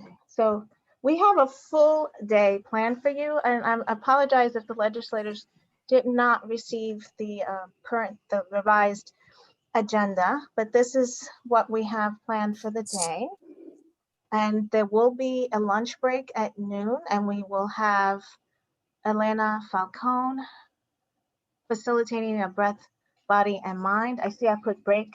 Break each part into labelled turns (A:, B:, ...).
A: Okay, so we have a full day planned for you, and I apologize if the legislators did not receive the the revised agenda, but this is what we have planned for the day. And there will be a lunch break at noon, and we will have Elena Falcone facilitating a breath, body, and mind. I see I put break,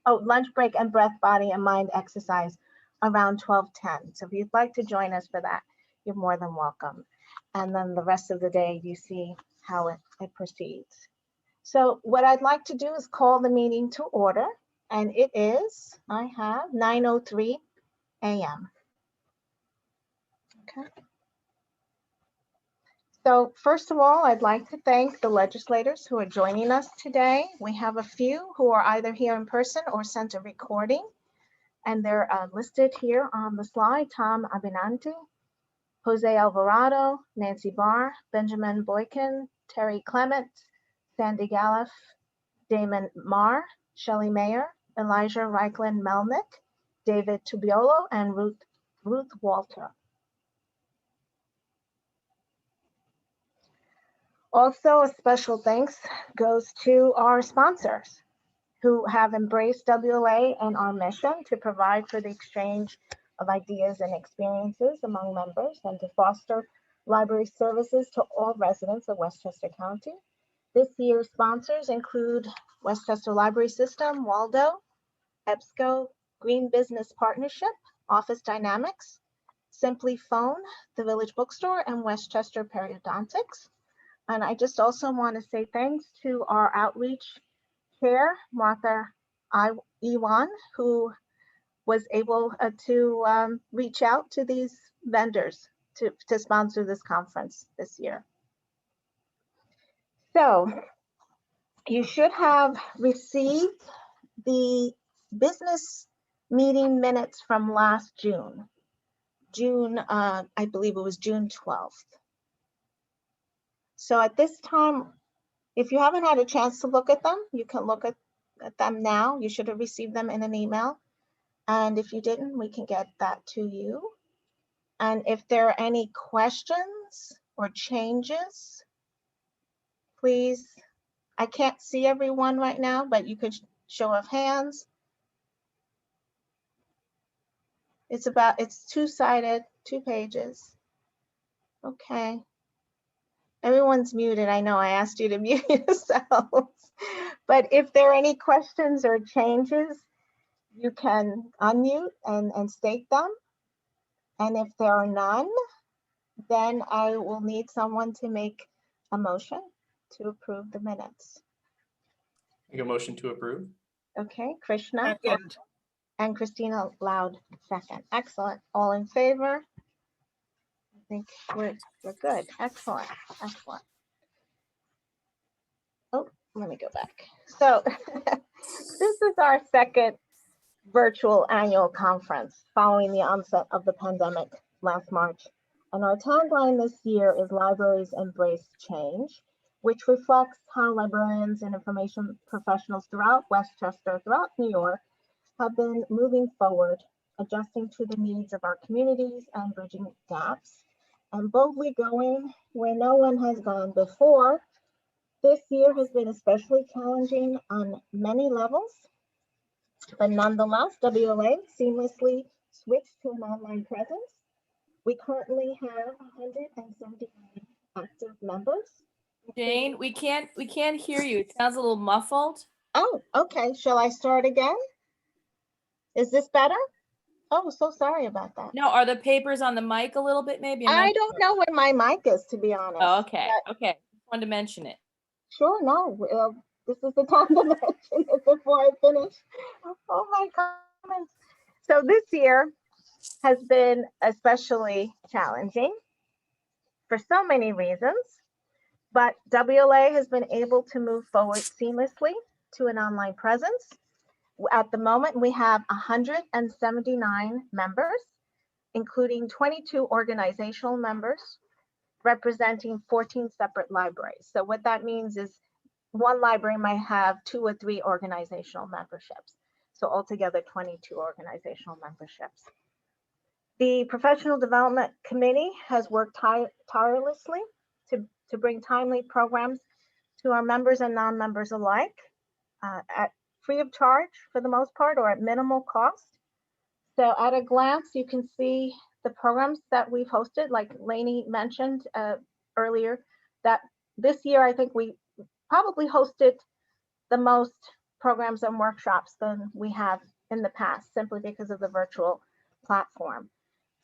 A: oh, lunch break and breath, body, and mind exercise around 12:10. So if you'd like to join us for that, you're more than welcome. And then the rest of the day, you see how it proceeds. So what I'd like to do is call the meeting to order, and it is, I have 9:03 a.m. Okay. So first of all, I'd like to thank the legislators who are joining us today. We have a few who are either here in person or sent a recording, and they're listed here on the slide. Tom Abinanti, Jose Alvarado, Nancy Barr, Benjamin Boykin, Terry Clement, Sandy Galliff, Damon Marr, Shelley Mayer, Elijah Reichlin Melnick, David Tubiolo, and Ruth Walter. Also, a special thanks goes to our sponsors who have embraced WLA and our mission to provide for the exchange of ideas and experiences among members and to foster library services to all residents of Westchester County. This year's sponsors include Westchester Library System, Waldo, EBSCO, Green Business Partnership, Office Dynamics, Simply Phone, The Village Bookstore, and Westchester Periodontics. And I just also want to say thanks to our outreach chair, Martha Iwan, who was able to reach out to these vendors to sponsor this conference this year. So you should have received the business meeting minutes from last June. I believe it was June 12th. So at this time, if you haven't had a chance to look at them, you can look at them now. You should have received them in an email. And if you didn't, we can get that to you. And if there are any questions or changes, please, I can't see everyone right now, but you could show of hands. It's two-sided, 2 pages. Okay. Everyone's muted. I know I asked you to mute yourselves. But if there are any questions or changes, you can unmute and state them. And if there are none, then I will need someone to make a motion to approve the minutes.
B: Make a motion to approve.
A: Okay, Krishna.
C: Second.
A: And Christina Loud, second. Excellent. All in favor? I think we're good. Excellent. Excellent. Oh, let me go back. So this is our second virtual annual conference following the onset of the pandemic last March. And our tagline this year is Libraries Embrace Change, which reflects how librarians and information professionals throughout Westchester, throughout New York, have been moving forward, adjusting to the needs of our communities and bridging gaps, and boldly going where no one has gone before. This year has been especially challenging on many levels, but nonetheless, WLA seamlessly switched to an online presence. We currently have 179 active members.
D: Jane, we can't hear you. It sounds a little muffled.
A: Oh, okay. Shall I start again? Is this better? Oh, so sorry about that.
D: No, are the papers on the mic a little bit maybe?
A: I don't know where my mic is, to be honest.
D: Oh, okay.
A: But
D: Okay. Just wanted to mention it.
A: sure, no. This is the time to mention it before I finish. Oh my comments. So this year has been especially challenging for so many reasons, but WLA has been able to move forward seamlessly to an online presence. At the moment, we have 179 members, including 22 organizational members, representing 14 separate libraries. So what that means is one library might have 2 or 3 organizational memberships. So altogether 22 organizational memberships. The Professional Development Committee has worked tirelessly to bring timely programs to our members and non-members alike at free of charge for the most part or at minimal cost. So at a glance, you can see the programs that we've hosted, like Lainey mentioned earlier, that this year I think we probably hosted the most programs and workshops than we have in the past, simply because of the virtual platform.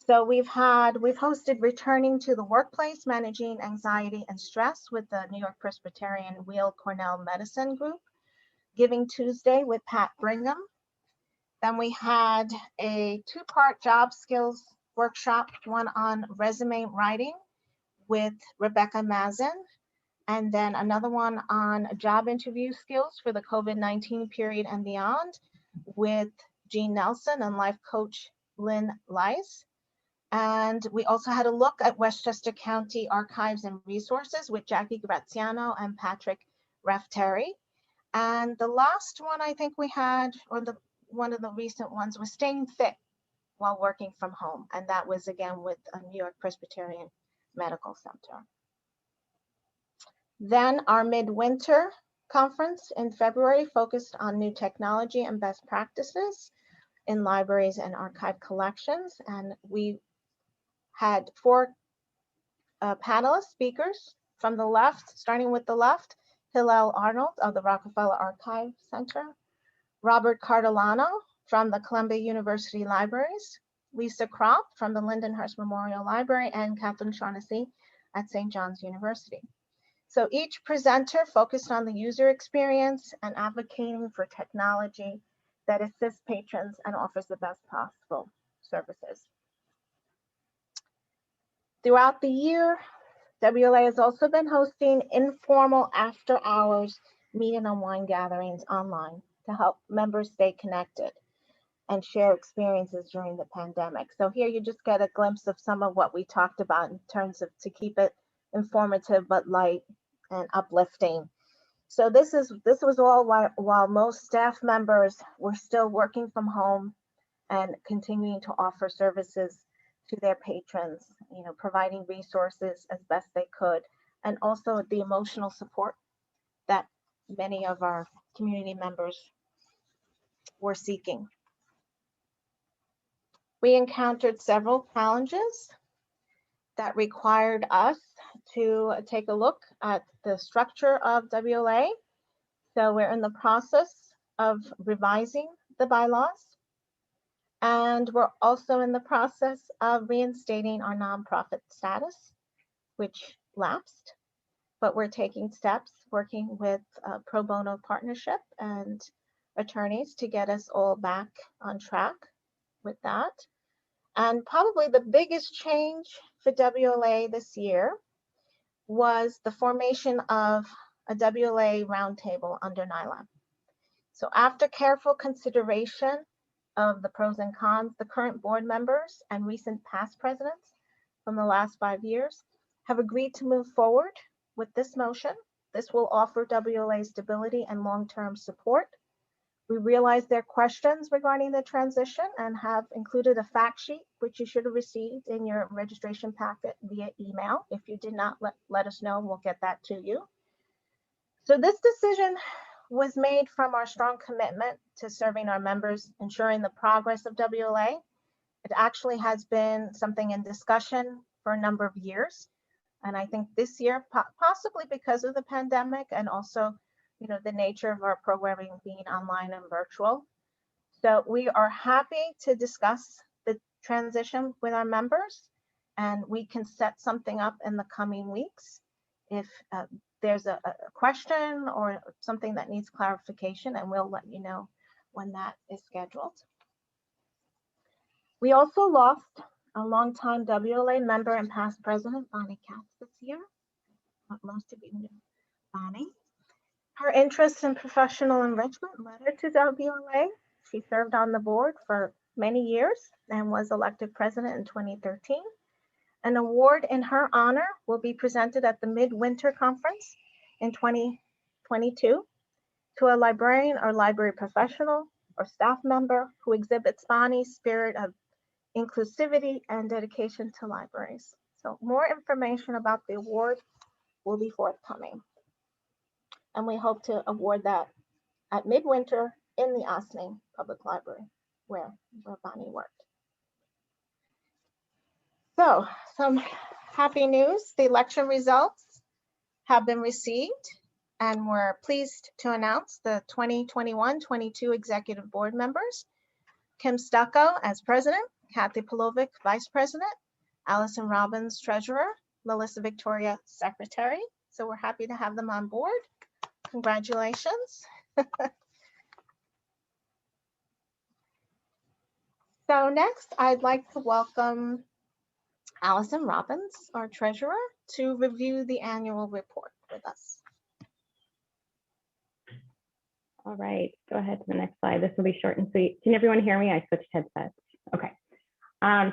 A: So we've hosted Returning to the Workplace, Managing Anxiety and Stress with the New York Presbyterian Weill Cornell Medicine Group, Giving Tuesday with Pat Brigham. Then we had a two-part job skills workshop, one on resume writing with Rebecca Mazin, and then another one on job interview skills for the COVID-19 period and beyond with Jean Nelson and life coach Lynn Lice. And we also had a look at Westchester County Archives and Resources with Jackie Graziano and Patrick Rafteri. And the last one I think we had, or one of the recent ones, was Staying Fit while working from home. And that was again with a New York Presbyterian Medical Center. Then our midwinter conference in February focused on new technology and best practices in libraries and archive collections. And we had four panelist speakers from the left, starting with the left, Hillel Arnold of the Rockefeller Archive Center, Robert Cardellano from the Columbia University Libraries, Lisa Kropp from the Lindenhurst Memorial Library, and Catherine Shaughnessy at St. John's University. So each presenter focused on the user experience and advocating for technology that assists patrons and offers the best possible services. Throughout the year, WLA has also been hosting informal after-hours meeting and wine gatherings online to help members stay connected and share experiences during the pandemic. So here you just get a glimpse of some of what we talked about in terms of to keep it informative but light and uplifting. So this was all while most staff members were still working from home and continuing to offer services to their patrons, providing resources as best they could, and also the emotional support that many of our community members were seeking. We encountered several challenges that required us to take a look at the structure of WLA. So we're in the process of revising the bylaws. And we're also in the process of reinstating our nonprofit status, which lapsed, but we're taking steps working with a pro bono partnership and attorneys to get us all back on track with that. And probably the biggest change for WLA this year was the formation of a WLA roundtable under NILAB. So after careful consideration of the pros and cons, the current board members and recent past presidents from the last 5 years have agreed to move forward with this motion. This will offer WLA stability and long-term support. We realize there are questions regarding the transition and have included a fact sheet, which you should have received in your registration packet via email. If you did not, let us know, we'll get that to you. So this decision was made from our strong commitment to serving our members, ensuring the progress of WLA. It actually has been something in discussion for a number of years. And I think this year, possibly because of the pandemic and also the nature of our programming being online and virtual. So we are happy to discuss the transition with our members, and we can set something up in the coming weeks if there's a question or something that needs clarification, and we'll let you know when that is scheduled. We also lost a longtime WLA member and past president, Bonnie Katz, this year. Most of you knew Bonnie. Her interest in professional enrichment led her to WLA. She served on the board for many years and was elected president in 2013. An award in her honor will be presented at the Midwinter Conference in 2022 to a librarian or library professional or staff member who exhibits Bonnie's spirit of inclusivity, and dedication to libraries. So more information about the award will be forthcoming. And we hope to award that at midwinter in the Ossining Public Library, where Bonnie worked. So some happy news. The election results have been received, and we're pleased to announce the 2021-22 executive board members. Kim Stucco as president, Kathy Polovic, vice president, Allison Robbins, treasurer, Melissa Victoria, secretary. So we're happy to have them on board. Congratulations. So next, I'd like to welcome Allison Robbins, our treasurer, to review the annual report with us.
C: All right, go ahead to the next slide. This will be short and sweet. Can everyone hear me? I switched headsets. Okay.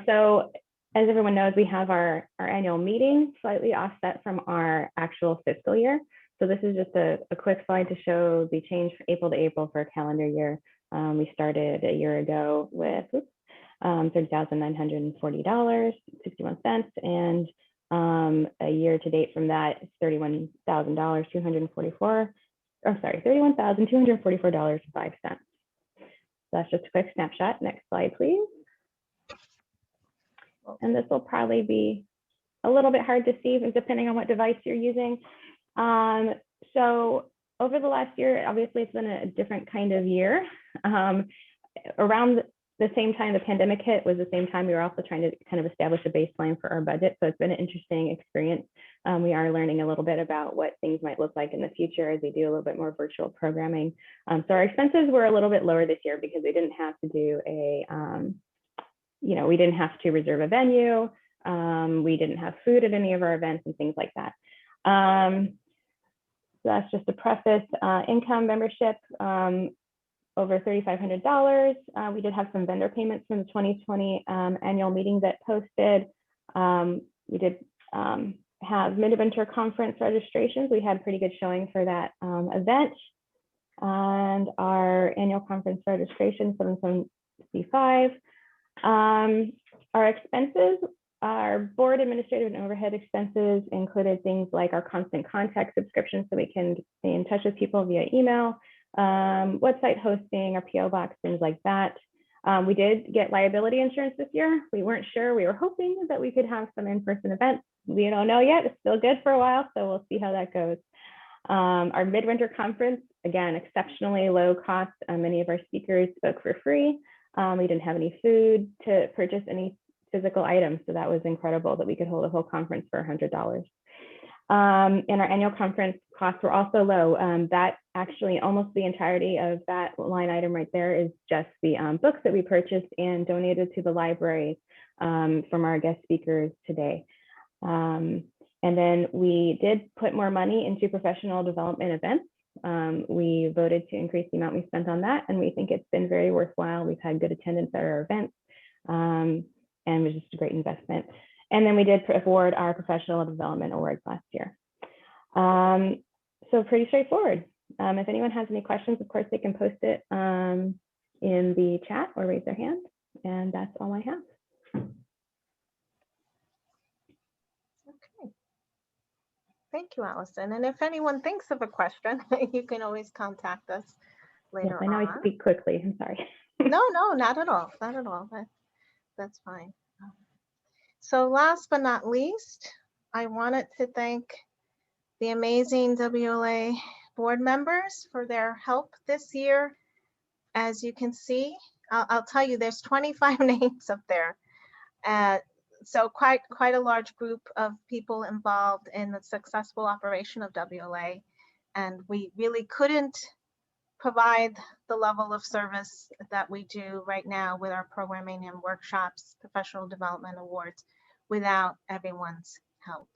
C: So as everyone knows, we have our annual meeting slightly offset from our actual fiscal year. So this is just a quick slide to show the change from April to April for a calendar year. We started a year ago with $30,940.61, and a year to date from that is $31,244.05. So that's just a quick snapshot. Next slide, please. And this will probably be a little bit hard to see depending on what device you're using. So over the last year, obviously it's been a different kind of year. Around the same time the pandemic hit was the same time we were also trying to kind of establish a baseline for our budget. So it's been an interesting experience. We are learning a little bit about what things might look like in the future as we do a little bit more virtual programming. So our expenses were a little bit lower this year because we didn't have to do we didn't have to reserve a venue. We didn't have food at any of our events and things like that. So that's just a preface. Income membership, over $3,500. We did have some vendor payments from the 2020 annual meeting that posted. We did have midwinter conference registrations. We had pretty good showing for that event. And our annual conference registration, 775. Our expenses, our board administrative and overhead expenses included things like our constant contact subscription, so we can stay in touch with people via email, website hosting, our PO box, things like that. We did get liability insurance this year. We weren't sure. We were hoping that we could have some in-person events. We don't know yet. It's still good for a while, so we'll see how that goes. Our midwinter conference, again, exceptionally low cost. Many of our speakers spoke for free. We didn't have any food to purchase any physical items, so that was incredible that we could hold a whole conference for $100. And our annual conference costs were also low. That actually almost the entirety of that line item right there is just the books that we purchased and donated to the library from our guest speakers today. And then we did put more money into professional development events. We voted to increase the amount we spent on that, and we think it's been very worthwhile. We've had good attendance at our events, and it was just a great investment. And then we did award our professional development awards last year. So pretty straightforward. If anyone has any questions, of course, they can post it in the chat or raise their hand, and that's all I have.
A: Okay. Thank you, Allison. And if anyone thinks of a question, you can always contact us later
C: Yes, I know
A: on.
C: I speak quickly. I'm sorry.
A: No, not at all. Not at all. That's fine. So last but not least, I wanted to thank the amazing WLA board members for their help this year. As you can see, I'll tell you, there's 25 names up there. So quite a large group of people involved in the successful operation of WLA. And we really couldn't provide the level of service that we do right now with our programming and workshops, professional development awards, without everyone's help.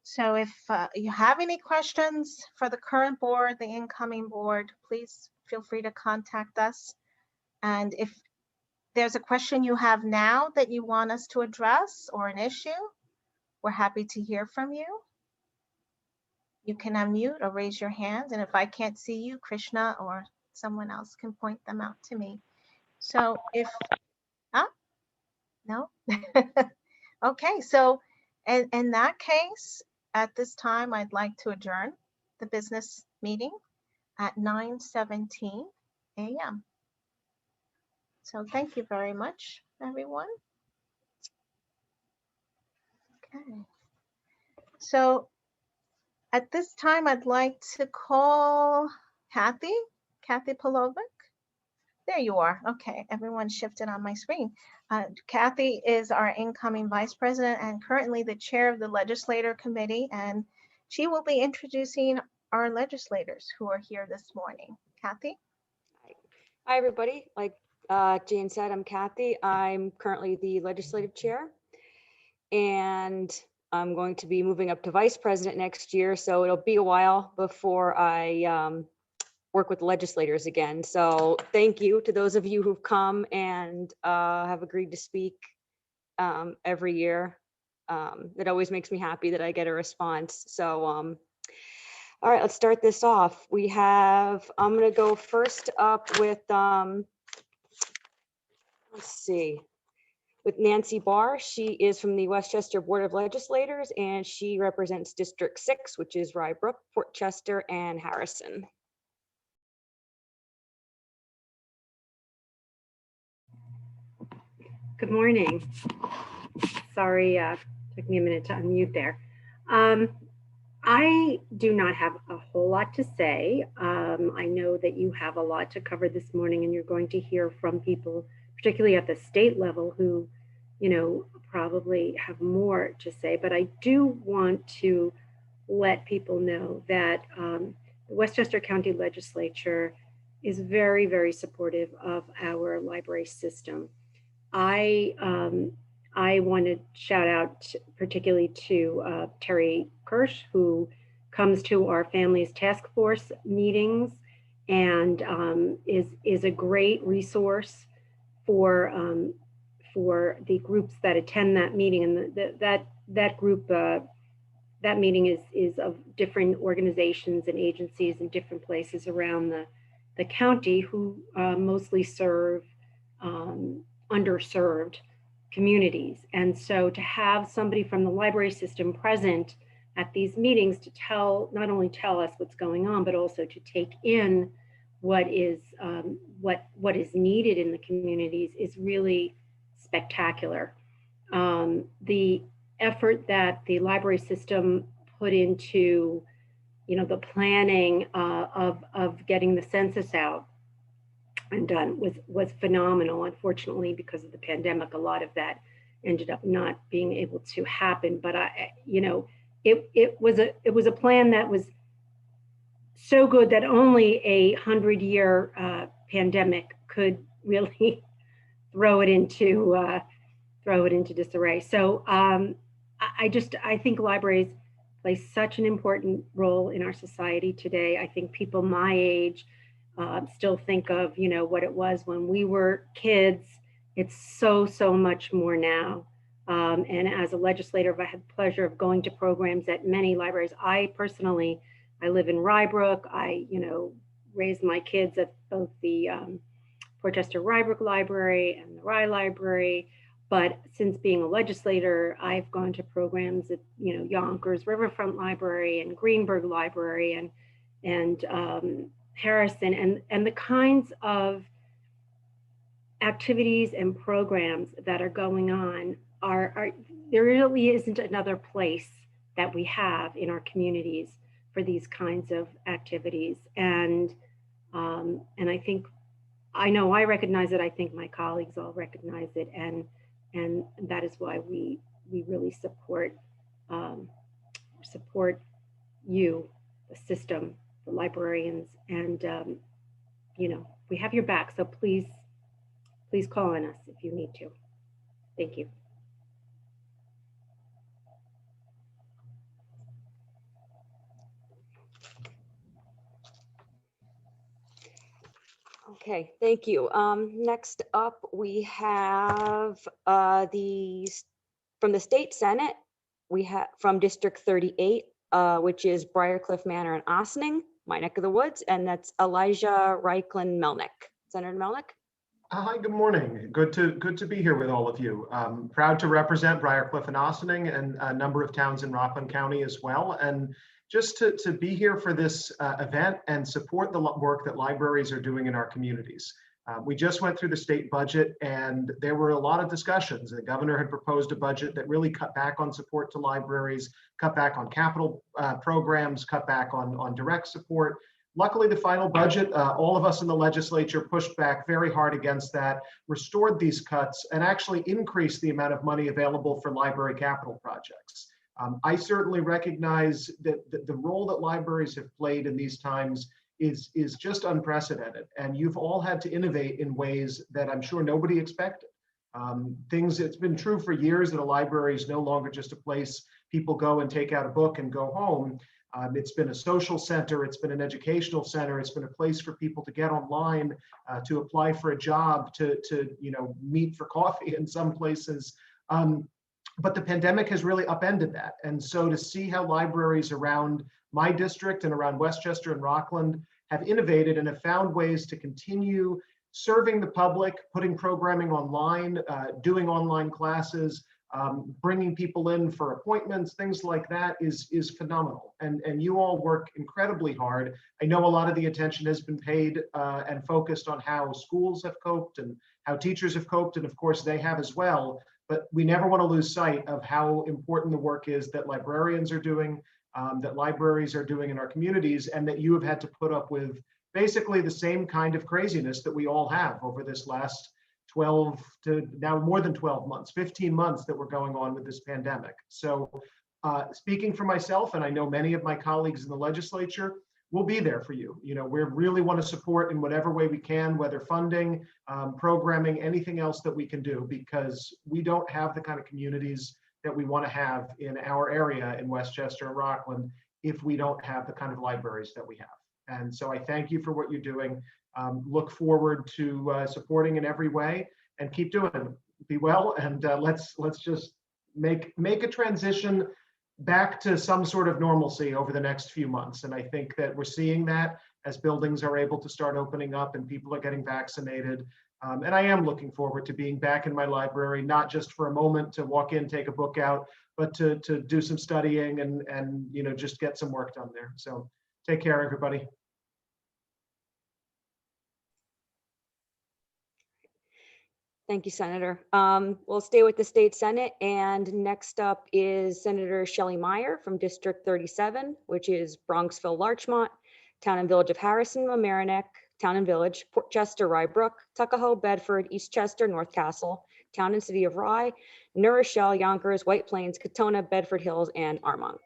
A: So if you have any questions for the current board, the incoming board, please feel free to contact us. And if there's a question you have now that you want us to address or an issue, we're happy to hear from you. You can unmute or raise your hand. And if I can't see you, Krishna or someone else can point them out to me. So if, no, Okay, so in that case, at this time, I'd like to adjourn the business meeting at 9:17 a.m. So thank you very much, everyone. Okay. So at this time, I'd like to call Kathy Polovic. There you are. Okay, everyone shifted on my screen. Kathy is our incoming vice president and currently the chair of the legislator committee, and she will be introducing our legislators who are here this morning. Kathy?
E: Hi, everybody. Like Jane said, I'm Kathy. I'm currently the legislative chair, and I'm going to be moving up to vice president next year. So it'll be a while before I work with legislators again. So thank you to those of you who've come and have agreed to speak every year. It always makes me happy that I get a response. So all right, let's start this off. I'm going to go first up with, let's see, with Nancy Barr. She is from the Westchester Board of Legislators, and she represents District 6, which is Rybrook, Port Chester, and Harrison.
F: Good morning. Sorry, took me a minute to unmute there. I do not have a whole lot to say. I know that you have a lot to cover this morning, and you're going to hear from people, particularly at the state level, who, you know, probably have more to say. But I do want to let people know that the Westchester County Legislature is very, very supportive of our library system. I want to shout out particularly to Terry Kirsch, who comes to our Families Task Force meetings and is a great resource for the groups that attend that meeting. And that group, that meeting is of different organizations and agencies in different places around the county who mostly serve underserved communities. And so to have somebody from the library system present at these meetings to not only tell us what's going on, but also to take in what is needed in the communities is really spectacular. The effort that the library system put into, you know, the planning of getting the census out and done was phenomenal. Unfortunately, because of the pandemic, a lot of that ended up not being able to happen. But it was a plan that was so good that only a 100-year pandemic could really throw it into disarray. So I think libraries play such an important role in our society today. I think people my age still think of, you know, what it was when we were kids. It's so much more now. And as a legislator, I've had the pleasure of going to programs at many libraries. I live in Rybrook. I, raised my kids at both the Port Chester Rybrook Library and the Rye Library. But since being a legislator, I've gone to programs at, Yonkers Riverfront Library and Greenberg Library and Harrison, and the kinds of activities and programs that are going on are there really isn't another place that we have in our communities for these kinds of activities. And I think, I know I recognize it, I think my colleagues all recognize it, and that is why we really support you, the system, the librarians, and we have your back. So please call on us if you need to. Thank you.
E: Okay, thank you. Next up, we have from the State Senate, we have from District 38, which is Briarcliff Manor and Ossining, my neck of the woods, and that's Elijah Reichlin Melnick. Senator Melnick?
G: Hi, good morning. Good to be here with all of you. Proud to represent Briarcliff and Ossining and a number of towns in Rockland County as well. And just to be here for this event and support the work that libraries are doing in our communities. We just went through the state budget and there were a lot of discussions. The governor had proposed a budget that really cut back on support to libraries, cut back on capital programs, cut back on direct support. Luckily, the final budget, all of us in the legislature pushed back very hard against that, restored these cuts, and actually increased the amount of money available for library capital projects. I certainly recognize that the role that libraries have played in these times is just unprecedented, and you've all had to innovate in ways that I'm sure nobody expected. It's been true for years that a library is no longer just a place people go and take out a book and go home. It's been a social center, it's been an educational center, it's been a place for people to get online, to apply for a job, to meet for coffee in some places. But the pandemic has really upended that. And so to see how libraries around my district and around Westchester and Rockland have innovated and have found ways to continue serving the public, putting programming online, doing online classes, bringing people in for appointments, things like that is phenomenal. And you all work incredibly hard. I know a lot of the attention has been paid and focused on how schools have coped and how teachers have coped, and of course they have as well. But we never want to lose sight of how important the work is that librarians are doing, that libraries are doing in our communities, and that you have had to put up with basically the same kind of craziness that we all have over this last 12 to now more than 12 months, 15 months that we're going on with this pandemic. So speaking for myself, and I know many of my colleagues in the legislature, we'll be there for you. We really want to support in whatever way we can, whether funding, programming, anything else that we can do, because we don't have the kind of communities that we want to have in our area in Westchester and Rockland if we don't have the kind of libraries that we have. And so I thank you for what you're doing. Look forward to supporting in every way, and keep doing it. Be well, and let's just make a transition back to some sort of normalcy over the next few months. And I think that we're seeing that as buildings are able to start opening up and people are getting vaccinated. And I am looking forward to being back in my library, not just for a moment to walk in, take a book out, but to do some studying and just get some work done there. So take care, everybody.
E: Thank you, Senator. We'll stay with the state Senate, and next up is Senator Shelley Meyer from District 37, which is Bronxville, Larchmont, Town and Village of Harrison, Mamaroneck, Town and Village, Port Chester, Rybrook, Tuckahoe, Bedford, East Chester, North Castle, Town and City of Rye, New Rochelle, Yonkers, White Plains, Katona, Bedford Hills, and Armonk.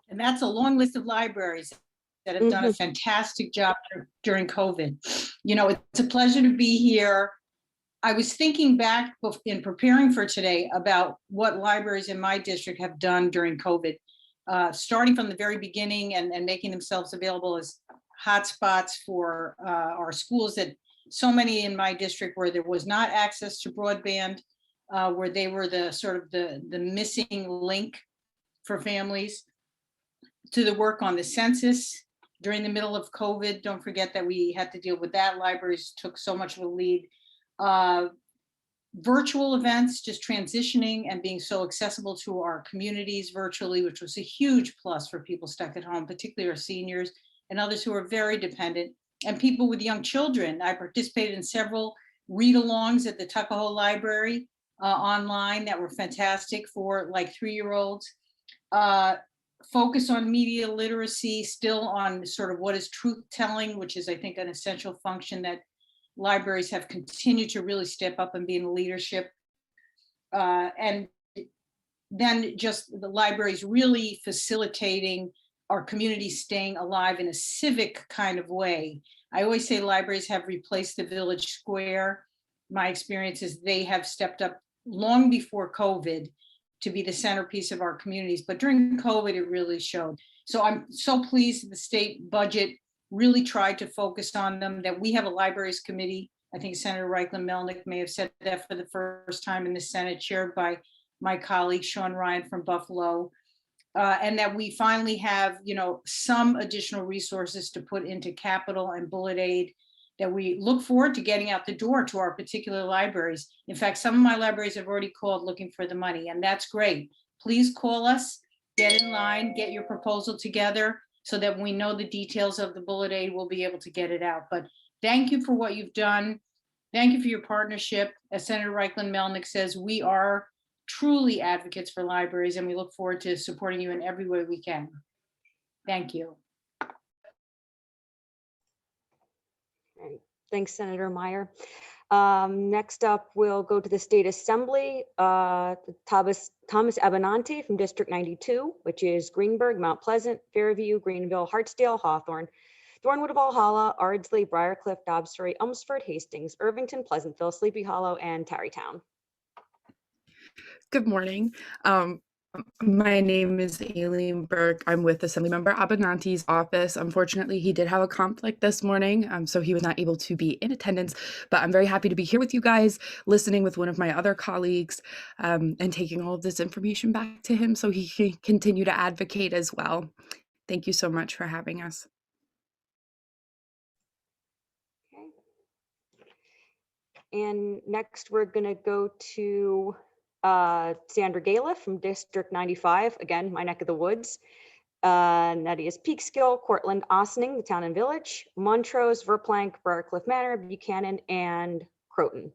H: And that's a long list of libraries that have done a fantastic job during COVID. It's a pleasure to be here. I was thinking back in preparing for today about what libraries in my district have done during COVID, starting from the very beginning and making themselves available as hotspots for our schools, that so many in my district where there was not access to broadband, where they were the missing link for families, to the work on the census during the middle of COVID. Don't forget that we had to deal with that. Libraries took so much of a lead. Virtual events, just transitioning and being so accessible to our communities virtually, which was a huge plus for people stuck at home, particularly our seniors and others who are very dependent, and people with young children. I participated in several read-alongs at the Tuckahoe Library online that were fantastic for like 3-year-olds. Focus on media literacy, still on sort of what is truth-telling, which is, I think, an essential function that libraries have continued to really step up and be in leadership. And then just the libraries really facilitating our community staying alive in a civic kind of way. I always say libraries have replaced the village square. My experience is they have stepped up long before COVID to be the centerpiece of our communities, but during COVID, it really showed. So I'm so pleased that the state budget really tried to focus on them, that we have a libraries committee. I think Senator Reichlin-Melnick may have said that for the first time in the Senate, chaired by my colleague Sean Ryan from Buffalo, and that we finally have some additional resources to put into capital and bullet aid that we look forward to getting out the door to our particular libraries. In fact, some of my libraries have already called looking for the money, and that's great. Please call us, get in line, get your proposal together so that when we know the details of the bullet aid, we'll be able to get it out. But thank you for what you've done. Thank you for your partnership. As Senator Reichlin-Melnick says, we are truly advocates for libraries, and we look forward to supporting you in every way we can. Thank you.
E: Right. Thanks, Senator Meyer. Next up, we'll go to the State Assembly. Thomas Abenante from District 92, which is Greenberg, Mount Pleasant, Fairview, Greenville, Hartsdale, Hawthorne, Thornwood, Valhalla, Ardsley, Briarcliff, Dobsbury, Elmsford, Hastings, Irvington, Pleasantville, Sleepy Hollow, and Tarrytown.
I: Good morning. My name is Aileen Burke. I'm with Assemblymember Abenante's office. Unfortunately, he did have a conflict this morning, so he was not able to be in attendance, but I'm very happy to be here with you guys, listening with one of my other colleagues, and taking all of this information back to him so he can continue to advocate as well. Thank you so much for having us.
E: Okay. And next, we're going to go to Sandra Gala from District 95, again, my neck of the woods. That is Peekskill, Cortland, Ossining, the town and village, Montrose, Verplank, Briarcliff Manor, Buchanan, and Croton.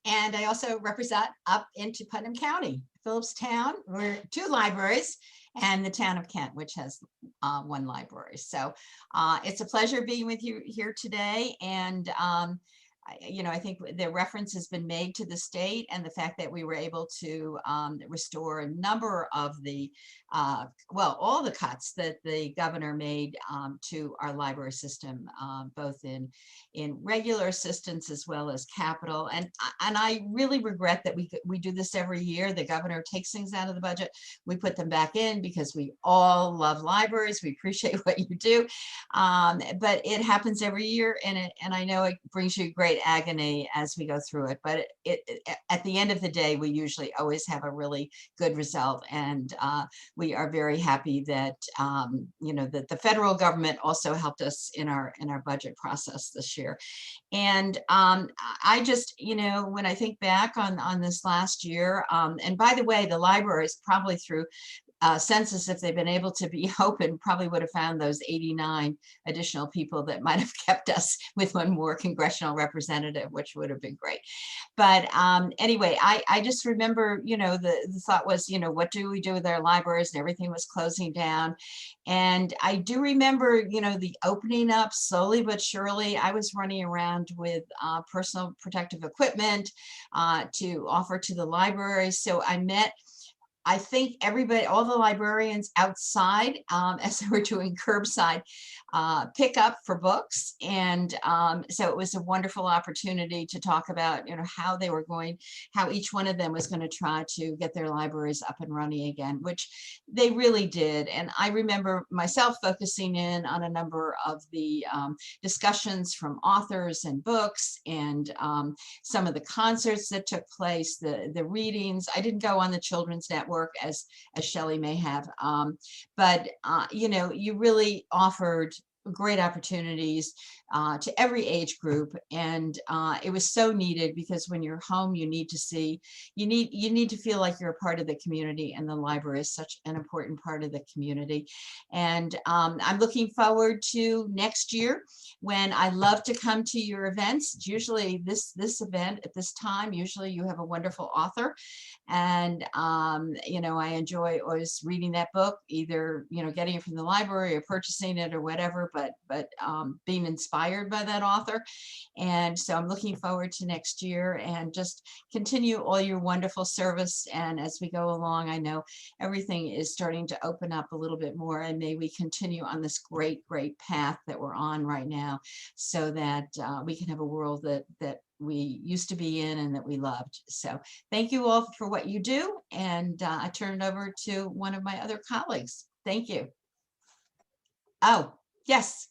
J: And I also represent up into Putnam County, Phillipstown, we're 2 libraries, and the town of Kent, which has 1 library. So it's a pleasure being with you here today. And I think the reference has been made to the state and the fact that we were able to restore a number of the, all the cuts that the governor made to our library system, both in regular assistance as well as capital. And I really regret that we do this every year. The governor takes things out of the budget. We put them back in because we all love libraries. We appreciate what you do. But it happens every year, and I know it brings you great agony as we go through it, but at the end of the day, we usually always have a really good result, and we are very happy that that the federal government also helped us in our budget process this year. And I just, when I think back on this last year, and by the way, the libraries probably through census, if they've been able to be open, probably would have found those 89 additional people that might have kept us with 1 more congressional representative, which would have been great. But anyway, I just remember, the thought was, what do we do with our libraries? And everything was closing down. And I do remember, the opening up slowly but surely. I was running around with personal protective equipment to offer to the libraries. So I met, I think, everybody, all the librarians outside as they were doing curbside pickup for books. And so it was a wonderful opportunity to talk about, how each one of them was going to try to get their libraries up and running again, which they really did. And I remember myself focusing in on a number of the discussions from authors and books, and some of the concerts that took place, the readings. I didn't go on the Children's Network as Shelley may have, but you really offered great opportunities to every age group, and it was so needed, because when you're home, you need to feel like you're a part of the community, and the library is such an important part of the community. And I'm looking forward to next year, when I love to come to your events. It's usually this event at this time. Usually you have a wonderful author, and I enjoy always reading that book, either getting it from the library or purchasing it or whatever, but being inspired by that author. And so I'm looking forward to next year, and just continue all your wonderful service. And as we go along, I know everything is starting to open up a little bit more, and may we continue on this great path that we're on right now, so that we can have a world that we used to be in and that we loved. So thank you all for what you do. And I turn it over to one of my other colleagues. Thank you. Oh, yes.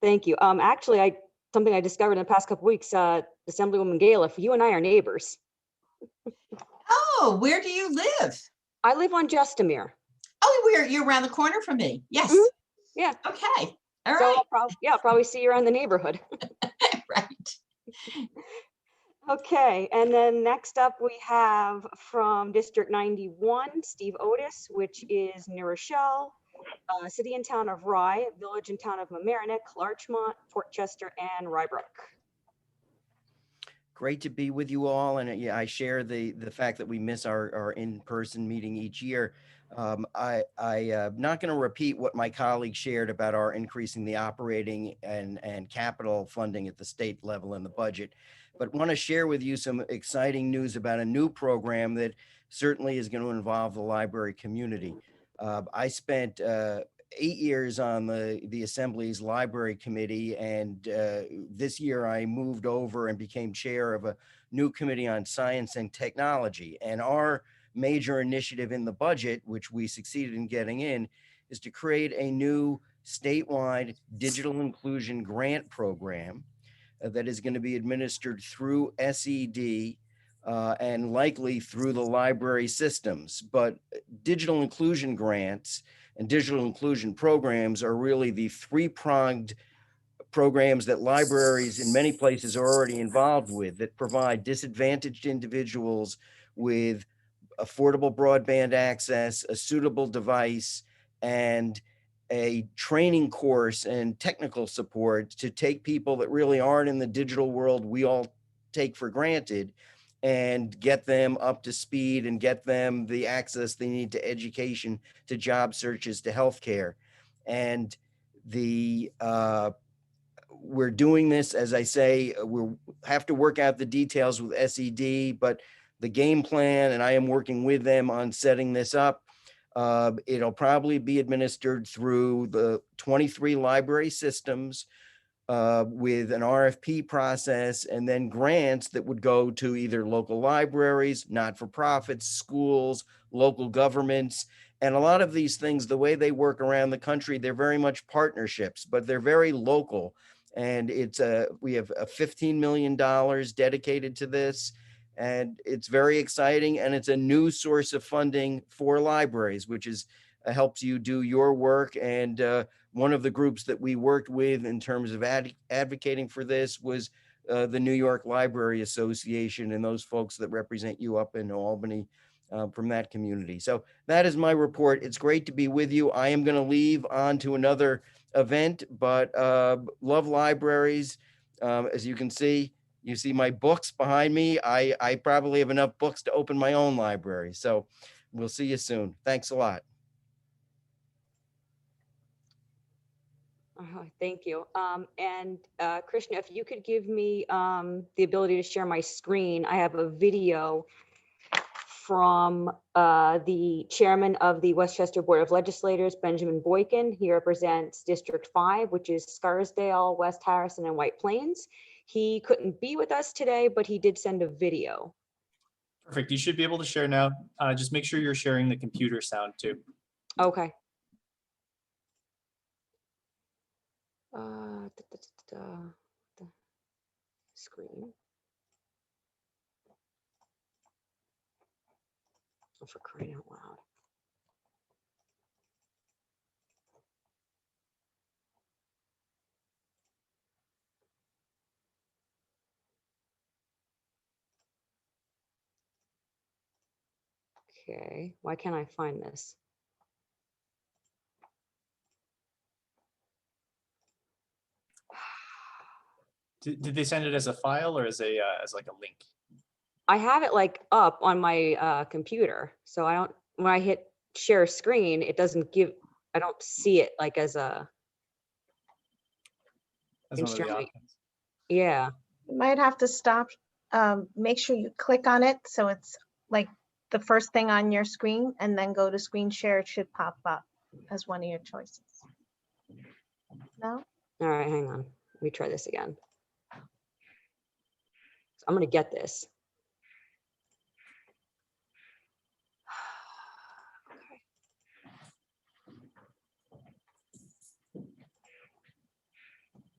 E: Thank you. Actually, something I discovered in the past couple weeks, Assemblywoman Gala, you and I are neighbors.
J: Oh, where do you live?
E: I live on Justamere.
J: Oh, you're around the corner from me. Yes.
E: Mhm. Yeah.
J: Okay. All
E: So
J: right.
E: I'll probably see you around the neighborhood.
J: Right.
E: Okay, and then next up we have from District 91, Steve Otis, which is New Rochelle, City and Town of Rye, Village and Town of Mamaroneck, Larchmont, Fort Chester, and Rybrook.
K: Great to be with you all, and yeah, I share the fact that we miss our in-person meeting each year. I'm not going to repeat what my colleague shared about our increasing the operating and capital funding at the state level in the budget, but want to share with you some exciting news about a new program that certainly is going to involve the library community. I spent 8 years on the Assembly's Library Committee, and this year I moved over and became chair of a new committee on science and technology. And our major initiative in the budget, which we succeeded in getting in, is to create a new statewide digital inclusion grant program that is going to be administered through SED and likely through the library systems. But digital inclusion grants and digital inclusion programs are really the three-pronged programs that libraries in many places are already involved with, that provide disadvantaged individuals with affordable broadband access, a suitable device, and a training course and technical support to take people that really aren't in the digital world we all take for granted and get them up to speed and get them the access they need to education, to job searches, to healthcare. And we're doing this, as I say, we have to work out the details with SED, but the game plan, and I am working with them on setting this up. It'll probably be administered through the 23 library systems with an RFP process, and then grants that would go to either local libraries, not-for-profits, schools, local governments. And a lot of these things, the way they work around the country, they're very much partnerships, but they're very local. And we have a $15 million dedicated to this. And it's very exciting. And it's a new source of funding for libraries, which is helps you do your work. And one of the groups that we worked with in terms of advocating for this was the New York Library Association and those folks that represent you up in Albany from that community. So that is my report. It's great to be with you. I am going to leave on to another event, but love libraries. As you can see, you see my books behind me. I probably have enough books to open my own library. So we'll see you soon. Thanks a lot.
E: Thank you. And Krishna, if you could give me the ability to share my screen, I have a video from the chairman of the Westchester Board of Legislators, Benjamin Boykin. He represents District 5, which is Scarsdale, West Harrison, and White Plains. He couldn't be with us today, but he did send a video.
B: Perfect. You should be able to share now. Just make sure you're sharing the computer sound too.
E: Okay. The screen. Oh, for crying out loud. Okay, why can't I find this?
B: Did they send it as a file or as as like a link?
E: I have it like up on my computer, so I don't, when I hit share screen, it doesn't give, I don't see it like as a.
B: As one of the
E: Share my-
B: options.
E: Yeah,
A: You might have to stop, make sure you click on it so it's like the first thing on your screen, and then go to screen share. It should pop up as one of your choices. No?
E: all right, hang on. Let me try this again. So I'm gonna get this.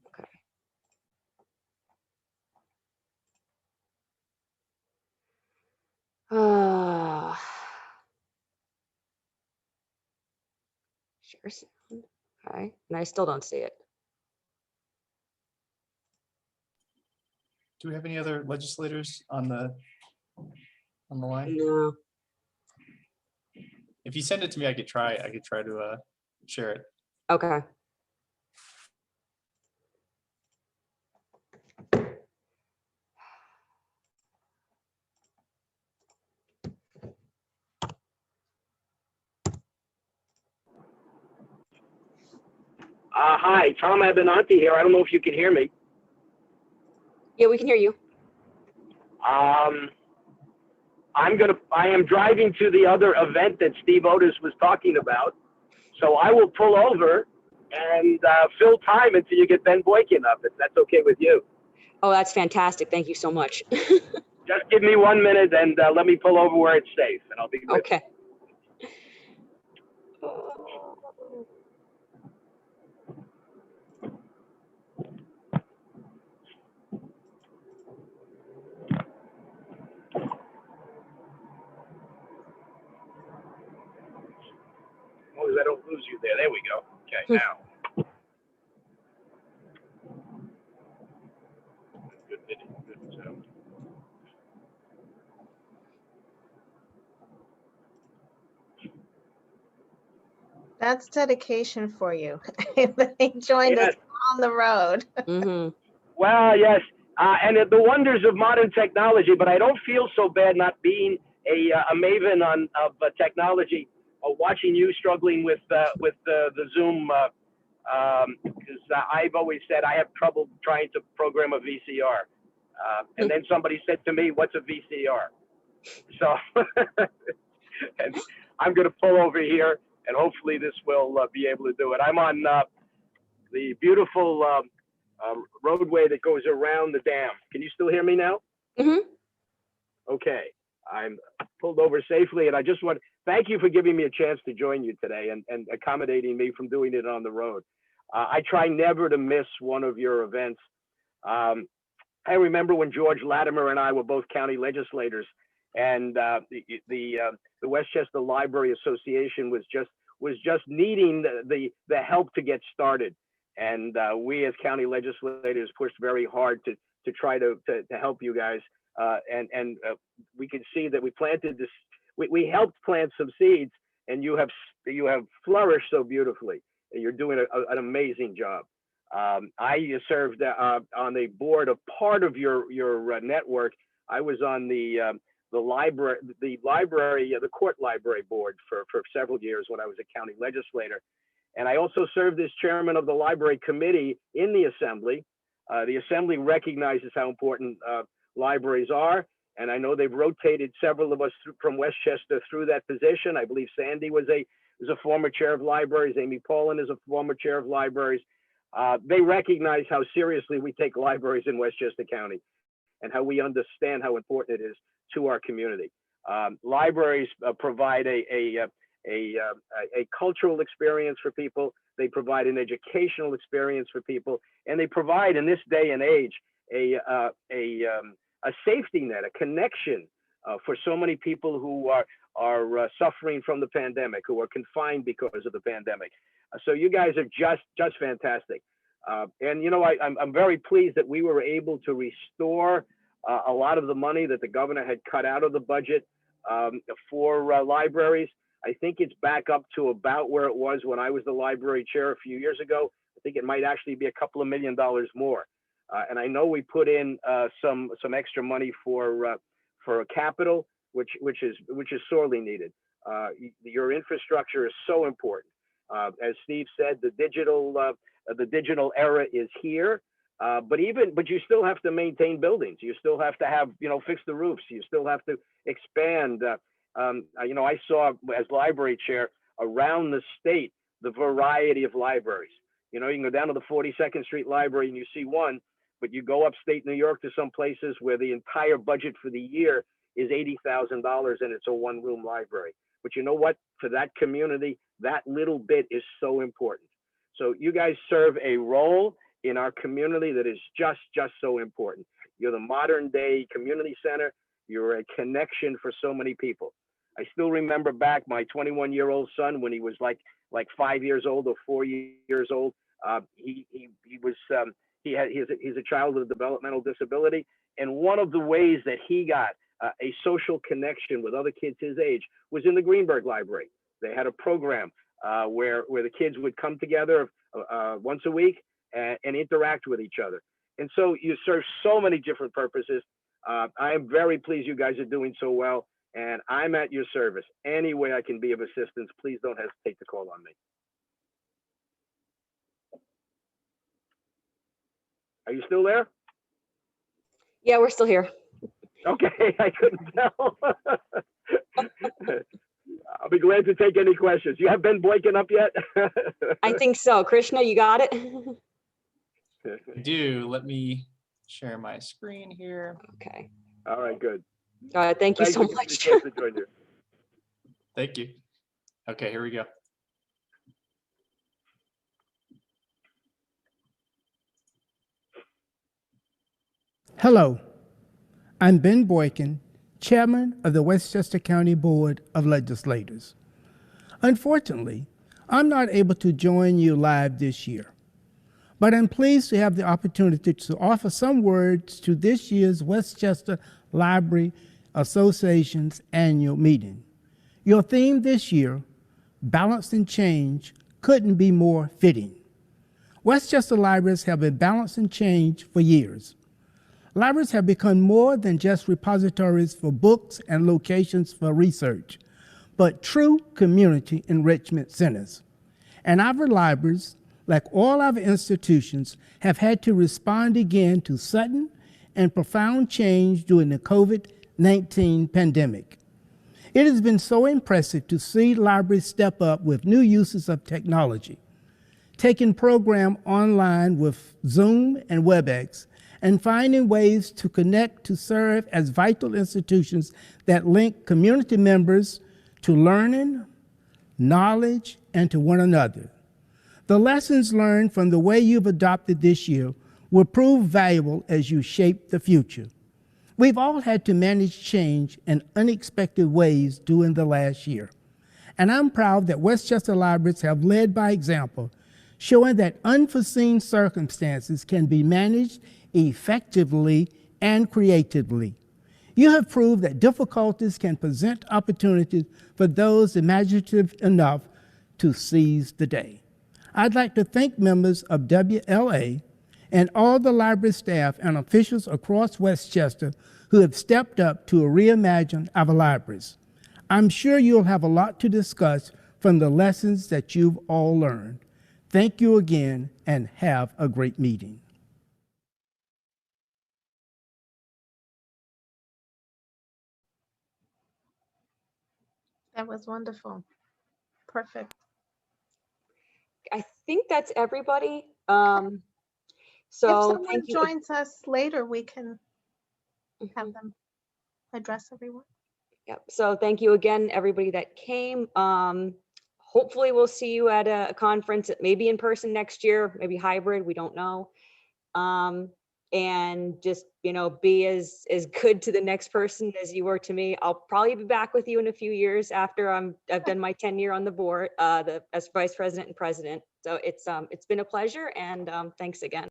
E: Okay. Share sound. Okay, and I still don't see it.
B: Do we have any other legislators on the line?
E: No.
B: If you send it to me, I could try to share it.
E: Okay.
L: Hi, Tom Abenanti here. I don't know if you can hear me.
E: Yeah, we can hear you.
L: I am driving to the other event that Steve Otis was talking about. So I will pull over and fill time until you get Ben Boykin up, if that's okay with you.
E: Oh, that's fantastic. Thank you so much.
L: Just give me 1 minute and let me pull over where it's safe and I'll be with
E: Okay.
L: As long as I don't lose you there. There we go. Okay, now. Good video, good sound.
A: That's dedication for you. They joined us on the road.
E: Mm-hmm.
L: Well, yes, and the wonders of modern technology, but I don't feel so bad not being a maven of technology, watching you struggling with the Zoom, because I've always said I have trouble trying to program a VCR. And then somebody said to me, what's a VCR? So and I'm going to pull over here, and hopefully this will be able to do it. I'm on the beautiful roadway that goes around the dam. Can you still hear me now?
E: Mm-hmm.
L: Okay, I'm pulled over safely, and I just want thank you for giving me a chance to join you today and accommodating me from doing it on the road. I try never to miss one of your events. I remember when George Latimer and I were both county legislators, and the Westchester Library Association was just needing the help to get started. And we as county legislators pushed very hard to try to help you guys. And we could see that we planted this, we helped plant some seeds, and you have flourished so beautifully. You're doing an amazing job. I served on the board of part of your network. I was on the court library board for several years when I was a county legislator. And I also served as chairman of the library committee in the assembly. The assembly recognizes how important libraries are. And I know they've rotated several of us from Westchester through that position. I believe Sandy was a former chair of libraries. Amy Paulin is a former chair of libraries. They recognize how seriously we take libraries in Westchester County and how we understand how important it is to our community. Libraries provide a cultural experience for people. They provide an educational experience for people, and they provide, in this day and age, a safety net, a connection for so many people who are suffering from the pandemic, who are confined because of the pandemic. So you guys are just fantastic. And you know, I'm very pleased that we were able to restore a lot of the money that the governor had cut out of the budget for libraries. I think it's back up to about where it was when I was the library chair a few years ago. I think it might actually be a couple of $1 million more. And I know we put in some extra money for a capital, which is sorely needed. Your infrastructure is so important. As Steve said, the digital era is here. But you still have to maintain buildings. You still have to have, fix the roofs. You still have to expand. I saw as library chair around the state, the variety of libraries. You can go down to the 42nd Street Library and you see one, but you go upstate New York to some places where the entire budget for the year is $80,000 and it's a one-room library. But you know what? For that community, that little bit is so important. So you guys serve a role in our community that is just so important. You're the modern day community center. You're a connection for so many people. I still remember back my 21-year-old son when he was like like 5 years old or 4 years old. He's a child with a developmental disability, and one of the ways that he got a social connection with other kids his age was in the Greenberg Library. They had a program where the kids would come together once a week and interact with each other. And so you serve so many different purposes. I am very pleased you guys are doing so well, and I'm at your service. Any way I can be of assistance, please don't hesitate to call on me. Are you still there?
E: Yeah, we're still here.
L: Okay, I couldn't tell. I'll be glad to take any questions. You have Ben Boykin up yet?
E: I think so. Krishna, you got it?
B: I do. Let me share my screen here.
E: Okay.
L: All right, good.
E: All right, thank you so
L: for
E: much.
L: the chance to join you.
B: Thank you. Okay, here we go.
M: Hello, I'm Ben Boykin, Chairman of the Westchester County Board of Legislators. Unfortunately, I'm not able to join you live this year, but I'm pleased to have the opportunity to offer some words to this year's Westchester Library Association's annual meeting. Your theme this year, Balance and Change, couldn't be more fitting. Westchester libraries have been balancing change for years. Libraries have become more than just repositories for books and locations for research, but true community enrichment centers. And our libraries, like all our institutions, have had to respond again to sudden and profound change during the COVID-19 pandemic. It has been so impressive to see libraries step up with new uses of technology, taking program online with Zoom and WebEx, and finding ways to connect to serve as vital institutions that link community members to learning, knowledge, and to one another. The lessons learned from the way you've adopted this year will prove valuable as you shape the future. We've all had to manage change in unexpected ways during the last year. And I'm proud that Westchester Libraries have led by example, showing that unforeseen circumstances can be managed effectively and creatively. You have proved that difficulties can present opportunities for those imaginative enough to seize the day. I'd like to thank members of WLA and all the library staff and officials across Westchester who have stepped up to reimagine our libraries. I'm sure you'll have a lot to discuss from the lessons that you've all learned. Thank you again and have a great meeting.
A: That was wonderful. Perfect.
E: I think that's everybody.
A: If
E: So
A: someone
E: thank you.
A: joins us later, we can have them address everyone.
E: Yep. So thank you again, everybody that came. Hopefully we'll see you at a conference, maybe in person next year, maybe hybrid, we don't know. And just, be as good to the next person as you were to me. I'll probably be back with you in a few years after I've done my tenure on the board, as vice president and president. So it's been a pleasure, and thanks again.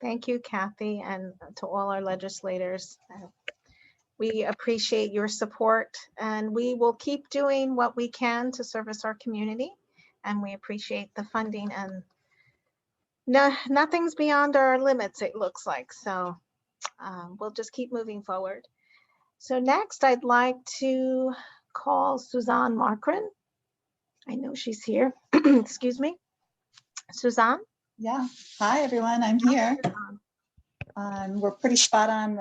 A: Thank you, Kathy, and to all our legislators. We appreciate your support, and we will keep doing what we can to service our community. And we appreciate the funding, and nothing's beyond our limits, it looks like. So we'll just keep moving forward. So next, I'd like to call Suzanne Markren. I know she's here. Excuse me. Suzanne?
N: Yeah. Hi, everyone. I'm here. We're pretty spot on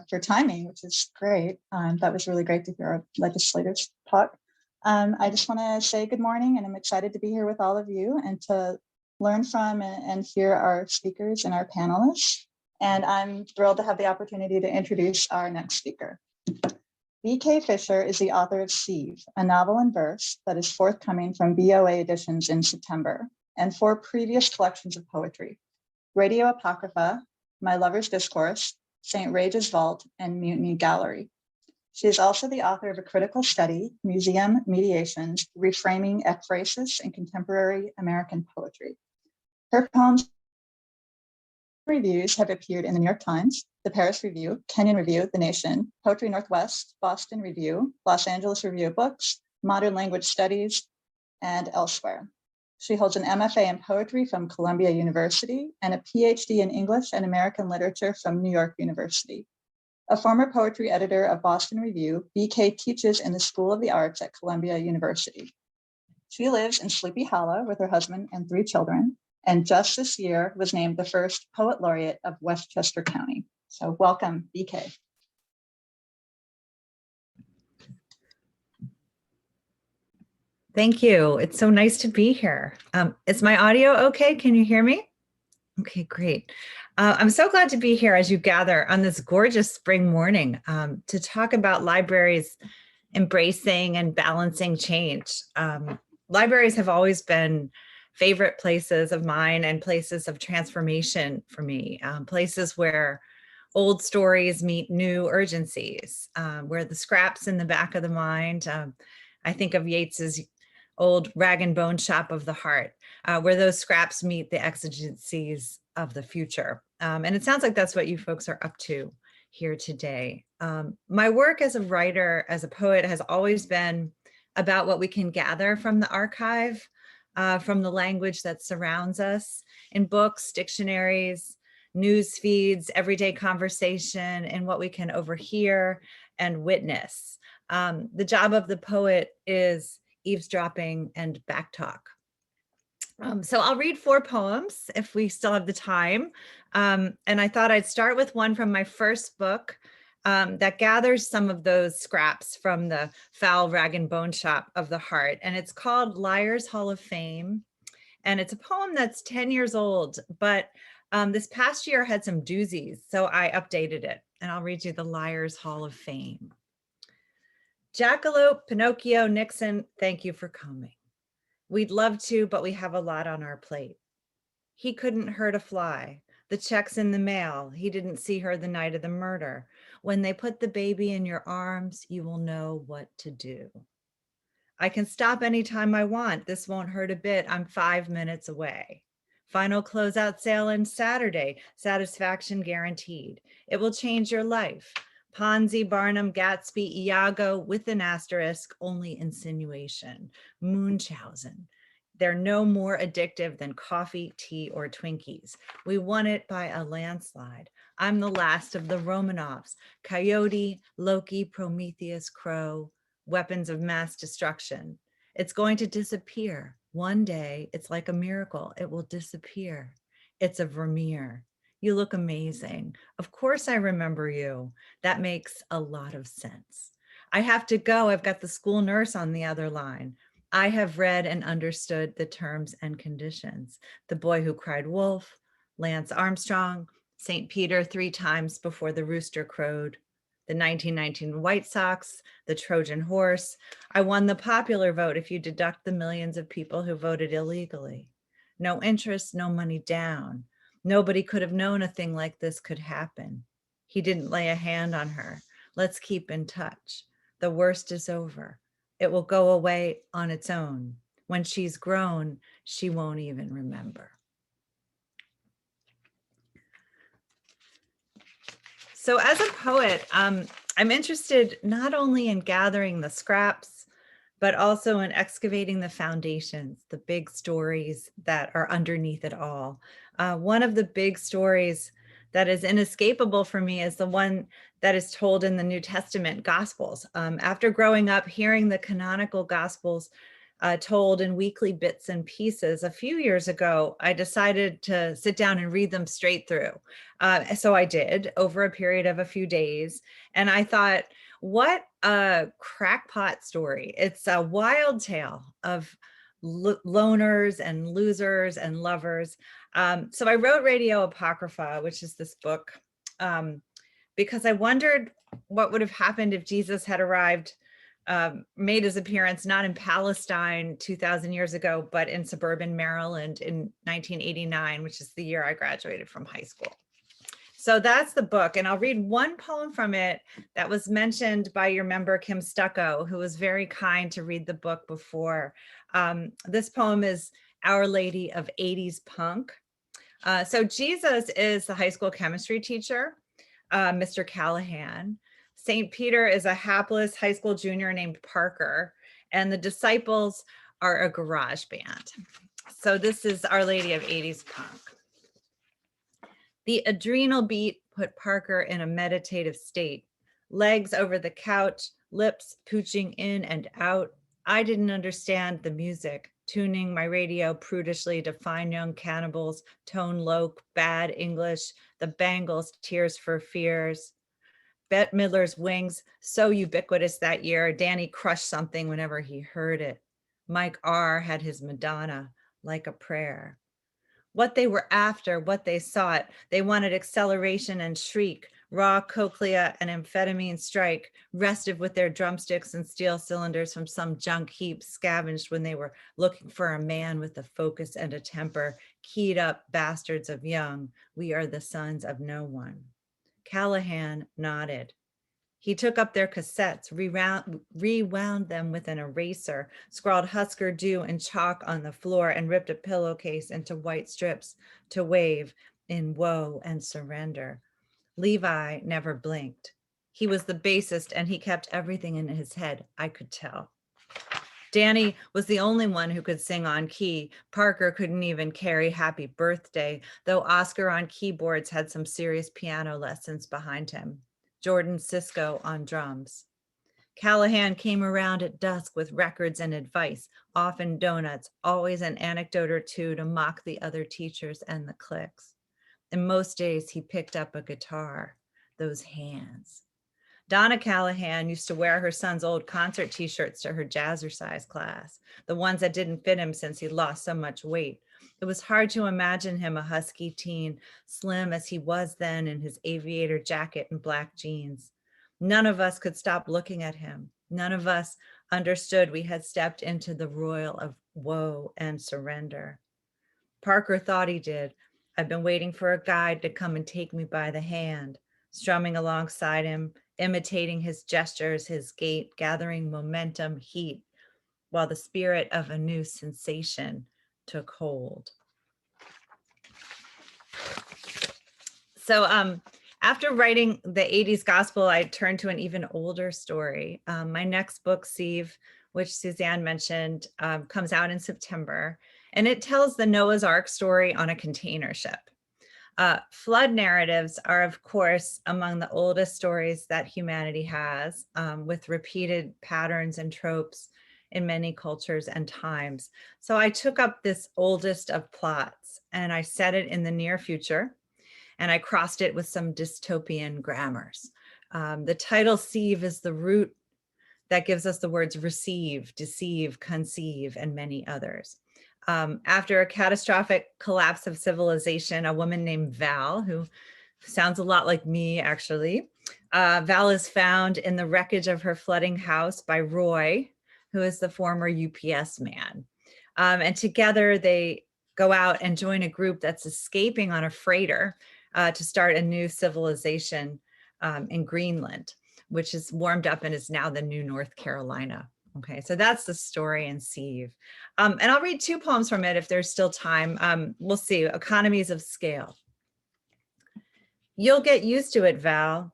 N: for timing, which is great. That was really great to hear our legislators talk. I just want to say good morning, and I'm excited to be here with all of you and to learn from and hear our speakers and our panelists. And I'm thrilled to have the opportunity to introduce our next speaker. B.K. Fisher is the author of Sieve, a novel in verse that is forthcoming from WLA editions in September, and 4 previous collections of poetry: Radio Apocrypha, My Lover's Discourse, St. Rage's Vault, and Mutiny Gallery. She is also the author of a critical study, Museum Mediations, Reframing Ekphrasis in Contemporary American Poetry. Her poems reviews have appeared in the New York Times, the Paris Review, Kenyon Review, The Nation, Poetry Northwest, Boston Review, Los Angeles Review of Books, Modern Language Studies, and elsewhere. She holds an MFA in poetry from Columbia University and a PhD in English and American literature from New York University. A former poetry editor of Boston Review, BK teaches in the School of the Arts at Columbia University. She lives in Sleepy Hollow with her husband and 3 children, and just this year was named the first Poet Laureate of Westchester County. So welcome, BK.
O: Thank you. It's so nice to be here. Is my audio okay? Can you hear me? Okay, great. I'm so glad to be here as you gather on this gorgeous spring morning to talk about libraries embracing and balancing change. Libraries have always been favorite places of mine and places of transformation for me, places where old stories meet new urgencies, where the scraps in the back of the mind, I think of Yeats's old rag and bone shop of the heart, where those scraps meet the exigencies of the future. And it sounds like that's what you folks are up to here today. My work as a writer, as a poet, has always been about what we can gather from the archive, from the language that surrounds us in books, dictionaries, news feeds, everyday conversation, and what we can overhear and witness. The job of the poet is eavesdropping and backtalk. So I'll read 4 poems if we still have the time. And I thought I'd start with one from my first book that gathers some of those scraps from the foul rag and bone shop of the heart. And it's called Liars Hall of Fame. And it's a poem that's 10 years old, but this past year had some doozies, so I updated it. And I'll read you the Liars Hall of Fame. Jackalope, Pinocchio, Nixon, thank you for coming. We'd love to, but we have a lot on our plate. He couldn't hurt a fly. The check's in the mail. He didn't see her the night of the murder. When they put the baby in your arms, you will know what to do. I can stop anytime I want. This won't hurt a bit. I'm 5 minutes away. Final closeout sale on Saturday. Satisfaction guaranteed. It will change your life. Ponzi, Barnum, Gatsby, Iago with an asterisk, only insinuation. Munchausen. They're no more addictive than coffee, tea, or Twinkies. We won it by a landslide. I'm the last of the Romanovs. Coyote, Loki, Prometheus, Crow, weapons of mass destruction. It's going to disappear. One day, it's like a miracle. It will disappear. It's a Vermeer. You look amazing. Of course I remember you. That makes a lot of sense. I have to go. I've got the school nurse on the other line. I have read and understood the terms and conditions. The boy who cried wolf, Lance Armstrong, St. Peter 3 times before the rooster crowed, the 1919 White Sox, the Trojan horse. I won the popular vote if you deduct the millions of people who voted illegally. No interest, no money down. Nobody could have known a thing like this could happen. He didn't lay a hand on her. Let's keep in touch. The worst is over. It will go away on its own. When she's grown, she won't even remember. So as a poet, I'm interested not only in gathering the scraps, but also in excavating the foundations, the big stories that are underneath it all. One of the big stories that is inescapable for me is the one that is told in the New Testament Gospels. After growing up hearing the canonical Gospels told in weekly bits and pieces, a few years ago, I decided to sit down and read them straight through. So I did over a period of a few days. And I thought, what a crackpot story. It's a wild tale of loners and losers and lovers. So I wrote Radio Apocrypha, which is this book, because I wondered what would have happened if Jesus had arrived, made his appearance not in Palestine 2,000 years ago, but in suburban Maryland in 1989, which is the year I graduated from high school. So that's the book, and I'll read one poem from it that was mentioned by your member, Kim Stucco, who was very kind to read the book before. This poem is Our Lady of 80s Punk. So Jesus is the high school chemistry teacher, Mr. Callahan. St. Peter is a hapless high school junior named Parker, and the disciples are a garage band. So this is Our Lady of 80s Punk. The adrenal beat put Parker in a meditative state. Legs over the couch, lips pooching in and out. I didn't understand the music, tuning my radio prudishly to Fine Young Cannibals, Tone Loc, Bad English, the Bangles, Tears for Fears. Bette Midler's Wings, so ubiquitous that year, Danny crushed something whenever he heard it. Mike R. had his Madonna, Like a Prayer. What they were after, what they sought, they wanted acceleration and shriek, raw cochlea and amphetamine strike, restive with their drumsticks and steel cylinders from some junk heap scavenged when they were looking for a man with a focus and a temper, keyed up bastards of young. We are the sons of no one. Callahan nodded. He took up their cassettes, rewound them with an eraser, scrawled Husker Du in chalk on the floor, and ripped a pillowcase into white strips to wave in woe and surrender. Levi never blinked. He was the bassist and he kept everything in his head, I could tell. Danny was the only one who could sing on key. Parker couldn't even carry Happy Birthday, though Oscar on keyboards had some serious piano lessons behind him. Jordan Cisco on drums. Callahan came around at dusk with records and advice, often donuts, always an anecdote or two to mock the other teachers and the cliques. And most days he picked up a guitar, those hands. Donna Callahan used to wear her son's old concert t-shirts to her jazzercise class, the ones that didn't fit him since he lost so much weight. It was hard to imagine him a husky teen, slim as he was then in his aviator jacket and black jeans. None of us could stop looking at him. None of us understood we had stepped into the royal of woe and surrender. Parker thought he did. I've been waiting for a guide to come and take me by the hand, strumming alongside him, imitating his gestures, his gait, gathering momentum, heat, while the spirit of a new sensation took hold. So after writing the 80s gospel, I turned to an even older story. My next book, Sieve, which Suzanne mentioned, comes out in September, and it tells the Noah's Ark story on a container ship. Flood narratives are, of course, among the oldest stories that humanity has, with repeated patterns and tropes in many cultures and times. So I took up this oldest of plots and I set it in the near future, and I crossed it with some dystopian grammars. The title Sieve is the root that gives us the words receive, deceive, conceive, and many others. After a catastrophic collapse of civilization, a woman named Val, who sounds a lot like me actually, Val is found in the wreckage of her flooding house by Roy, who is the former UPS man. And together they go out and join a group that's escaping on a freighter to start a new civilization in Greenland, which is warmed up and is now the new North Carolina. Okay, so that's the story in Sieve. And I'll read two poems from it if there's still time. We'll see, Economies of Scale. You'll get used to it, Val.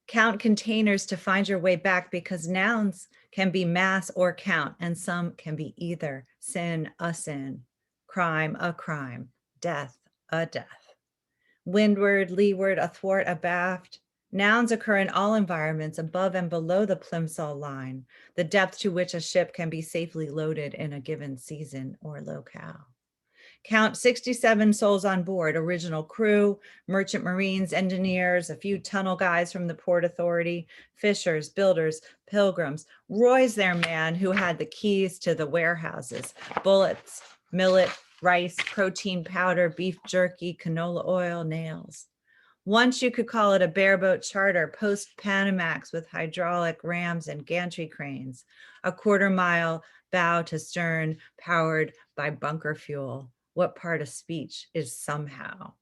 O: Count containers to find your way back, because nouns can be mass or count, and some can be either. Sin, a sin, crime, a crime, death, a death. Windward, leeward, athwart, abaft. Nouns occur in all environments above and below the plimsoll line, the depth to which a ship can be safely loaded in a given season or locale. Count 67 souls on board, original crew, merchant marines, engineers, a few tunnel guys from the Port Authority, fishers, builders, pilgrims. Roy's their man who had the keys to the warehouses, bullets, millet, rice, protein powder, beef jerky, canola oil, nails. Once you could call it a bareboat charter, post-Panamax with hydraulic rams and gantry cranes, a quarter-mile bow to stern, powered by bunker fuel. What part of speech is somehow?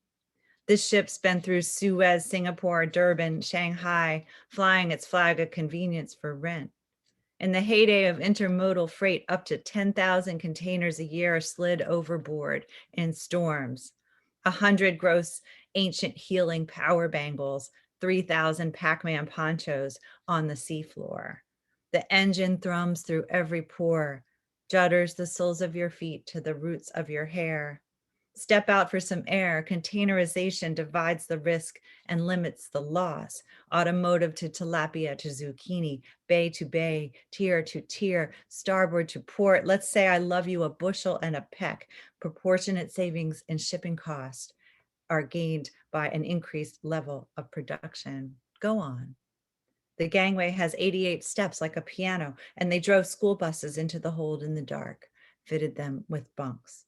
O: This ship's been through Suez, Singapore, Durban, Shanghai, flying its flag of convenience for rent. In the heyday of intermodal freight, up to 10,000 containers a year slid overboard in storms. 100 gross ancient healing power bangles, 3,000 Pac-Man ponchos on the seafloor. The engine thrums through every pore, judders the soles of your feet to the roots of your hair. Step out for some air. Containerization divides the risk and limits the loss. Automotive to tilapia to zucchini, bay to bay, tier to tier, starboard to port. Let's say I love you a bushel and a peck. Proportionate savings in shipping cost are gained by an increased level of production. Go on. The gangway has 88 steps like a piano, and they drove school buses into the hold in the dark, fitted them with bunks.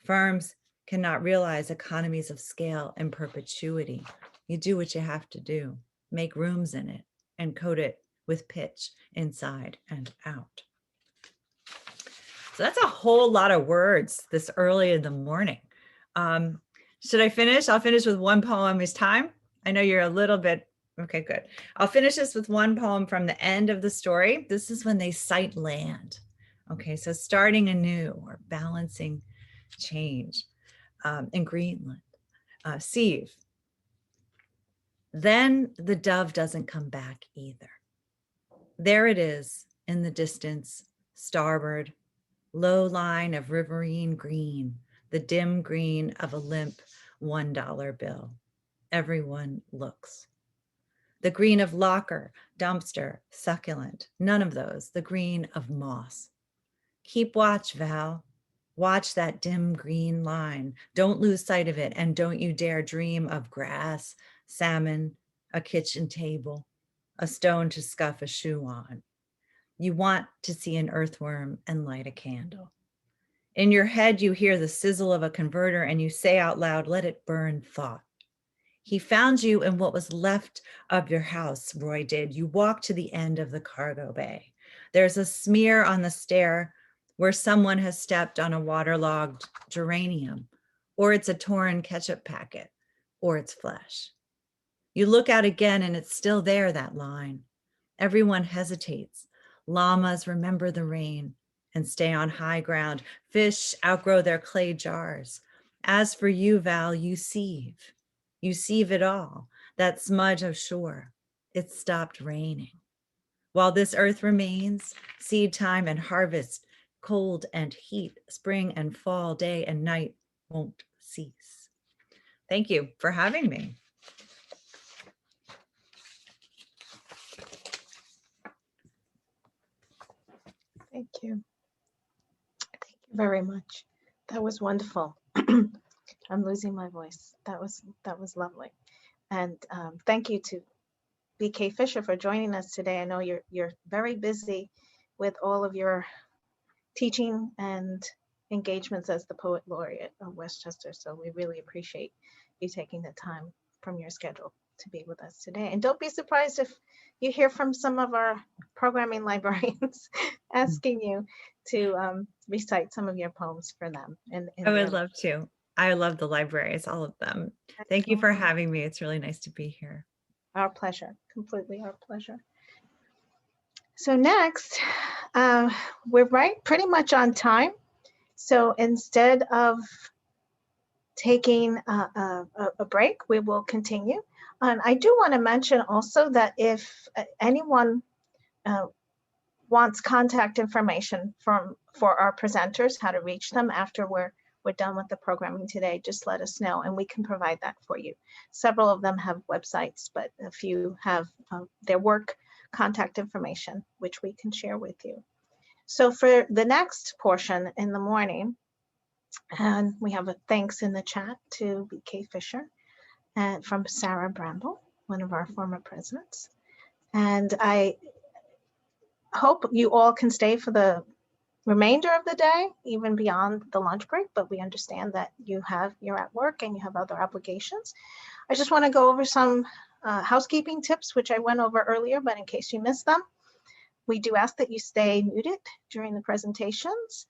O: Firms cannot realize economies of scale in perpetuity. You do what you have to do, make rooms in it, and coat it with pitch inside and out. So that's a whole lot of words this early in the morning. Should I finish? I'll finish with one poem each time. I know you're a little bit, okay, good. I'll finish this with one poem from the end of the story. This is when they sight land. Okay, so starting anew or balancing change. In Greenland, Sieve. Then the dove doesn't come back either. There it is in the distance, starboard, low line of riverine green, the dim green of a limp $1 bill. Everyone looks. The green of locker, dumpster, succulent, none of those, the green of moss. Keep watch, Val. Watch that dim green line. Don't lose sight of it, and don't you dare dream of grass, salmon, a kitchen table, a stone to scuff a shoe on. You want to see an earthworm and light a candle. In your head, you hear the sizzle of a converter and you say out loud, let it burn thought. He found you in what was left of your house, Roy did. You walk to the end of the cargo bay. There's a smear on the stair where someone has stepped on a waterlogged geranium, or it's a torn ketchup packet, or it's flesh. You look out again and it's still there, that line. Everyone hesitates. Llamas remember the rain and stay on high ground. Fish outgrow their clay jars. As for you, Val, you sieve. You sieve it all, that smudge of shore. It stopped raining. While this earth remains, seed time and harvest, cold and heat, spring and fall, day and night won't cease. Thank you for having me.
A: Thank you. Thank you very much. That was wonderful. I'm losing my voice. That was lovely. And thank you to BK Fisher for joining us today. I know you're very busy with all of your teaching and engagements as the Poet Laureate of Westchester. So we really appreciate you taking the time from your schedule to be with us today. And don't be surprised if you hear from some of our programming librarians asking you to recite some of your poems for them. And
O: I would love to. I love the libraries, all of them. Thank you for having me. It's really nice to be here.
A: Our pleasure, completely our pleasure. So next, we're pretty much on time. So instead of taking a break, we will continue. And I do want to mention also that if anyone wants contact information for our presenters, how to reach them after we're done with the programming today, just let us know and we can provide that for you. Several of them have websites, but a few have their work contact information, which we can share with you. So for the next portion in the morning, and we have a thanks in the chat to BK Fisher and from Sarah Bramble, one of our former presidents. And I hope you all can stay for the remainder of the day, even beyond the lunch break, but we understand that you're at work and you have other obligations. I just want to go over some housekeeping tips, which I went over earlier, but in case you missed them, we do ask that you stay muted during the presentations.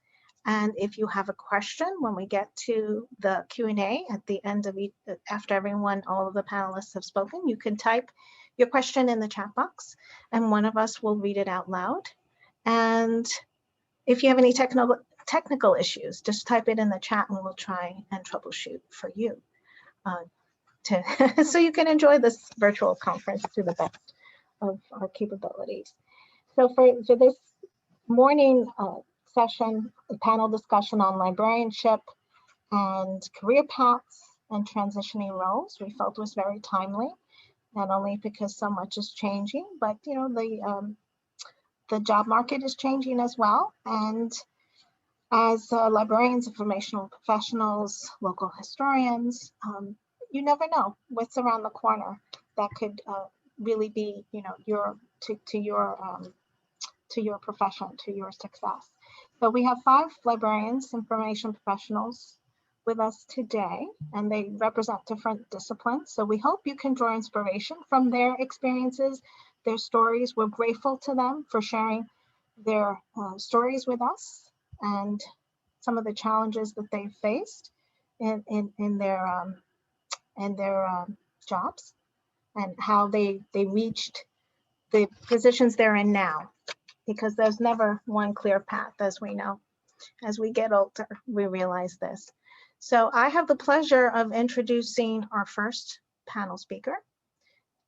A: And if you have a question, when we get to the Q&A at the end of each, after everyone, all of the panelists have spoken, you can type your question in the chat box and one of us will read it out loud. And if you have any technical issues, just type it in the chat and we'll try and troubleshoot for you so you can enjoy this virtual conference to the best of our capabilities. So for this morning session, a panel discussion on librarianship and career paths and transitioning roles, we felt was very timely, not only because so much is changing, but you know, the job market is changing as well. And as librarians, informational professionals, local historians, you never know what's around the corner that could really be, you know, to your profession, to your success. So we have 5 librarians, information professionals with us today, and they represent different disciplines. So we hope you can draw inspiration from their experiences, their stories. We're grateful to them for sharing their stories with us and some of the challenges that they faced in their jobs and how they reached the positions they're in now, because there's never one clear path, as we know. As we get older, we realize this. So I have the pleasure of introducing our first panel speaker,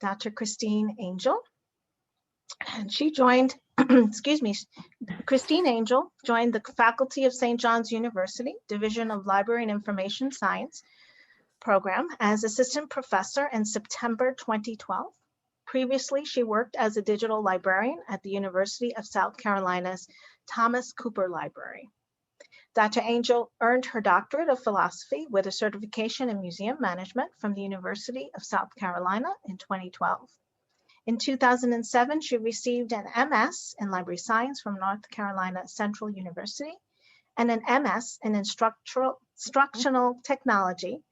A: Dr. Christine Angel. And she joined, excuse me, Christine Angel joined the faculty of St. John's University, Division of Library and Information Science program as assistant professor in September 2012. Previously, she worked as a digital librarian at the University of South Carolina's Thomas Cooper Library. Dr. Angel earned her doctorate of philosophy with a certification in museum management from the University of South Carolina in 2012. In 2007, she received an MS in library science from North Carolina Central University and an MS in instructional technology,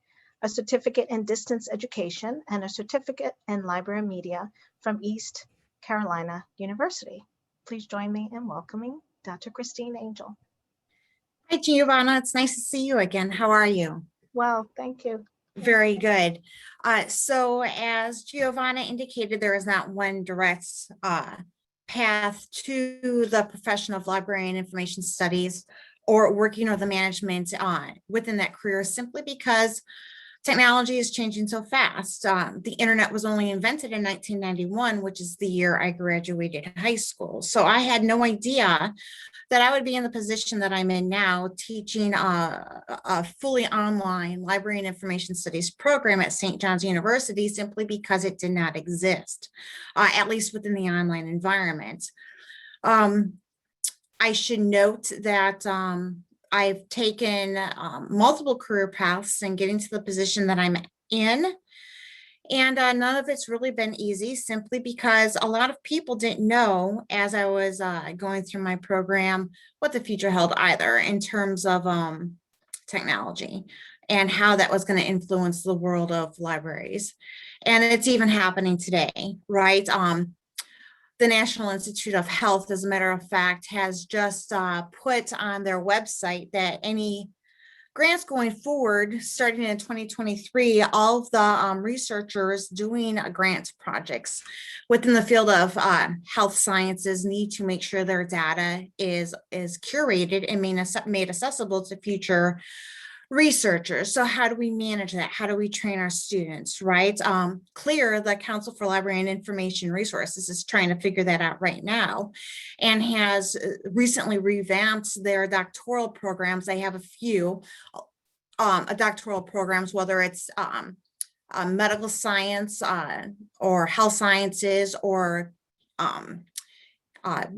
A: a certificate in distance education, and a certificate in library media from East Carolina University. Please join me in welcoming Dr. Christine Angel.
P: Hi, Giovanna. It's nice to see you again. How are you?
A: Well, thank you.
P: Very good. So as Giovanna indicated, there is not one direct path to the profession of library and information studies or working or the management within that career, simply because technology is changing so fast. The internet was only invented in 1991, which is the year I graduated high school. So I had no idea that I would be in the position that I'm in now, teaching a fully online library and information studies program at St. John's University, simply because it did not exist, at least within the online environment. I should note that I've taken multiple career paths and getting to the position that I'm in. And none of it's really been easy, simply because a lot of people didn't know, as I was going through my program, what the future held either, in terms of technology and how that was going to influence the world of libraries. And it's even happening today, right? The National Institute of Health, as a matter of fact, has just put on their website that any grants going forward, starting in 2023, all of the researchers doing grant projects within the field of health sciences need to make sure their data is curated and made accessible to future researchers. So how do we manage that? How do we train our students, right? CLEAR, the Council for Library and Information Resources, is trying to figure that out right now and has recently revamped their doctoral programs. They have a few doctoral programs, whether it's medical science or health sciences or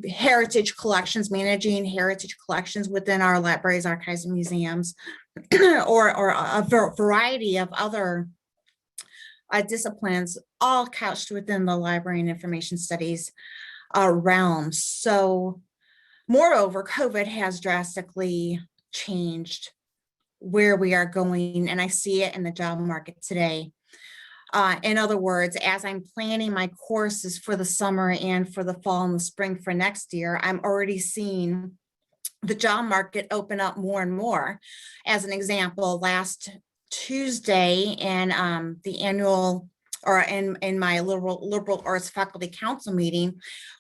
P: heritage collections, managing heritage collections within our libraries, archives, and museums, or a variety of other disciplines, all couched within the library and information studies realm. So moreover, COVID has drastically changed where we are going, and I see it in the job market today. In other words, as I'm planning my courses for the summer and for the fall and the spring for next year, I'm already seeing the job market open up more and more. As an example, last Tuesday in the annual, or in my liberal arts faculty council meeting,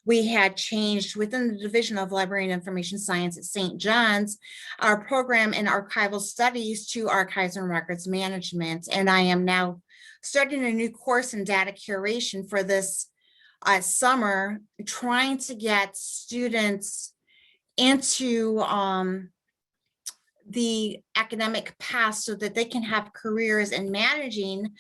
P: we had changed within the Division of Library and Information Science at St. John's, our program in archival studies to archives and records management. And I am now starting a new course in data curation for this summer, trying to get students into the academic path so that they can have careers in managing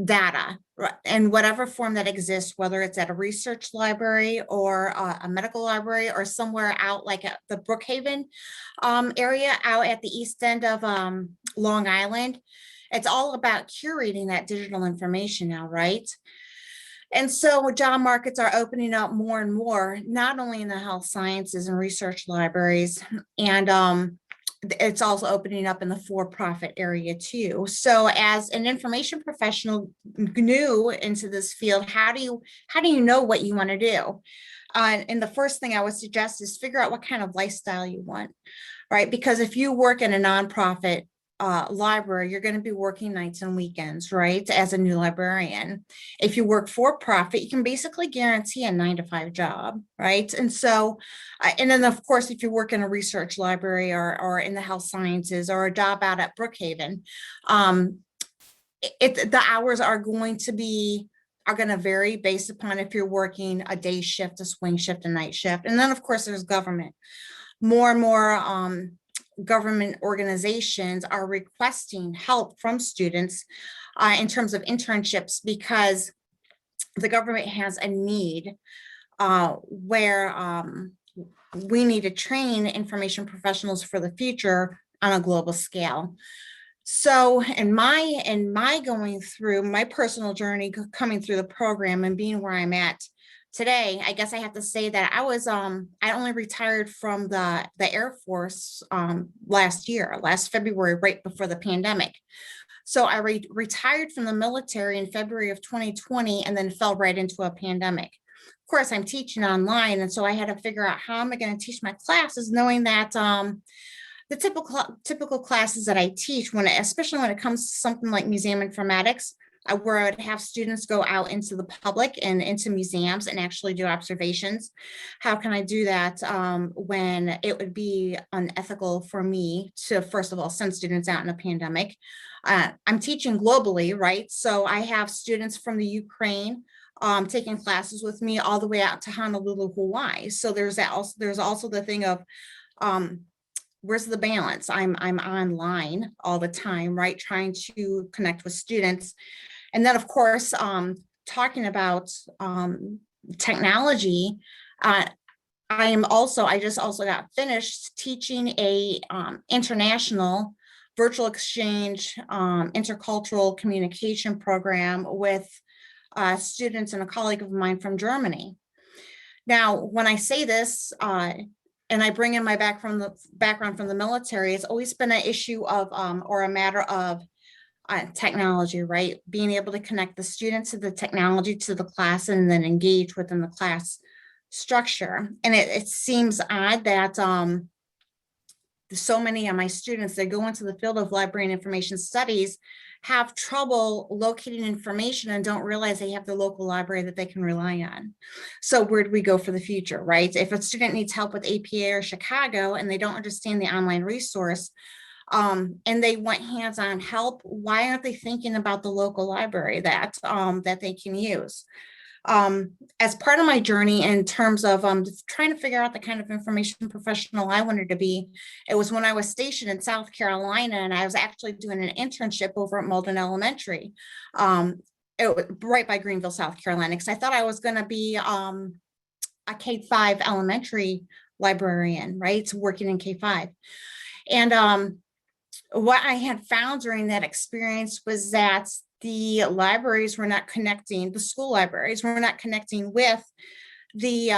P: data in whatever form that exists, whether it's at a research library or a medical library or somewhere out like at the Brookhaven area out at the east end of Long Island. It's all about curating that digital information now, right? And so job markets are opening up more and more, not only in the health sciences and research libraries, and it's also opening up in the for-profit area too. So as an information professional new into this field, how do you know what you want to do? And the first thing I would suggest is figure out what kind of lifestyle you want, right? Because if you work in a nonprofit library, you're going to be working nights and weekends, right? As a new librarian. If you work for profit, you can basically guarantee a 9-to-5 job, right? And so, and then of course, if you work in a research library or in the health sciences or a job out at Brookhaven, the hours are going to vary based upon if you're working a day shift, a swing shift, a night shift. And then of course, there's government. More and more government organizations are requesting help from students in terms of internships because the government has a need where we need to train information professionals for the future on a global scale. So in my going through my personal journey, coming through the program and being where I'm at today, I guess I have to say that I only retired from the Air Force last February, right before the pandemic. So I retired from the military in February of 2020 and then fell right into a pandemic. Of course, I'm teaching online, and so I had to figure out how am I going to teach my classes, knowing that the typical classes that I teach, especially when it comes to something like museum informatics, where I would have students go out into the public and into museums and actually do observations. How can I do that when it would be unethical for me to, first of all, send students out in a pandemic? I'm teaching globally, right? So I have students from the Ukraine taking classes with me all the way out to Honolulu, Hawaii. So there's also the thing of, where's the balance? I'm online all the time, right? Trying to connect with students. And then, of course, talking about technology, I just also got finished teaching a international virtual exchange intercultural communication program with students and a colleague of mine from Germany. Now, when I say this, and I bring in my background from the military, it's always been an issue of or a matter of technology, right? Being able to connect the students to the technology to the class and then engage within the class structure. And it seems odd that so many of my students that go into the field of library and information studies have trouble locating information and don't realize they have the local library that they can rely on. So where do we go for the future, right? If a student needs help with APA or Chicago and they don't understand the online resource, and they want hands-on help, why aren't they thinking about the local library that they can use? As part of my journey in terms of trying to figure out the kind of information professional I wanted to be, it was when I was stationed in South Carolina and I was actually doing an internship over at Malden Elementary, it was right by Greenville, South Carolina, because I thought I was going to be a K-5 elementary librarian, right? So working in K-5. And what I had found during that experience was that the libraries were not connecting, the school libraries were not connecting with the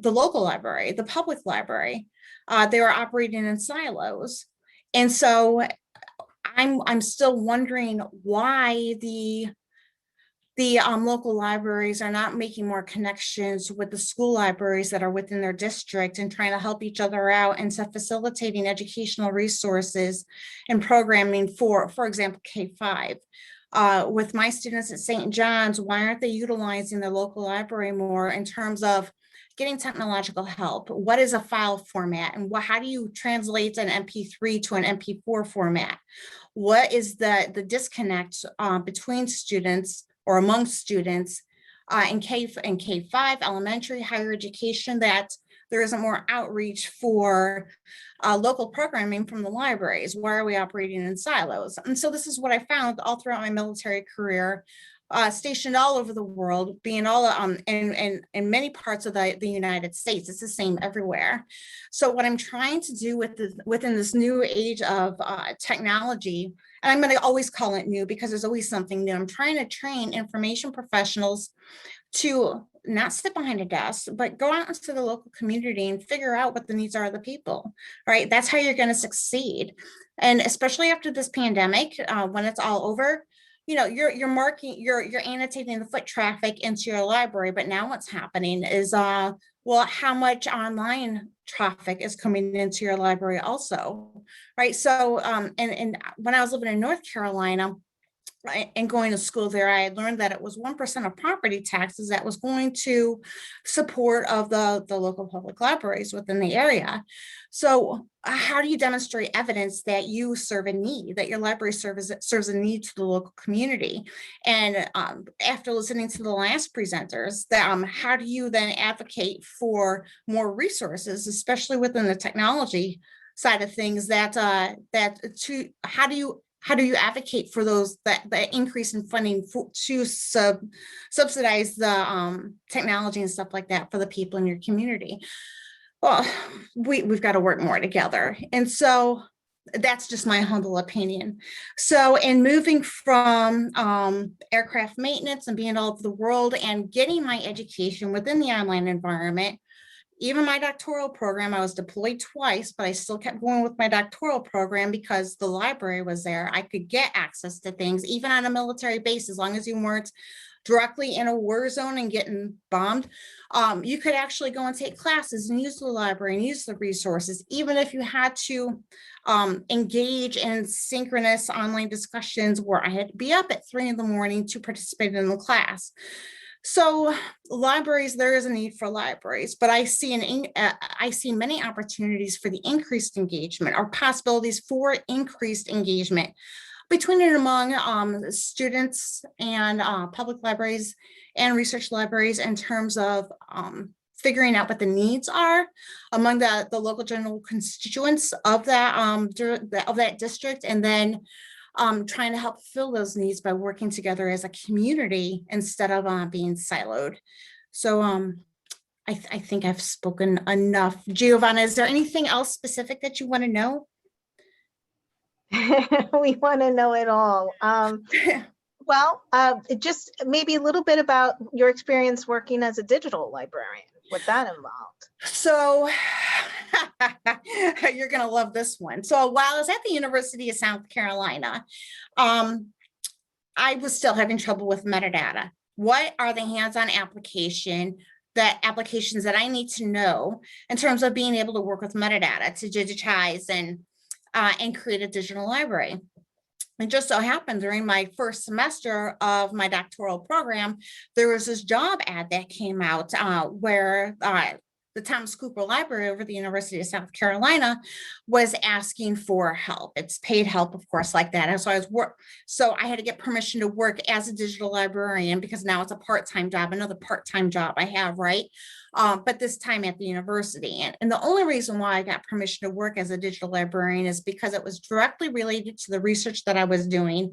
P: local library, the public library. They were operating in silos. And so I'm still wondering why the the local libraries are not making more connections with the school libraries that are within their district and trying to help each other out and so facilitating educational resources and programming for example, K-5. With my students at St. John's, why aren't they utilizing the local library more in terms of getting technological help? What is a file format, and how do you translate an MP3 to an MP4 format? What is the disconnect between students or among students in K-5, elementary, higher education, that there isn't more outreach for local programming from the libraries? Why are we operating in silos? And so this is what I found all throughout my military career, stationed all over the world, being all in many parts of the United States. It's the same everywhere. So what I'm trying to do within this new age of technology, and I'm going to always call it new because there's always something new. I'm trying to train information professionals to not sit behind a desk, but go out into the local community and figure out what the needs are of the people, right? That's how you're going to succeed. And especially after this pandemic, when it's all over, you know, you're annotating the foot traffic into your library, but now what's happening is, well, how much online traffic is coming into your library also, right? So, and when I was living in North Carolina, and going to school there, I had learned that it was 1% of property taxes that was going to support of the local public libraries within the area. So how do you demonstrate evidence that you serve a need, that your library serves a need to the local community? And after listening to the last presenters, how do you then advocate for more resources, especially within the technology side of things, how do you advocate for those, that increase in funding to subsidize the technology and stuff like that for the people in your community? Well, we've got to work more together. And so that's just my humble opinion. So in moving from aircraft maintenance and being all over the world and getting my education within the online environment, even my doctoral program, I was deployed twice, but I still kept going with my doctoral program because the library was there. I could get access to things, even on a military base, as long as you weren't directly in a war zone and getting bombed. You could actually go and take classes and use the library and use the resources, even if you had to engage in synchronous online discussions where I had to be up at 3 a.m. to participate in the class. So libraries, there is a need for libraries, but I see many opportunities for the increased engagement or possibilities for increased engagement between and among students and public libraries and research libraries in terms of figuring out what the needs are among the local general constituents of that district, and then trying to help fill those needs by working together as a community instead of being siloed. So I think I've spoken enough. Giovanna, is there anything else specific that you want to know?
A: We want to know it all. Well, just maybe a little bit about your experience working as a digital librarian, what that involved.
P: So you're going to love this one. So while I was at the University of South Carolina, I was still having trouble with metadata. What are the hands-on applications that I need to know in terms of being able to work with metadata to digitize and create a digital library? It just so happened during my first semester of my doctoral program, there was this job ad that came out where the Thomas Cooper Library over the University of South Carolina was asking for help. It's paid help, of course, like that. And so I had to get permission to work as a digital librarian because now it's a part-time job, another part-time job I have, right? But this time at the university. And the only reason why I got permission to work as a digital librarian is because it was directly related to the research that I was doing,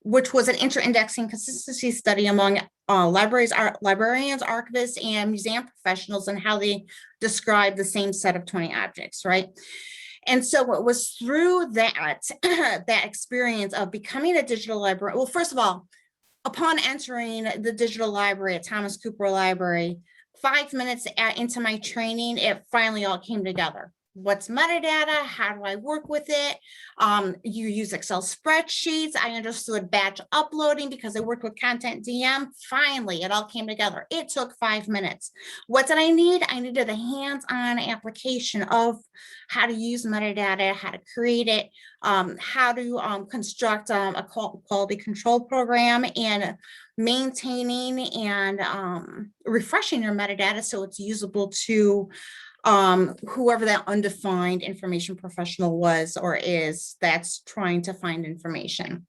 P: which was an inter-indexing consistency study among librarians, archivists, and museum professionals, and how they describe the same set of 20 objects, right? And so it was through that experience of becoming a digital librarian. Well, first of all, upon entering the digital library at Thomas Cooper Library, 5 minutes into my training, it finally all came together. what's metadata? How do I work with it? You use Excel spreadsheets. I understood batch uploading because I worked with Content DM. Finally, it all came together. It took 5 minutes. What did I need? I needed a hands-on application of how to use metadata, how to create it, how to construct a quality control program, and maintaining and refreshing your metadata so it's usable to whoever that undefined information professional was or is that's trying to find information.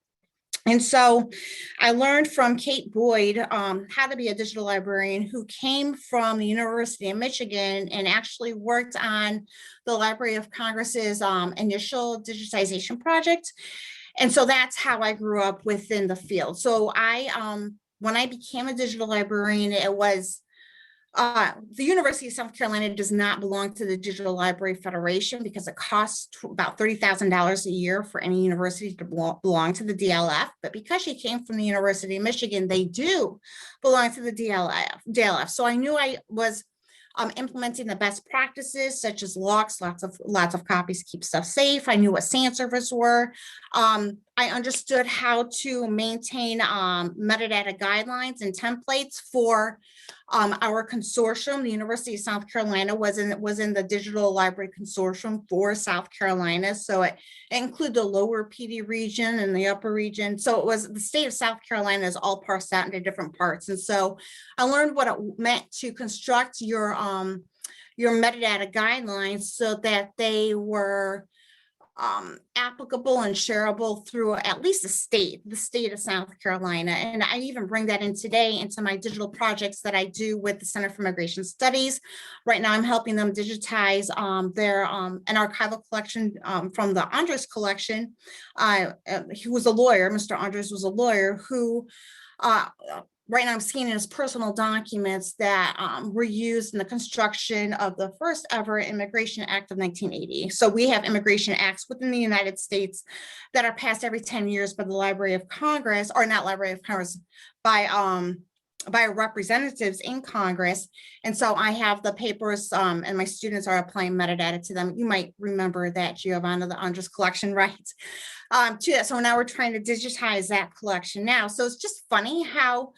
P: And so I learned from Kate Boyd how to be a digital librarian, who came from the University of Michigan and actually worked on the Library of Congress's initial digitization project. And so that's how I grew up within the field. So when I became a digital librarian, it was the University of South Carolina does not belong to the Digital Library Federation because it costs about $30,000 a year for any university to belong to the DLF. But because she came from the University of Michigan, they do belong to the DLF. So I knew I was implementing the best practices such as locks, lots of copies, keep stuff safe. I knew what SAN servers were. I understood how to maintain metadata guidelines and templates for our consortium. The University of South Carolina was in the Digital Library Consortium for South Carolina. So it included the lower PD region and the upper region. So it was the state of South Carolina is all parsed out into different parts. And so I learned what it meant to construct your metadata guidelines so that they were applicable and shareable through at least the state of South Carolina. And I even bring that in today into my digital projects that I do with the Center for Migration Studies. Right now, I'm helping them digitize their an archival collection from the Andres collection. He was a lawyer, Mr. Andres was a lawyer who right now I'm scanning his personal documents that were used in the construction of the first ever Immigration Act of 1980. So we have immigration acts within the United States that are passed every 10 years by the Library of Congress, or not Library of Congress, by representatives in Congress. And so I have the papers and my students are applying metadata to them. You might remember that Giovanna, the Andres collection, right? To that. So now we're trying to digitize that collection now. So it's just funny how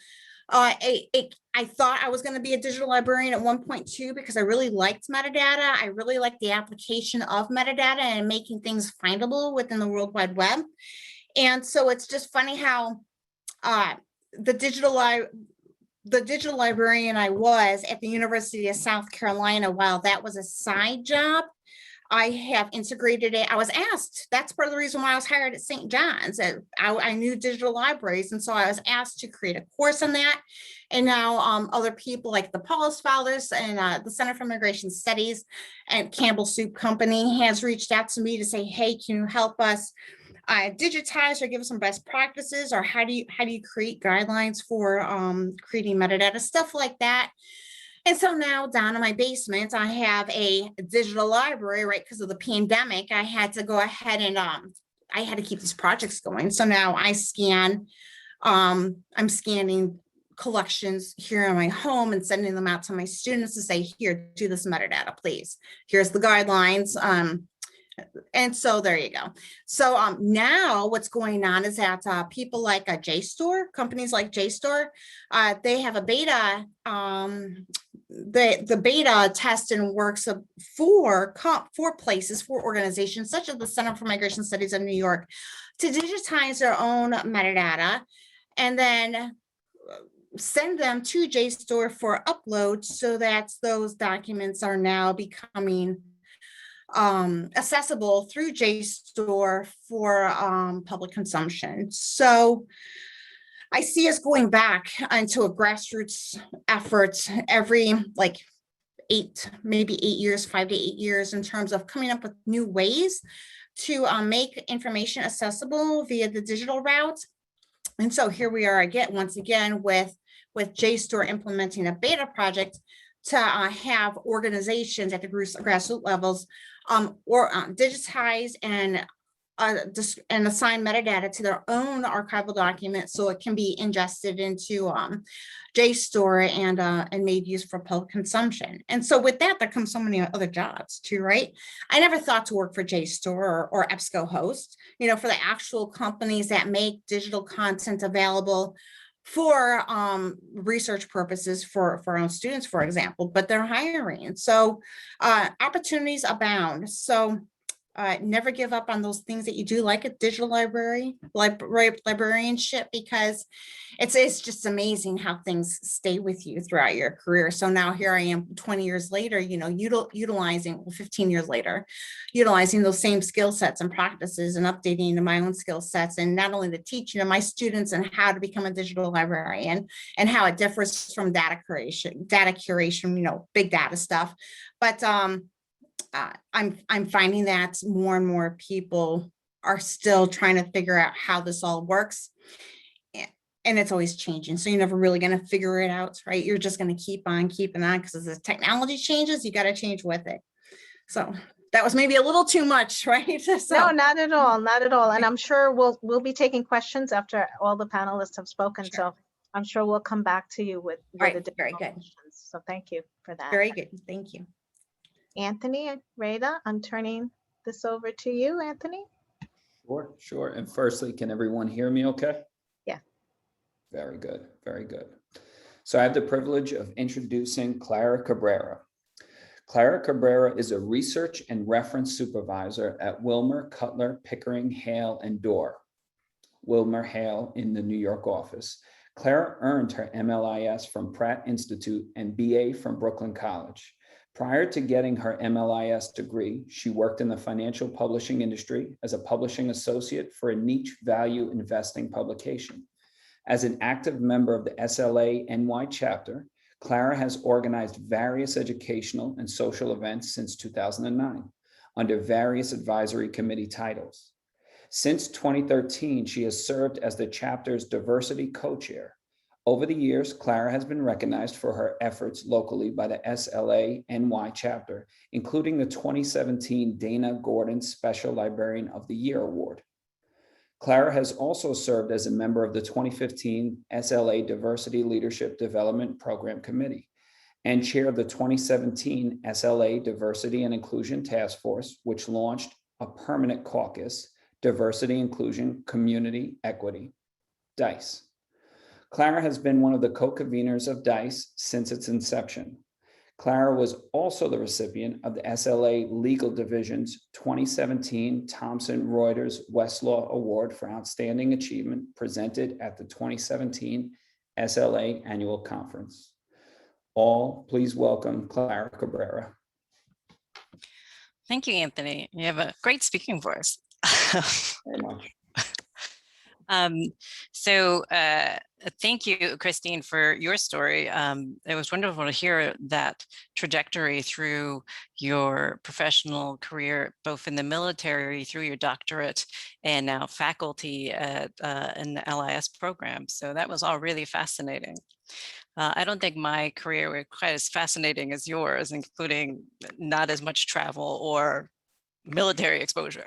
P: I thought I was going to be a digital librarian at one point too, because I really liked metadata. I really liked the application of metadata and making things findable within the World Wide Web. And so it's just funny how the digital librarian I was at the University of South Carolina, while that was a side job, I have integrated it. I was asked, that's part of the reason why I was hired at St. John's. I knew digital libraries. And so I was asked to create a course on that. And now other people like the Paulus Fathers and the Center for Migration Studies and Campbell Soup Company has reached out to me to say, hey, can you help us digitize or give us some best practices, or how do you create guidelines for creating metadata, stuff like that. And so now down in my basement, I have a digital library, right? Because of the pandemic, I had to go ahead and I had to keep these projects going. So now I scan, I'm scanning collections here in my home and sending them out to my students to say, here, do this metadata, please. Here's the guidelines. And so there you go. So now what's going on is that people like JSTOR, companies like JSTOR, they have a beta, the beta test and works for places, for organizations such as the Center for Migration Studies of New York to digitize their own metadata and then send them to JSTOR for upload so that those documents are now becoming accessible through JSTOR for public consumption. So I see us going back into a grassroots effort every like 5 to 8 years in terms of coming up with new ways to make information accessible via the digital route. And so here we are again, once again, with JSTOR implementing a beta project to have organizations at the grassroots levels or digitize and and assign metadata to their own archival document so it can be ingested into JSTOR and made use for public consumption. And so with that, there comes so many other jobs too, right? I never thought to work for JSTOR or EBSCOhost, for the actual companies that make digital content available for research purposes for our own students, for example, but they're hiring. So opportunities abound. So never give up on those things that you do, like a digital librarianship, because it's just amazing how things stay with you throughout your career. So now here I am 20 years later, utilizing, 15 years later, utilizing those same skill sets and practices and updating my own skill sets, and not only the teaching of my students and how to become a digital librarian and how it differs from data curation, big data stuff. But I'm finding that more and more people are still trying to figure out how this all works, and it's always changing. So you're never really going to figure it out, right? You're just going to keep on keeping on, because as the technology changes, you got to change with it. So that was maybe a little too much, right? So,
A: no, not at all, not at all. And I'm sure we'll be taking questions after all the panelists have spoken. Sure. So I'm sure we'll come back to you with
P: very good questions.
A: So thank you for that.
P: Very good. Thank you.
A: Anthony, Rada, I'm turning this over to you, Anthony.
Q: Sure. And firstly, can everyone hear me okay?
A: Yeah.
Q: Very good, very good. So I have the privilege of introducing Clara Cabrera. Clara Cabrera is a research and reference supervisor at Wilmer, Cutler, Pickering, Hale, and Dorr. Wilmer, Hale in the New York office. Clara earned her MLIS from Pratt Institute and BA from Brooklyn College. Prior to getting her MLIS degree, she worked in the financial publishing industry as a publishing associate for a niche value investing publication. As an active member of the SLA NY chapter, Clara has organized various educational and social events since 2009 under various advisory committee titles. Since 2013, she has served as the chapter's diversity co-chair. Over the years, Clara has been recognized for her efforts locally by the SLA NY chapter, including the 2017 Dana Gordon Special Librarian of the Year Award. Clara has also served as a member of the 2015 SLA Diversity Leadership Development Program Committee and chair of the 2017 SLA Diversity and Inclusion Task Force, which launched a permanent caucus, Diversity, Inclusion, Community, Equity, DICE. Clara has been one of the co-conveners of DICE since its inception. Clara was also the recipient of the SLA Legal Division's 2017 Thomson Reuters Westlaw Award for Outstanding Achievement presented at the 2017 SLA Annual Conference. All, please welcome Clara Cabrera.
R: Thank you, Anthony. You have a great speaking voice.
Q: Very much.
R: Thank you, Christine, for your story. It was wonderful to hear that trajectory through your professional career, both in the military, through your doctorate, and now faculty at in the LIS program. So that was all really fascinating. I don't think my career was quite as fascinating as yours, including not as much travel or military exposure.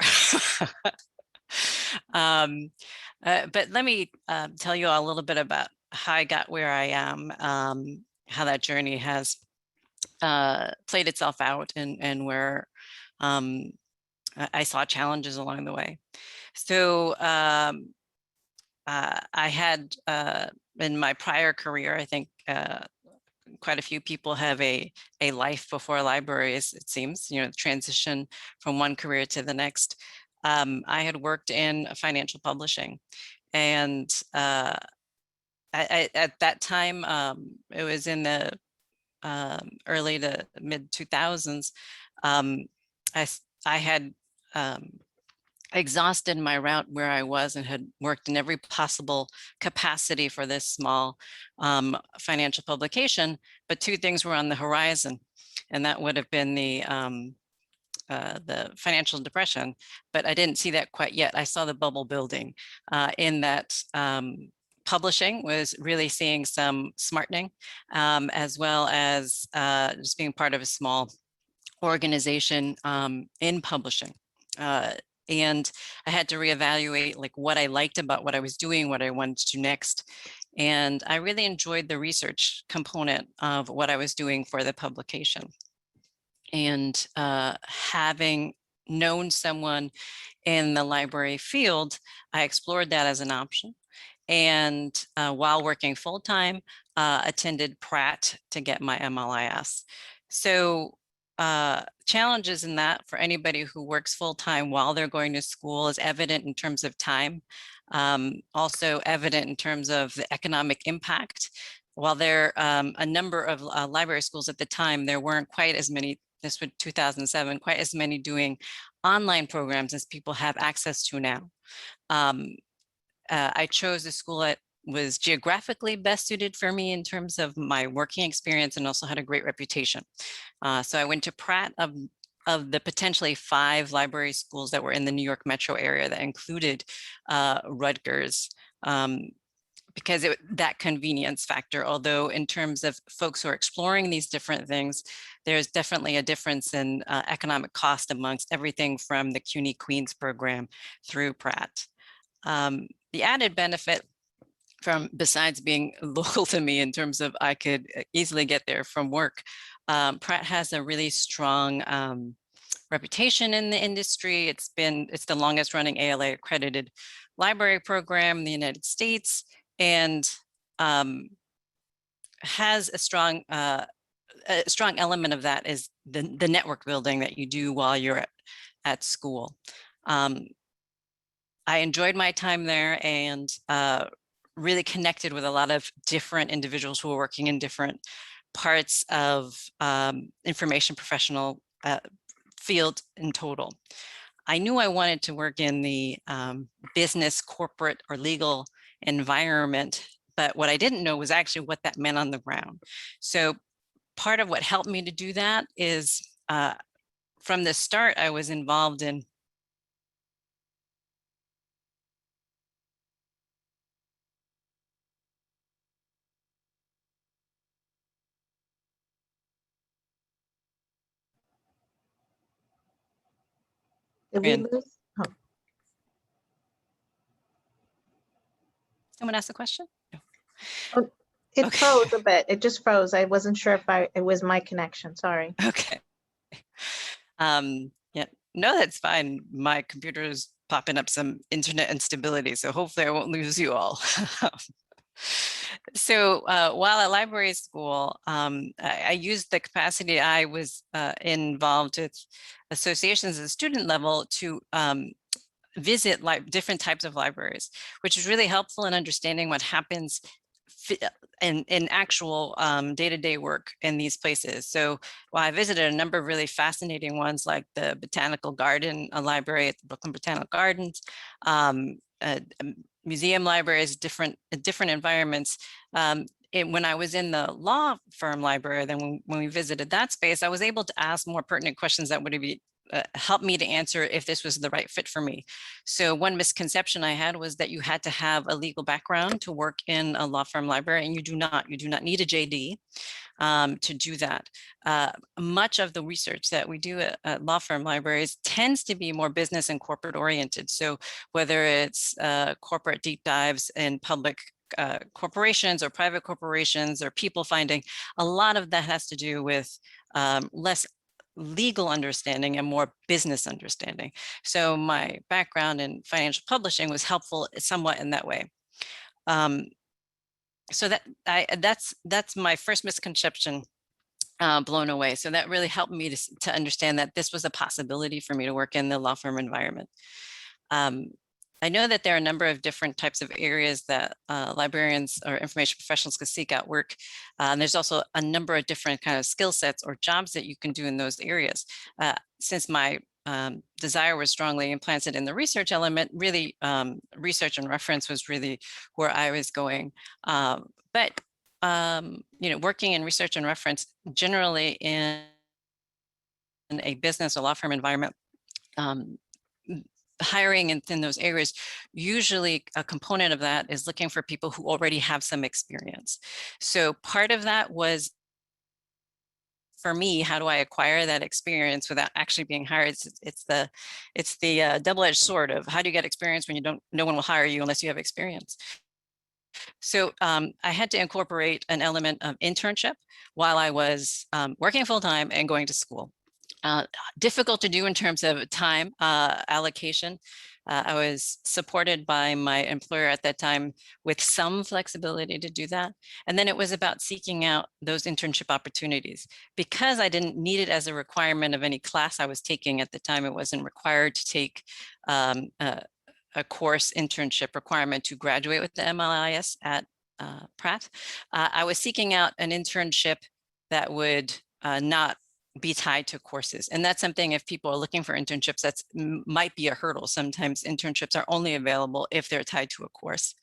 R: But let me tell you all a little bit about how I got where I am, how that journey has played itself out, and where I saw challenges along the way. So I had in my prior career, I think quite a few people have a life before libraries, it seems, transition from one career to the next. I had worked in financial publishing, and at that time, it was in the early to mid 2000s. I had exhausted my route where I was and had worked in every possible capacity for this small financial publication, but two things were on the horizon, and that would have been the financial depression, but I didn't see that quite yet. I saw the bubble building in that publishing was really seeing some smartening, as well as just being part of a small organization in publishing. And I had to reevaluate like what I liked about what I was doing, what I wanted to do next. And I really enjoyed the research component of what I was doing for the publication. And having known someone in the library field, I explored that as an option. And while working full-time, attended Pratt to get my MLIS. So challenges in that for anybody who works full-time while they're going to school is evident in terms of time, also evident in terms of the economic impact. While there a number of library schools at the time, there weren't quite as many, this was 2007, quite as many doing online programs as people have access to now. I chose a school that was geographically best suited for me in terms of my working experience and also had a great reputation. So I went to Pratt of the potentially 5 library schools that were in the New York metro area that included Rutgers. Because that convenience factor, although in terms of folks who are exploring these different things, there's definitely a difference in economic cost amongst everything from the CUNY Queens program through Pratt. The added benefit from, besides being local to me in terms of I could easily get there from work, Pratt has a really strong reputation in the industry. It's the longest running ALA accredited library program in the United States, and has a strong element of that is the network building that you do while you're at school. I enjoyed my time there and really connected with a lot of different individuals who are working in different parts of information professional field in total. I knew I wanted to work in the business, corporate, or legal environment, but what I didn't know was actually what that meant on the ground. So part of what helped me to do that is from the start, I was involved in
A: Did we lose? Oh,
R: someone ask a question?
A: oh, it
R: Okay.
A: froze a bit. It just froze. I wasn't sure if it was my connection. Sorry.
R: Okay. Yeah, no, that's fine. My computer is popping up some internet instability, so hopefully I won't lose you all. So while at library school, I used the capacity. I was involved with associations at the student level to visit different types of libraries, which is really helpful in understanding what happens in actual day-to-day work in these places. So while I visited a number of really fascinating ones, like the Botanical Garden, a library at the Brooklyn Botanical Gardens, museum libraries, different environments. When I was in the law firm library, then when we visited that space, I was able to ask more pertinent questions that would be help me to answer if this was the right fit for me. So one misconception I had was that you had to have a legal background to work in a law firm library, and you do not. You do not need a JD to do that. Much of the research that we do at law firm libraries tends to be more business and corporate oriented. So whether it's corporate deep dives in public corporations or private corporations or people finding, a lot of that has to do with less legal understanding and more business understanding. So my background in financial publishing was helpful somewhat in that way. So that's my first misconception blown away. So that really helped me to understand that this was a possibility for me to work in the law firm environment. I know that there are a number of different types of areas that librarians or information professionals can seek out work. And there's also a number of different kind of skill sets or jobs that you can do in those areas. Since my desire was strongly implanted in the research element, really research and reference was really where I was going. But working in research and reference generally in a business or law firm environment, hiring in those areas, usually a component of that is looking for people who already have some experience. So part of that was for me, how do I acquire that experience without actually being hired? It's the double-edged sword of how do you get experience when no one will hire you unless you have experience. So I had to incorporate an element of internship while I was working full-time and going to school. Difficult to do in terms of time allocation. I was supported by my employer at that time with some flexibility to do that. And then it was about seeking out those internship opportunities. Because I didn't need it as a requirement of any class I was taking at the time, it wasn't required to take a course internship requirement to graduate with the MLIS at Pratt. I was seeking out an internship that would not be tied to courses. And that's something, if people are looking for internships, that's might be a hurdle. Sometimes internships are only available if they're tied to a course.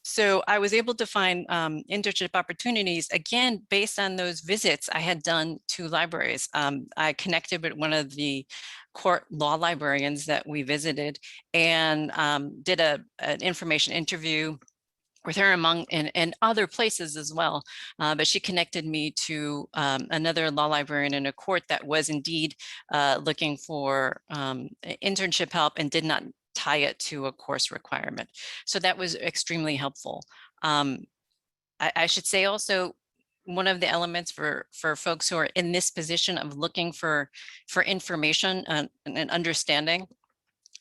R: So I was able to find internship opportunities, again, based on those visits I had done to libraries. I connected with one of the court law librarians that we visited and did an information interview with her and other places as well. But she connected me to another law librarian in a court that was indeed looking for internship help and did not tie it to a course requirement. So that was extremely helpful. I should say also, one of the elements for folks who are in this position of looking for information and understanding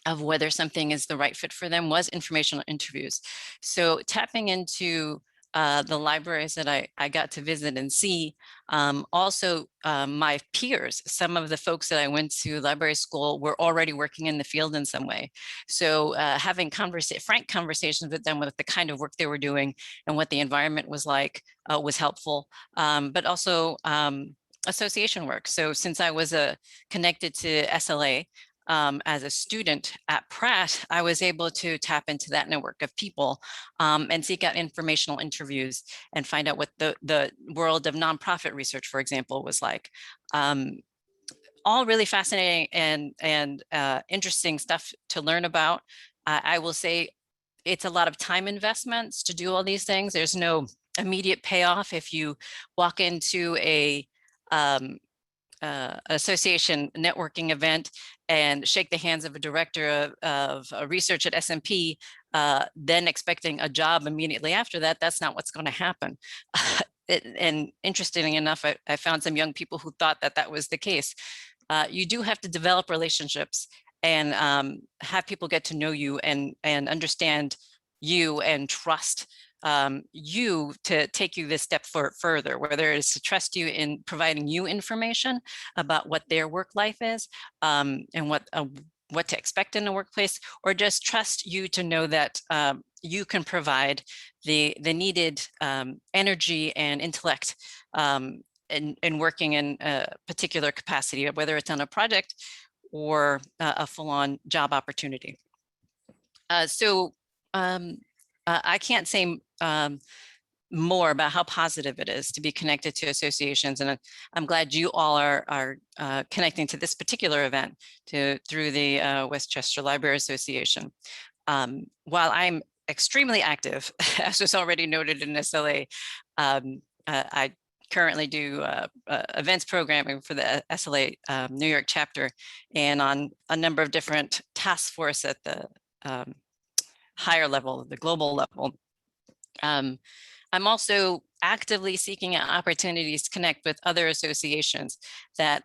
R: of whether something is the right fit for them was informational interviews. So tapping into the libraries that I got to visit and see, also my peers, some of the folks that I went to library school were already working in the field in some way. So having frank conversations with them with the kind of work they were doing and what the environment was like was helpful, but also association work. So since I was connected to SLA, as a student at Pratt, I was able to tap into that network of people and seek out informational interviews and find out what the world of nonprofit research, for example, was like. All really fascinating and interesting stuff to learn about. I will say it's a lot of time investments to do all these things. There's no immediate payoff if you walk into a association networking event and shake the hands of a director of research at SMP, then expecting a job immediately after that. That's not what's going to happen. And interestingly enough, I found some young people who thought that was the case. You do have to develop relationships and have people get to know you and understand you and trust you to take you this step further, whether it's to trust you in providing you information about what their work life is and what to expect in the workplace, or just trust you to know that you can provide the needed energy and intellect in working in a particular capacity, whether it's on a project or a full-on job opportunity. I can't say more about how positive it is to be connected to associations, and I'm glad you all are connecting to this particular event through the Westchester Library Association. While I'm extremely active, as was already noted in SLA, I currently do events programming for the SLA New York chapter and on a number of different task force at the higher level, the global level. I'm also actively seeking out opportunities to connect with other associations that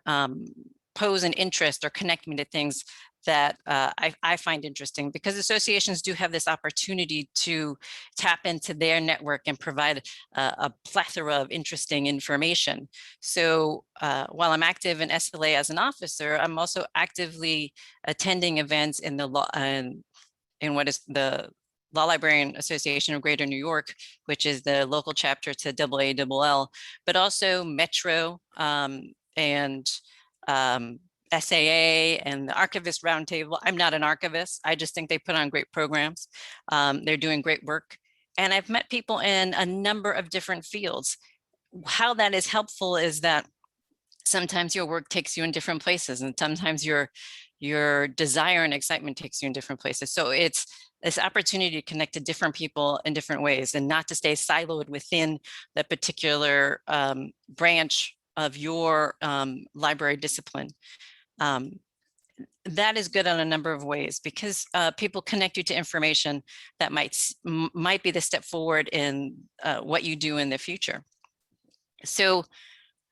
R: pose an interest or connect me to things that I find interesting, because associations do have this opportunity to tap into their network and provide a plethora of interesting information. So while I'm active in SLA as an officer, I'm also actively attending events in the law in what is the Law Librarian Association of Greater New York, which is the local chapter to WLA, but also Metro and SAA and the Archivist Roundtable. I'm not an archivist. I just think they put on great programs. They're doing great work. And I've met people in a number of different fields. How that is helpful is that sometimes your work takes you in different places, and sometimes your desire and excitement takes you in different places. So it's this opportunity to connect to different people in different ways and not to stay siloed within the particular branch of your library discipline. That is good on a number of ways because people connect you to information that might be the step forward in what you do in the future. So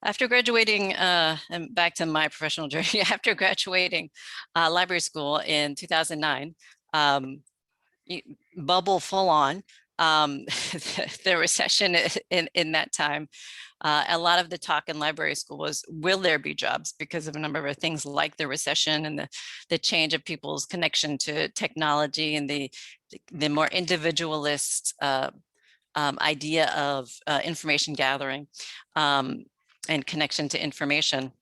R: after graduating, and back to my professional journey, after graduating library school in 2009, bubble full on, the recession in that time, a lot of the talk in library school was, will there be jobs, because of a number of things like the recession and the change of people's connection to technology and the more individualist idea of information gathering and connection to information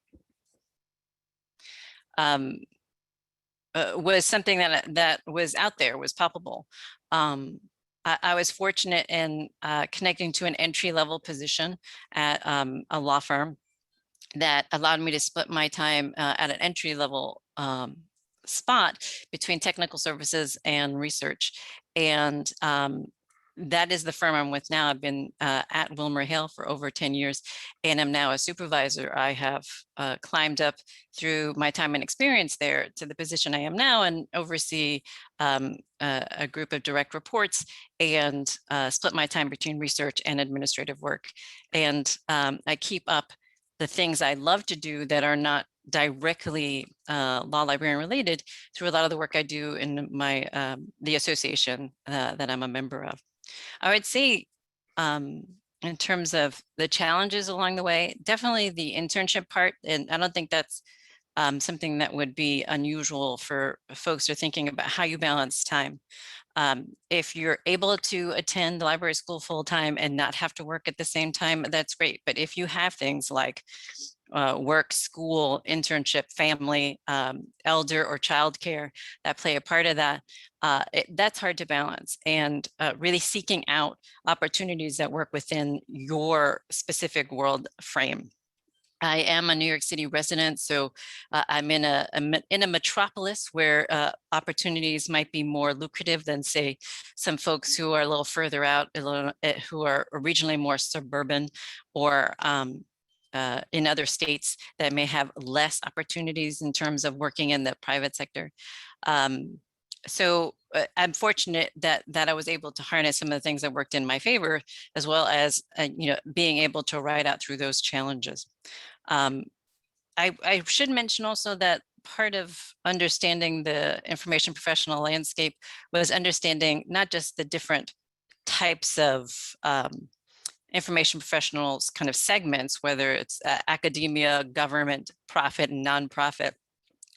R: was something that was out there, was palpable. I was fortunate in connecting to an entry-level position at a law firm that allowed me to split my time at an entry-level spot between technical services and research. And that is the firm I'm with now. I've been at WilmerHale for over 10 years and am now a supervisor. I have climbed up through my time and experience there to the position I am now and oversee a group of direct reports and split my time between research and administrative work. And I keep up the things I love to do that are not directly law librarian related through a lot of the work I do in my the association that I'm a member of. I would say in terms of the challenges along the way, definitely the internship part, and I don't think that's something that would be unusual for folks who are thinking about how you balance time. If you're able to attend the library school full time and not have to work at the same time, that's great. But if you have things like work, school, internship, family, elder or childcare that play a part of that, that's hard to balance. And really seeking out opportunities that work within your specific world frame. I am a New York City resident, so I'm in a metropolis where opportunities might be more lucrative than, say, some folks who are a little further out, who are regionally more suburban, or in other states that may have less opportunities in terms of working in the private sector. So I'm fortunate that I was able to harness some of the things that worked in my favor, as well as being able to ride out through those challenges. I should mention also that part of understanding the information professional landscape was understanding not just the different types of information professionals kind of segments, whether it's academia, government, profit, and nonprofit,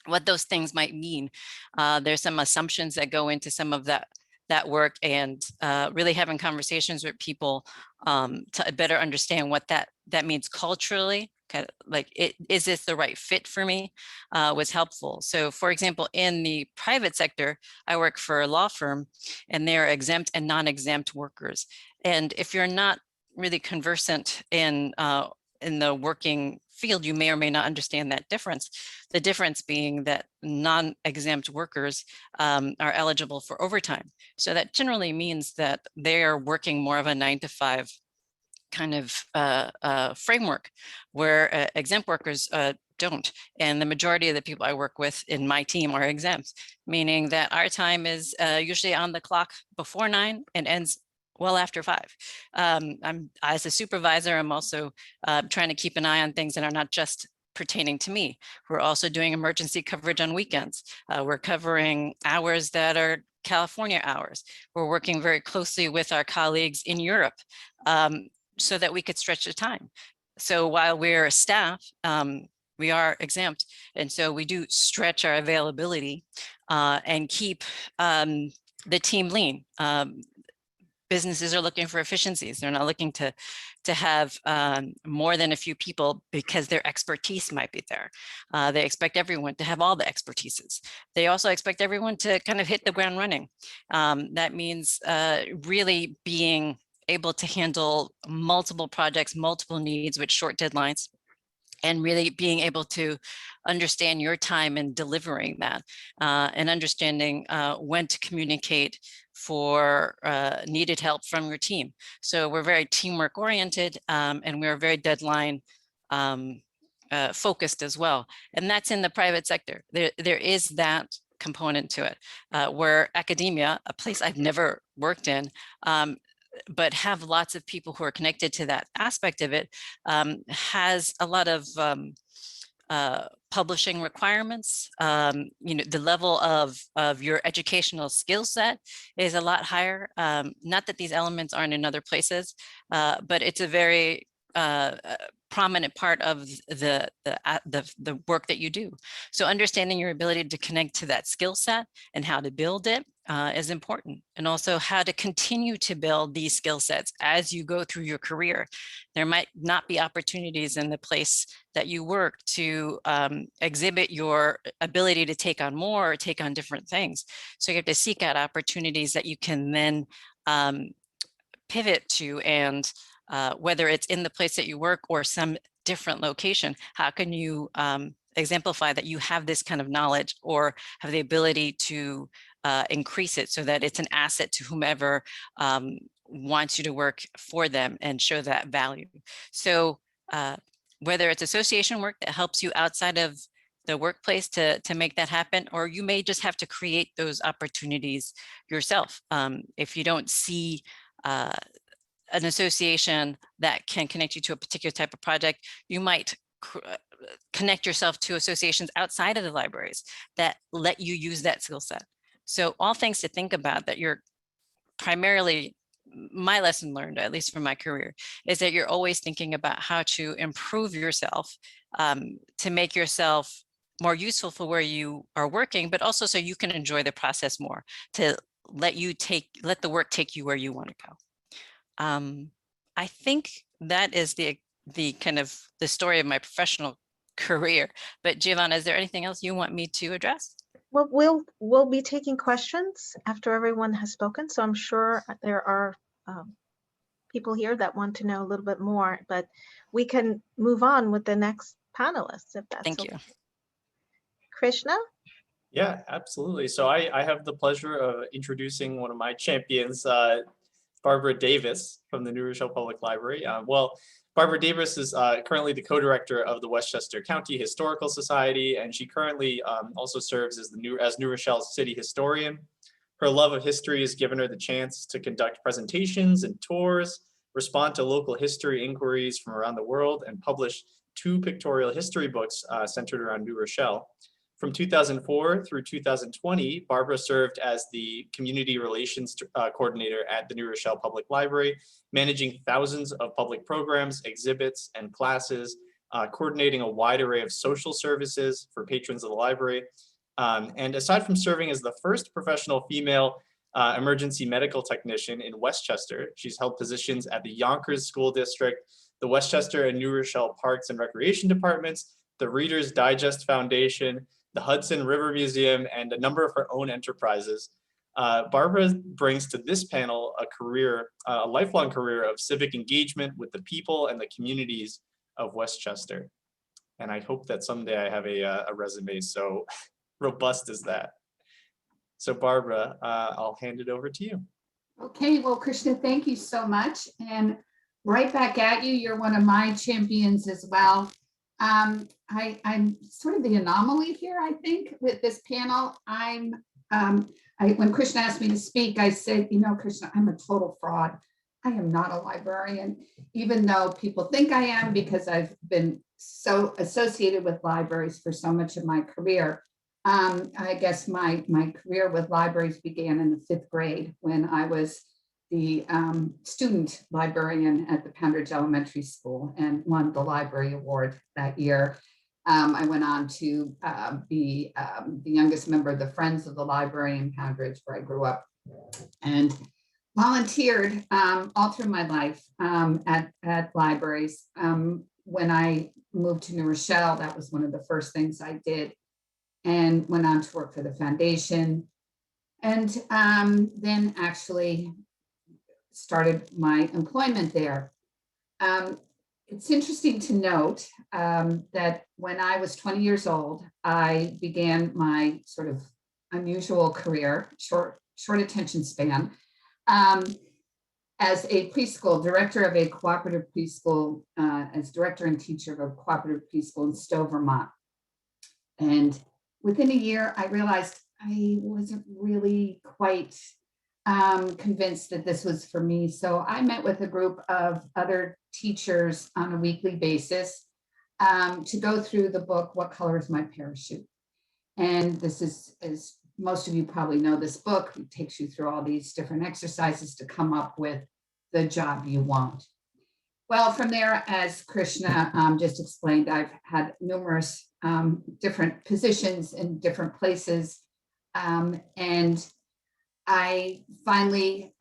R: what those things might mean. There's some assumptions that go into some of that work, and really having conversations with people to better understand what that means culturally. Kind of like, is this the right fit for me, was helpful. So for example, in the private sector, I work for a law firm and they're exempt and non-exempt workers. And if you're not really conversant in the working field, you may or may not understand that difference. The difference being that non-exempt workers are eligible for overtime. So that generally means that they're working more of a 9-to-5 kind of framework, where exempt workers don't. And the majority of the people I work with in my team are exempt, meaning that our time is usually on the clock before 9 and ends well after 5. As a supervisor, I'm also trying to keep an eye on things that are not just pertaining to me. We're also doing emergency coverage on weekends. We're covering hours that are California hours. We're working very closely with our colleagues in Europe so that we could stretch the time. So while we're staff, we are exempt. And so we do stretch our availability and keep the team lean. Businesses are looking for efficiencies. They're not looking to have more than a few people because their expertise might be there. They expect everyone to have all the expertises. They also expect everyone to kind of hit the ground running. That means really being able to handle multiple projects, multiple needs with short deadlines, and really being able to understand your time in delivering that, and understanding when to communicate for needed help from your team. So we're very teamwork oriented, and we're very deadline focused as well. And that's in the private sector. There is that component to it, where academia, a place I've never worked in, but have lots of people who are connected to that aspect of it, has a lot of publishing requirements. The level of your educational skill set is a lot higher. Not that these elements aren't in other places, but it's a very prominent part of the work that you do. So understanding your ability to connect to that skill set and how to build it is important, and also how to continue to build these skill sets as you go through your career. There might not be opportunities in the place that you work to exhibit your ability to take on more or take on different things. So you have to seek out opportunities that you can then pivot to, and whether it's in the place that you work or some different location, how can you exemplify that you have this kind of knowledge or have the ability to increase it so that it's an asset to whomever wants you to work for them and show that value. So whether it's association work that helps you outside of the workplace to make that happen, or you may just have to create those opportunities yourself. If you don't see an association that can connect you to a particular type of project, you might connect yourself to associations outside of the libraries that let you use that skill set. So all things to think about, that you're primarily, my lesson learned, at least from my career, is that you're always thinking about how to improve yourself, to make yourself more useful for where you are working, but also so you can enjoy the process more, to let the work take you where you want to go. I think that is the kind of the story of my professional career. But Giovanna, is there anything else you want me to address?
A: Well, we'll be taking questions after everyone has spoken. So I'm sure there are people here that want to know a little bit more, but we can move on with the next panelists if that's
R: Thank you.
A: Krishna?
B: Yeah, absolutely. So I have the pleasure of introducing one of my champions, Barbara Davis from the New Rochelle Public Library. Barbara Davis is currently the co-director of the Westchester County Historical Society, and she currently also serves as New Rochelle's city historian. Her love of history has given her the chance to conduct presentations and tours, respond to local history inquiries from around the world, and publish 2 pictorial history books centered around New Rochelle. From 2004 through 2020, Barbara served as the community relations coordinator at the New Rochelle Public Library, managing thousands of public programs, exhibits, and classes, coordinating a wide array of social services for patrons of the library. And aside from serving as the first professional female emergency medical technician in Westchester, she's held positions at the Yonkers School District, the Westchester and New Rochelle Parks and Recreation Departments, the Reader's Digest Foundation, the Hudson River Museum, and a number of her own enterprises. Barbara brings to this panel a lifelong career of civic engagement with the people and the communities of Westchester. And I hope that someday I have a resume so robust as that. So Barbara, I'll hand it over to you.
S: Okay, well, Krishna, thank you so much. And right back at you, you're one of my champions as well. I'm sort of the anomaly here, I think, with this panel. When Krishna asked me to speak, I said, Krishna, I'm a total fraud. I am not a librarian, even though people think I am because I've been so associated with libraries for so much of my career. I guess my career with libraries began in the 5th grade when I was the student librarian at the Poundridge Elementary School and won the library award that year. I went on to be the youngest member of the Friends of the Library in Poundridge, where I grew up, and volunteered all through my life at libraries. When I moved to New Rochelle, that was one of the first things I did, and went on to work for the foundation, and then actually started my employment there. It's interesting to note that when I was 20 years old, I began my sort of unusual career, short attention span, as a preschool, director of a cooperative preschool, as director and teacher of a cooperative preschool in Stowe, Vermont. And within a year, I realized I wasn't really quite convinced that this was for me. So I met with a group of other teachers on a weekly basis to go through the book, What Color is My Parachute? And this is, as most of you probably know, this book takes you through all these different exercises to come up with the job you want. Well, from there, as Krishna just explained, I've had numerous different positions in different places. And I finally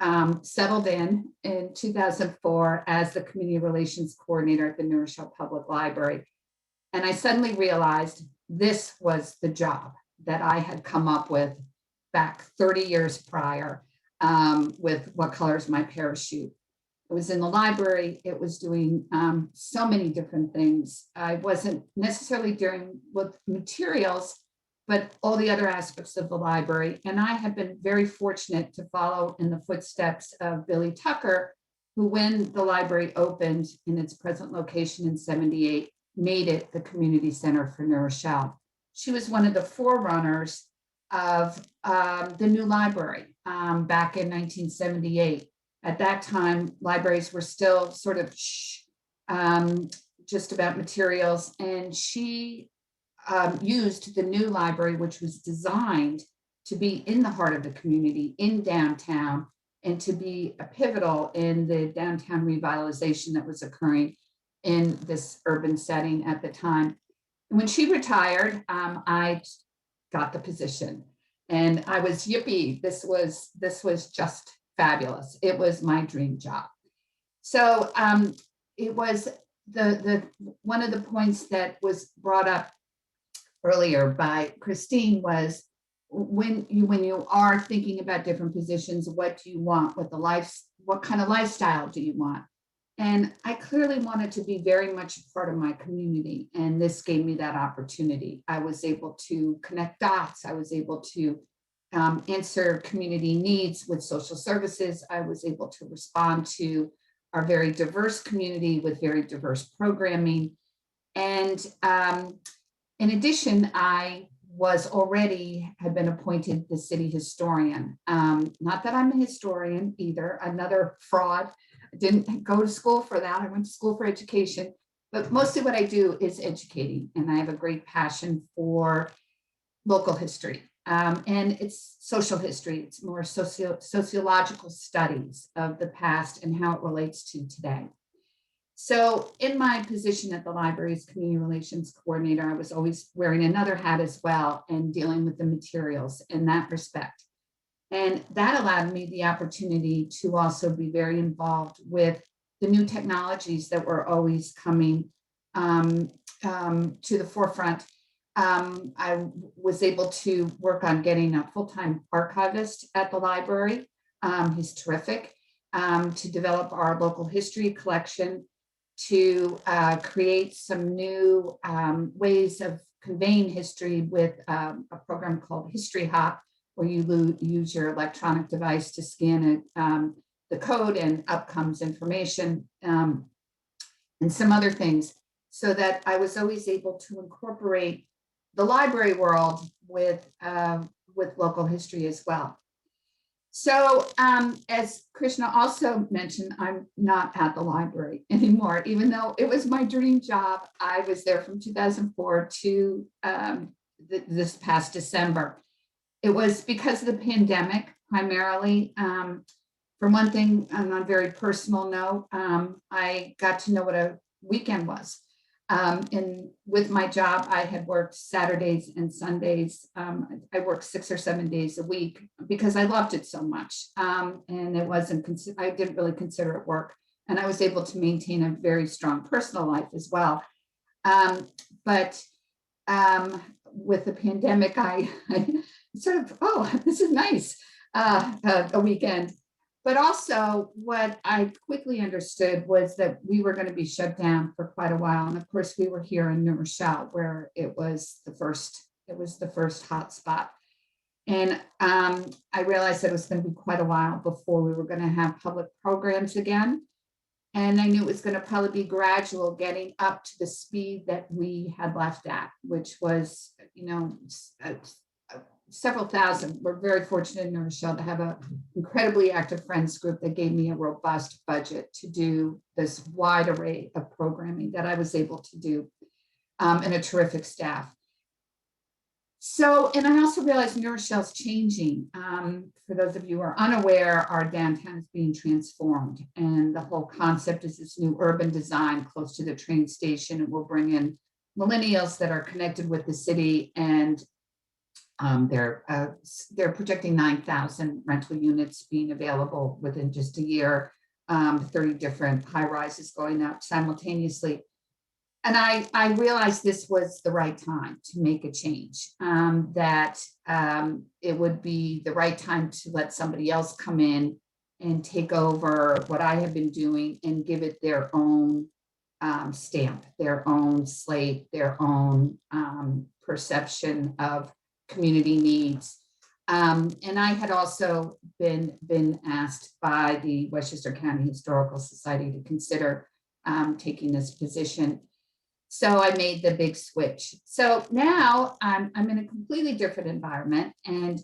S: settled in 2004 as the community relations coordinator at the New Rochelle Public Library. And I suddenly realized this was the job that I had come up with back 30 years prior with What Color is My Parachute? It was in the library. It was doing so many different things. I wasn't necessarily dealing with materials, but all the other aspects of the library. And I have been very fortunate to follow in the footsteps of Billy Tucker, who, when the library opened in its present location in '78, made it the community center for New Rochelle. She was one of the forerunners of the new library back in 1978. At that time, libraries were still sort of just about materials, and she used the new library, which was designed to be in the heart of the community in downtown and to be a pivotal in the downtown revitalization that was occurring in this urban setting at the time. And when she retired, I got the position, and I was yippee. This was just fabulous. It was my dream job. So it was the one of the points that was brought up earlier by Christine was when you are thinking about different positions, what do you want? What kind of lifestyle do you want? And I clearly wanted to be very much a part of my community, and this gave me that opportunity. I was able to connect dots. I was able to answer community needs with social services. I was able to respond to our very diverse community with very diverse programming. And in addition, I had been appointed the city historian. Not that I'm a historian either, another fraud. I didn't go to school for that. I went to school for education, but mostly what I do is educating. And I have a great passion for local history. And it's social history. It's more sociological studies of the past and how it relates to today. So in my position at the library's community relations coordinator, I was always wearing another hat as well and dealing with the materials in that respect. And that allowed me the opportunity to also be very involved with the new technologies that were always coming to the forefront. I was able to work on getting a full-time archivist at the library. He's terrific. To develop our local history collection, to create some new ways of conveying history with a program called History Hop, where you use your electronic device to scan the code and up comes information and some other things, so that I was always able to incorporate the library world with local history as well. So as Krishna also mentioned, I'm not at the library anymore, even though it was my dream job. I was there from 2004 to this past December. It was because of the pandemic, primarily. For one thing, on a very personal note, I got to know what a weekend was. And with my job, I had worked Saturdays and Sundays. I worked 6 or 7 days a week because I loved it so much. And it wasn't, I didn't really consider it work. And I was able to maintain a very strong personal life as well. But with the pandemic, I sort of, oh, this is nice, a weekend. But also what I quickly understood was that we were going to be shut down for quite a while. And of course we were here in New Rochelle, where it was the first hot spot. And I realized that it was going to be quite a while before we were going to have public programs again. And I knew it was going to probably be gradual getting up to the speed that we had left at, which was, several thousand. We're very fortunate in New Rochelle to have an incredibly active friends group that gave me a robust budget to do this wide array of programming that I was able to do, and a terrific staff. So, and I also realized New Rochelle's changing. For those of you who are unaware, our downtown is being transformed, and the whole concept is this new urban design close to the train station. It will bring in millennials that are connected with the city, and they're projecting 9,000 rental units being available within just a year, 30 different high rises going up simultaneously. And I realized this was the right time to make a change, that it would be the right time to let somebody else come in and take over what I have been doing and give it their own stamp, their own slate, their own perception of community needs. And I had also been asked by the Westchester County Historical Society to consider taking this position. So I made the big switch. So now I'm in a completely different environment. And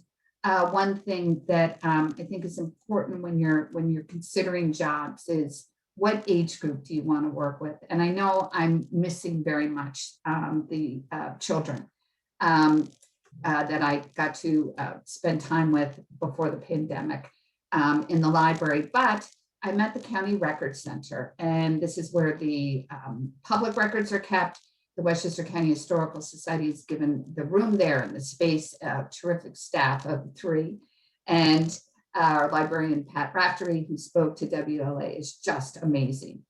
S: one thing that I think is important when you're considering jobs is, what age group do you want to work with? And I know I'm missing very much the children that I got to spend time with before the pandemic in the library. But I'm at the County Record Center, and this is where the public records are kept. The Westchester County Historical Society is given the room there and the space, terrific staff of 3. And our librarian, Pat Raftery, who spoke to WLA, is just amazing.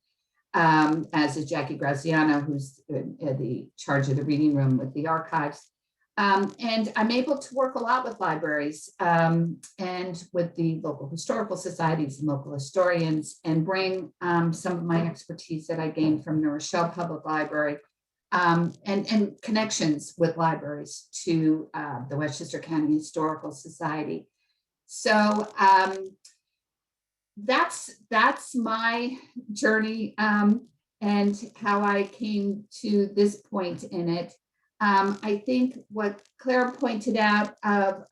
S: As is Jackie Graziano, who's in the charge of the reading room with the archives. And I'm able to work a lot with libraries and with the local historical societies and local historians, and bring some of my expertise that I gained from New Rochelle Public Library and connections with libraries to the Westchester County Historical Society. So that's my journey and how I came to this point in it. I think what Clara pointed out of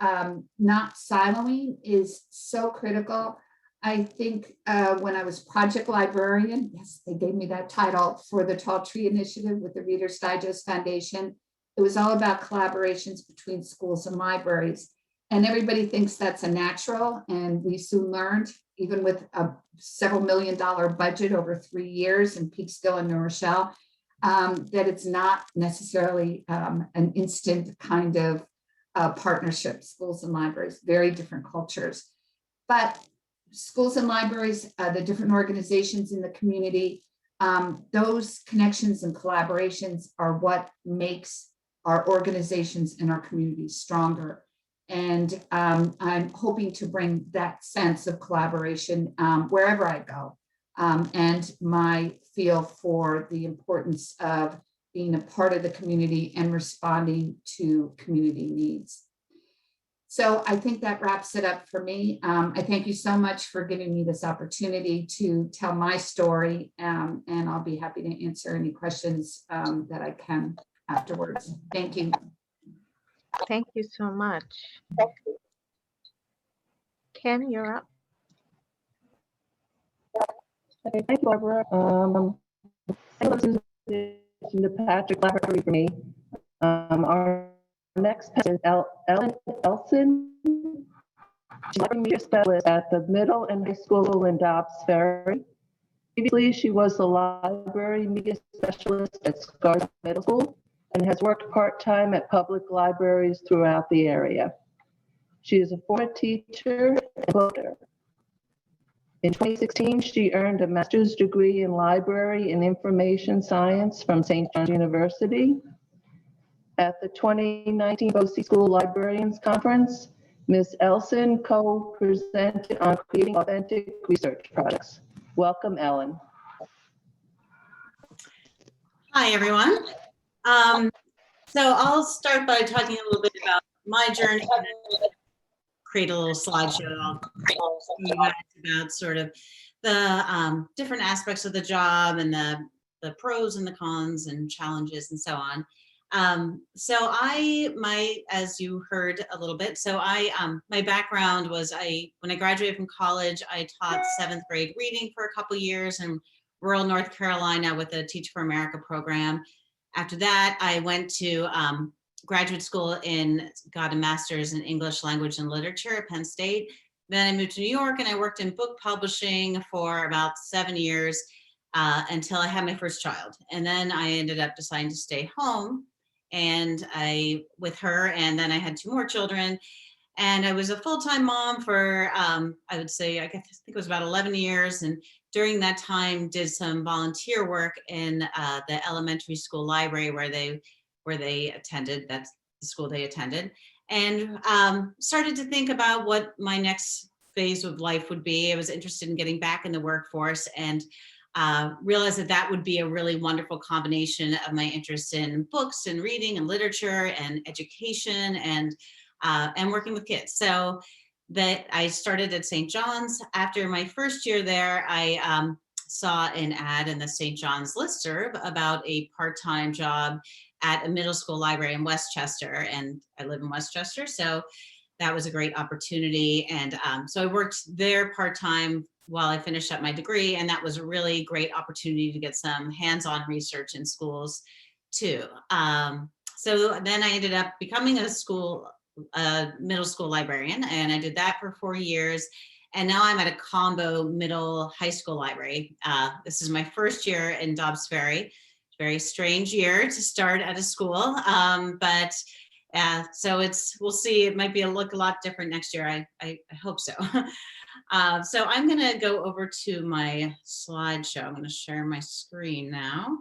S: not siloing is so critical. I think when I was project librarian, yes, they gave me that title for the Tall Tree Initiative with the Reader's Digest Foundation. It was all about collaborations between schools and libraries. And everybody thinks that's a natural. And we soon learned, even with a several $1 million budget over 3 years in Peekskill and New Rochelle, that it's not necessarily an instant kind of partnership. Schools and libraries, very different cultures. But schools and libraries, the different organizations in the community, those connections and collaborations are what makes our organizations and our communities stronger. And I'm hoping to bring that sense of collaboration wherever I go. And my feel for the importance of being a part of the community and responding to community needs. So I think that wraps it up for me. I thank you so much for giving me this opportunity to tell my story, and I'll be happy to answer any questions that I can afterwards. Thank you.
A: Thank you so much. Ken, you're up.
T: Okay, thank you, Barbara. The Patrick Library for me. Our next is Ellen Elson. She's a media specialist at the middle and high school in Dobbs Ferry. Previously, she was the library media specialist at Scarlet Middle School and has worked part-time at public libraries throughout the area. She is a former teacher and voter. In 2016, she earned a master's degree in library and information science from St. John's University. At the 2019 BOCES School Librarians Conference, Ms. Elson co-presented on creating authentic research products. Welcome, Ellen.
U: Hi, everyone. So I'll start by talking a little bit about my journey create a little slideshow. I'll tell you guys about sort of the different aspects of the job and the pros and the cons and challenges and so on. So as you heard a little bit, so my background was when I graduated from college, I taught 7th grade reading for a couple years in rural North Carolina with a Teach for America program. After that, I went to graduate school got a master's in English language and literature at Penn State. Then I moved to New York and I worked in book publishing for about 7 years until I had my first child. And then I ended up deciding to stay home with her, and then I had 2 more children. And I was a full-time mom for, I think it was about 11 years. And during that time, did some volunteer work in the elementary school library where they attended. That's the school they attended. And started to think about what my next phase of life would be. I was interested in getting back in the workforce and realized that would be a really wonderful combination of my interest in books and reading and literature and education and working with kids. So that I started at St. John's. After my first year there, I saw an ad in the St. John's listserv about a part-time job at a middle school library in Westchester, and I live in Westchester, so that was a great opportunity. And so I worked there part-time while I finished up my degree, and that was a really great opportunity to get some hands-on research in schools too. So then I ended up becoming a middle school librarian, and I did that for 4 years. And now I'm at a combo middle high school library. This is my first year in Dobbs Ferry. Very strange year to start at a school, so we'll see. It might look a lot different next year. I hope so. So I'm going to go over to my slideshow. I'm going to share my screen now.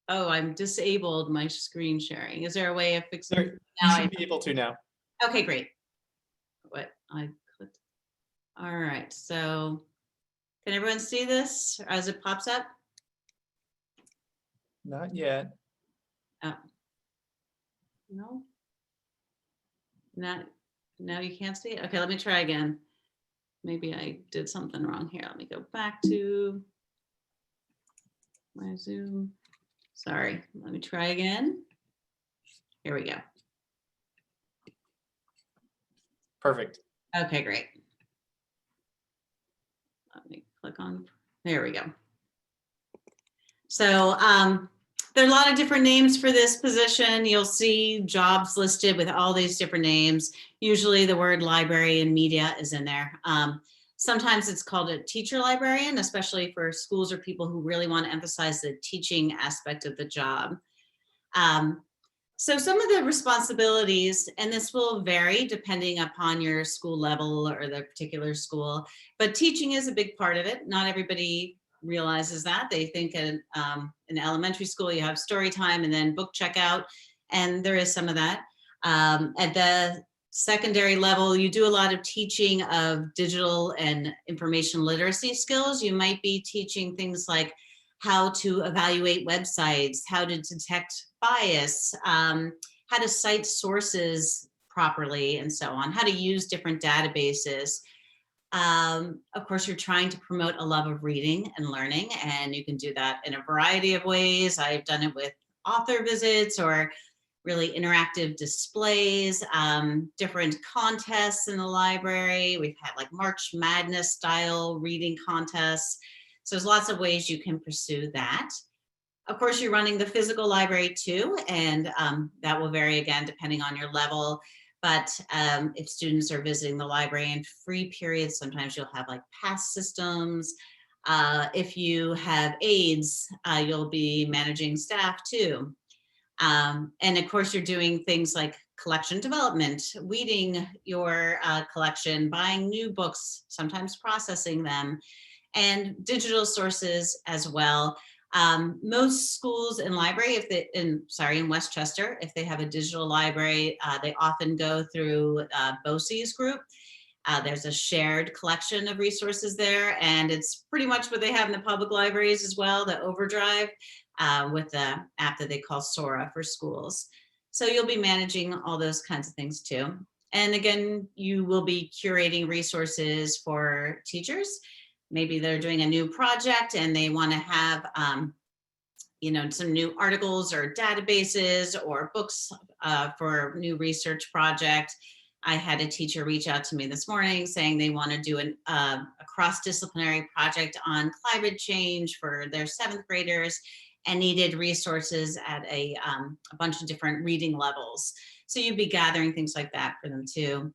U: Oh, I'm disabled my screen sharing. Is there a way of fixing it?
B: You should be able to now.
U: Okay, great. What I clicked. All right. So can everyone see this as it pops up?
B: Not yet.
U: No. No, you can't see it. Okay, let me try again. Maybe I did something wrong here. Let me go back to my Zoom. Sorry, let me try again. Here we go.
B: Perfect.
U: Okay, great. Let me click on, there we go. So there are a lot of different names for this position. You'll see jobs listed with all these different names. Usually the word library and media is in there. Sometimes it's called a teacher librarian, especially for schools or people who really want to emphasize the teaching aspect of the job. So some of the responsibilities, and this will vary depending upon your school level or the particular school, but teaching is a big part of it. Not everybody realizes that. They think in elementary school you have story time and then book checkout, and there is some of that. At the secondary level, you do a lot of teaching of digital and information literacy skills. You might be teaching things like how to evaluate websites, how to detect bias, how to cite sources properly, and so on, how to use different databases. Of course, you're trying to promote a love of reading and learning, and you can do that in a variety of ways. I've done it with author visits or really interactive displays, different contests in the library. We've had like March Madness style reading contests. So there's lots of ways you can pursue that. Of course, you're running the physical library too, and that will vary again depending on your level. But if students are visiting the library in free periods, sometimes you'll have like pass systems. If you have aides, you'll be managing staff too. And of course, you're doing things like collection development, weeding your collection, buying new books, sometimes processing them, and digital sources as well. Most schools and library, in Westchester, if they have a digital library, they often go through BOCES group. There's a shared collection of resources there, and it's pretty much what they have in the public libraries as well, the Overdrive, with the app that they call Sora for schools. So you'll be managing all those kinds of things too. And again, you will be curating resources for teachers. Maybe they're doing a new project and they want to have some new articles or databases or books for a new research project. I had a teacher reach out to me this morning saying they want to do a cross-disciplinary project on climate change for their 7th graders and needed resources at a bunch of different reading levels. So you'd be gathering things like that for them too.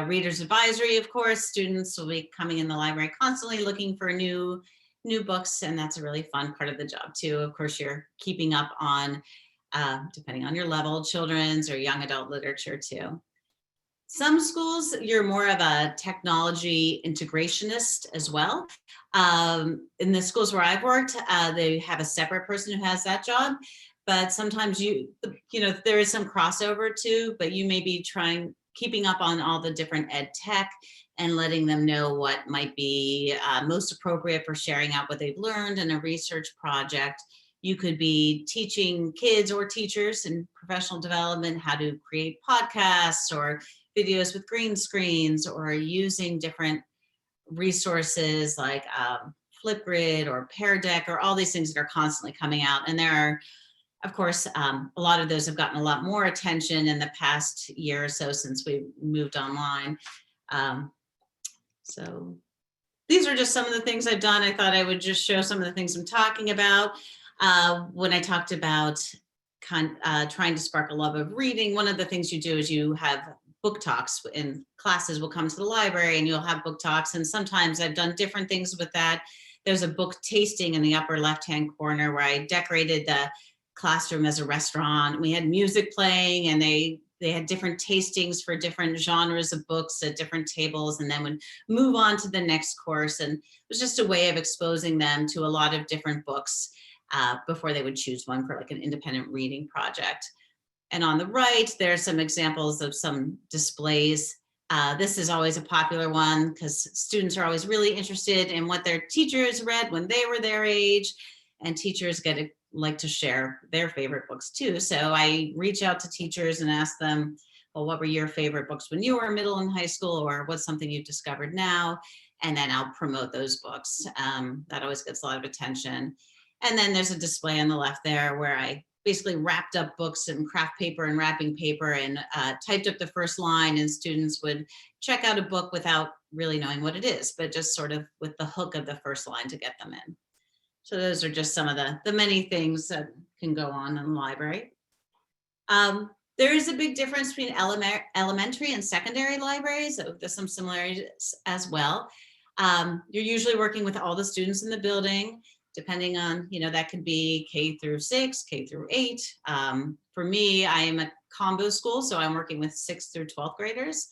U: Reader's advisory, of course, students will be coming in the library constantly looking for new books, and that's a really fun part of the job too. Of course, you're keeping up on, depending on your level, children's or young adult literature too. Some schools, you're more of a technology integrationist as well. In the schools where I've worked, they have a separate person who has that job, but sometimes there is some crossover too, but you may be keeping up on all the different ed tech and letting them know what might be most appropriate for sharing out what they've learned in a research project. You could be teaching kids or teachers in professional development how to create podcasts or videos with green screens, or using different resources like Flipgrid or Pear Deck, or all these things that are constantly coming out. And there are, of course, a lot of those have gotten a lot more attention in the past year or so since we moved online. So these are just some of the things I've done. I thought I would just show some of the things I'm talking about. When I talked about trying to spark a love of reading, one of the things you do is you have book talks, and classes will come to the library and you'll have book talks. And sometimes I've done different things with that. There's a book tasting in the upper left-hand corner where I decorated the classroom as a restaurant. We had music playing, and they had different tastings for different genres of books at different tables, and then would move on to the next course. And it was just a way of exposing them to a lot of different books before they would choose one for like an independent reading project. And on the right, there are some examples of some displays. This is always a popular one because students are always really interested in what their teachers read when they were their age, and teachers like to share their favorite books too. So I reach out to teachers and ask them, well, what were your favorite books when you were middle and high school, or what's something you've discovered now? And then I'll promote those books. That always gets a lot of attention. And then there's a display on the left there where I basically wrapped up books in craft paper and wrapping paper and typed up the first line, and students would check out a book without really knowing what it is, but just sort of with the hook of the first line to get them in. So those are just some of the many things that can go on in the library. There is a big difference between elementary and secondary libraries. So there's some similarities as well. You're usually working with all the students in the building, depending on, that could be K through 6, K through 8. For me, I am a combo school, so I'm working with 6th through 12th graders.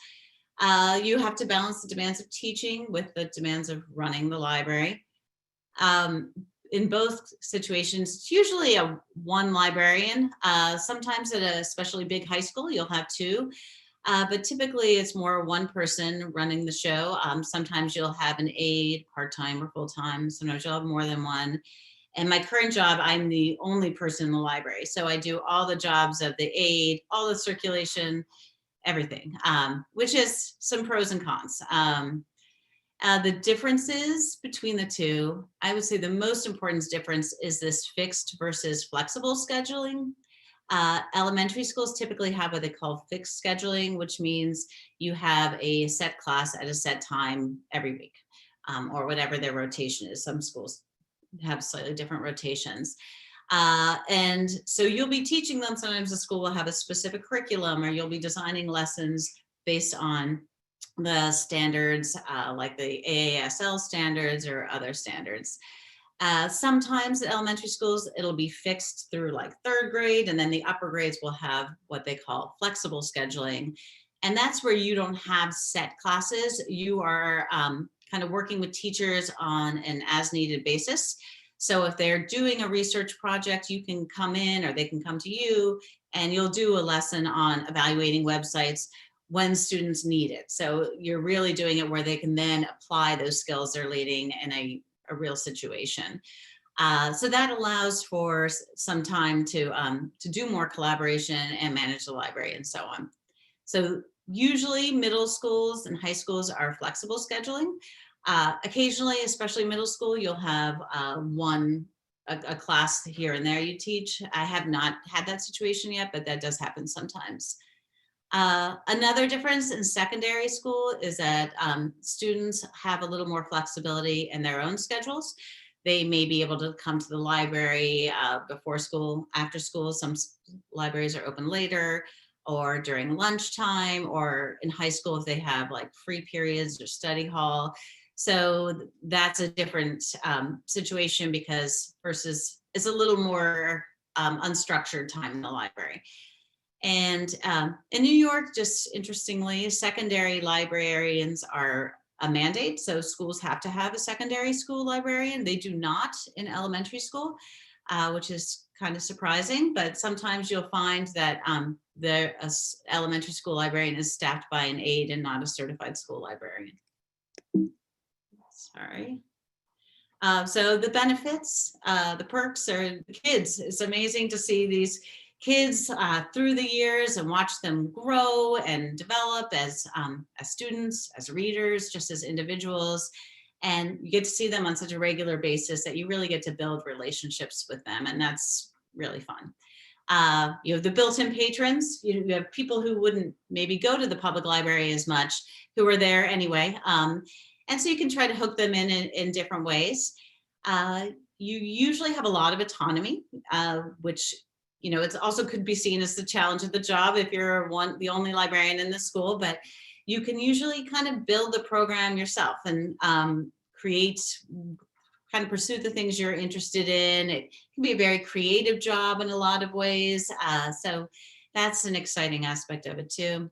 U: You have to balance the demands of teaching with the demands of running the library. In both situations, it's usually one librarian. Sometimes at a especially big high school, you'll have 2. But typically it's more one person running the show. Sometimes you'll have an aide, part-time or full-time. Sometimes you'll have more than one. And my current job, I'm the only person in the library. So I do all the jobs of the aide, all the circulation, everything, which is some pros and cons. The differences between the two, I would say the most important difference is this fixed versus flexible scheduling. Elementary schools typically have what they call fixed scheduling, which means you have a set class at a set time every week, or whatever their rotation is. Some schools have slightly different rotations. And so you'll be teaching them. Sometimes the school will have a specific curriculum, or you'll be designing lessons based on the standards, like the AASL standards or other standards. Sometimes at elementary schools, it'll be fixed through like 3rd grade, and then the upper grades will have what they call flexible scheduling. And that's where you don't have set classes. You are kind of working with teachers on an as needed basis. So if they're doing a research project, you can come in, or they can come to you, and you'll do a lesson on evaluating websites when students need it. So you're really doing it where they can then apply those skills they're leading in a real situation. So that allows for some time to do more collaboration and manage the library and so on. So Usually middle schools and high schools are flexible scheduling. Occasionally, especially middle school, you'll have a class here and there you teach. I have not had that situation yet, but that does happen sometimes. Another difference in secondary school is that students have a little more flexibility in their own schedules. They may be able to come to the library before school, after school. Some libraries are open later, or during lunchtime, or in high school if they have like free periods or study hall. So that's a different situation because versus it's a little more unstructured time in the library. And in New York, just interestingly, secondary librarians are a mandate. So schools have to have a secondary school librarian. They do not in elementary school, which is kind of surprising, but sometimes you'll find that the elementary school librarian is staffed by an aide and not a certified school librarian. Sorry. So the benefits, the perks are the kids. It's amazing to see these kids through the years and watch them grow and develop as students, as readers, just as individuals. And you get to see them on such a regular basis that you really get to build relationships with them. And that's really fun. You have the built-in patrons. You have people who wouldn't maybe go to the public library as much, who are there anyway. And so you can try to hook them in different ways. You usually have a lot of autonomy, which, you know, it's also could be seen as the challenge of the job if you're the only librarian in the school, but you can usually kind of build the program yourself and kind of pursue the things you're interested in. It can be a very creative job in a lot of ways. So that's an exciting aspect of it too.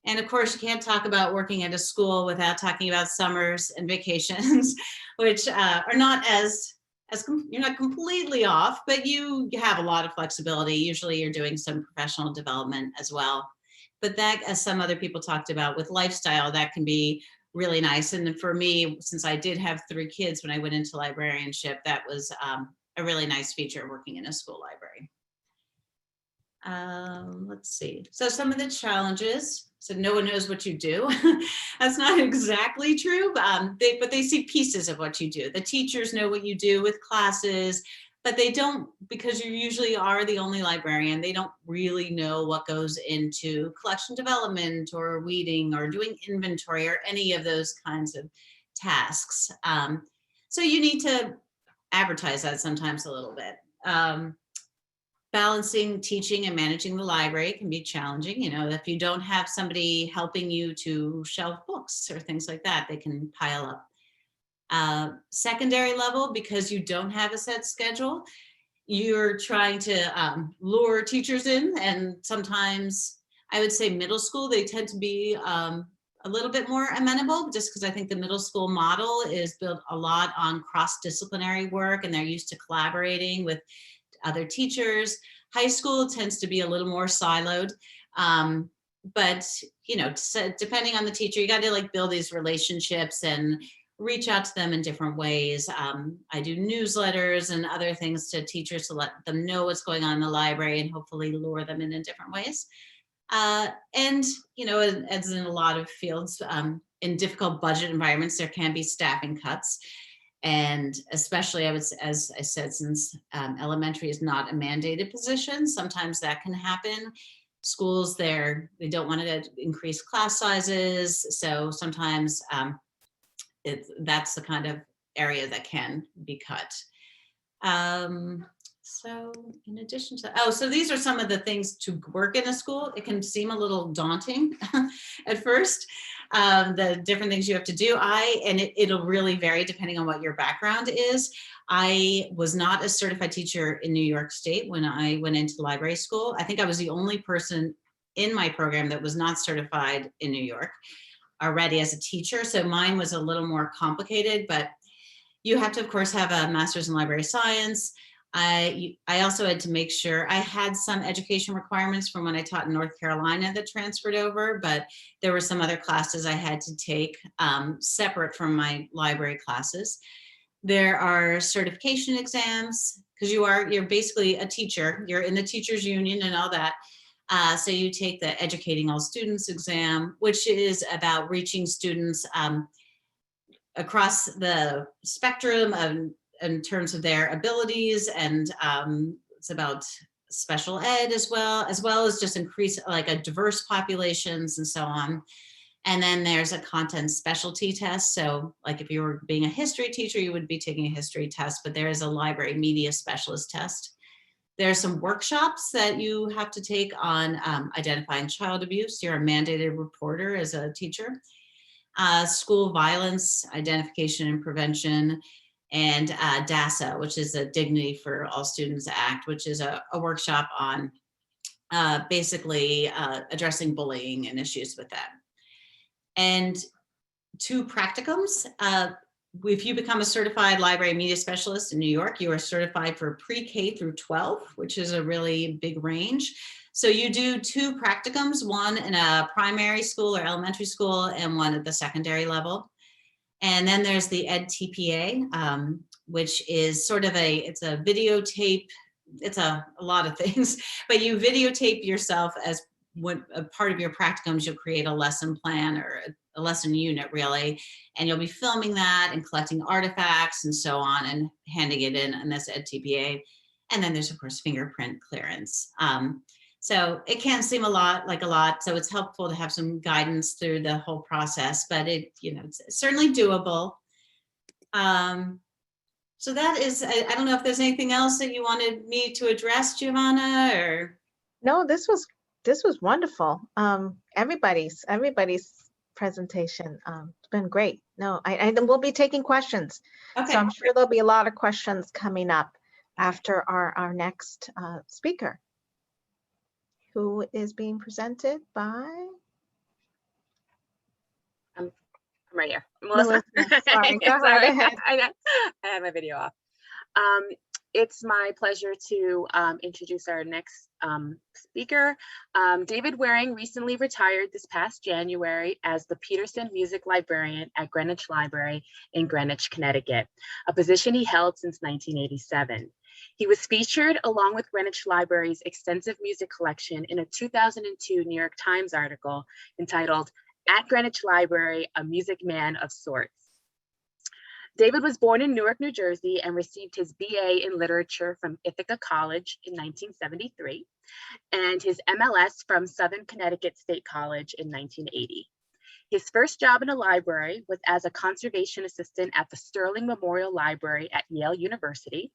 U: And of course, you can't talk about working at a school without talking about summers and vacations, which are not you're not completely off, but you have a lot of flexibility. Usually you're doing some professional development as well. But that, as some other people talked about with lifestyle, that can be really nice. And for me, since I did have 3 kids when I went into librarianship, that was a really nice feature of working in a school library. Let's see. So some of the challenges. So no one knows what you do. That's not exactly true, but they see pieces of what you do. The teachers know what you do with classes, but they don't, because you usually are the only librarian, they don't really know what goes into collection development or weeding or doing inventory or any of those kinds of tasks. So you need to advertise that sometimes a little bit. Balancing teaching and managing the library can be challenging. You know, if you don't have somebody helping you to shelve books or things like that, they can pile up. Secondary level, because you don't have a set schedule, you're trying to lure teachers in. And sometimes I would say middle school, they tend to be a little bit more amenable, just because I think the middle school model is built a lot on cross-disciplinary work and they're used to collaborating with other teachers. High school tends to be a little more siloed, but you know, depending on the teacher, you got to like build these relationships and reach out to them in different ways. I do newsletters and other things to teachers to let them know what's going on in the library and hopefully lure them in different ways. And you know, as in a lot of fields, in difficult budget environments, there can be staffing cuts. And especially, as I said, since elementary is not a mandated position, sometimes that can happen. Schools they don't want to increase class sizes. So sometimes that's the kind of area that can be cut. So in addition to, so these are some of the things to work in a school. It can seem a little daunting at first, the different things you have to do. It'll really vary depending on what your background is. I was not a certified teacher in New York State when I went into library school. I think I was the only person in my program that was not certified in New York already as a teacher. So mine was a little more complicated, but you have to, of course, have a master's in library science. I also had to make sure I had some education requirements from when I taught in North Carolina that transferred over, but there were some other classes I had to take separate from my library classes. There are certification exams because you're basically a teacher. You're in the teachers union and all that. So you take the Educating All Students exam, which is about reaching students across the spectrum in terms of their abilities, and it's about special ed as well as just increase like a diverse populations and so on. And then there's a content specialty test. So like if you were being a history teacher, you would be taking a history test, but there is a library media specialist test. There are some workshops that you have to take on identifying child abuse. You're a mandated reporter as a teacher. School violence, identification and prevention, and DASA, which is the Dignity for All Students Act, which is a workshop on basically addressing bullying and issues with that. And 2 practicums. If you become a certified library media specialist in New York, you are certified for pre-K through 12, which is a really big range. So you do 2 practicums, one in a primary school or elementary school and one at the secondary level. And then there's the EdTPA, which is sort of it's a videotape. It's a lot of things, but you videotape yourself as a part of your practicums. You'll create a lesson plan or a lesson unit really, and you'll be filming that and collecting artifacts and so on and handing it in this EdTPA. And then there's of course fingerprint clearance. So it can seem like a lot. So it's helpful to have some guidance through the whole process, but it's certainly doable. So that is, I don't know if there's anything else that you wanted me to address, Giovanna, or?
A: No, this was wonderful. Everybody's presentation, it's been great. No, I will be taking questions.
U: Okay.
A: So I'm sure there'll be a lot of questions coming up after our next speaker, who is being presented by?
D: I'm right here. Melissa.
A: Sorry, go
D: Sorry.
A: ahead.
D: I have my video off. It's my pleasure to introduce our next speaker. David Waring recently retired this past January as the Peterson Music Librarian at Greenwich Library in Greenwich, Connecticut, a position he held since 1987. He was featured along with Greenwich Library's extensive music collection in a 2002 New York Times article entitled "At Greenwich Library, a Music Man of Sorts." David was born in Newark, New Jersey, and received his BA in literature from Ithaca College in 1973 and his MLS from Southern Connecticut State College in 1980. His first job in a library was as a conservation assistant at the Sterling Memorial Library at Yale University.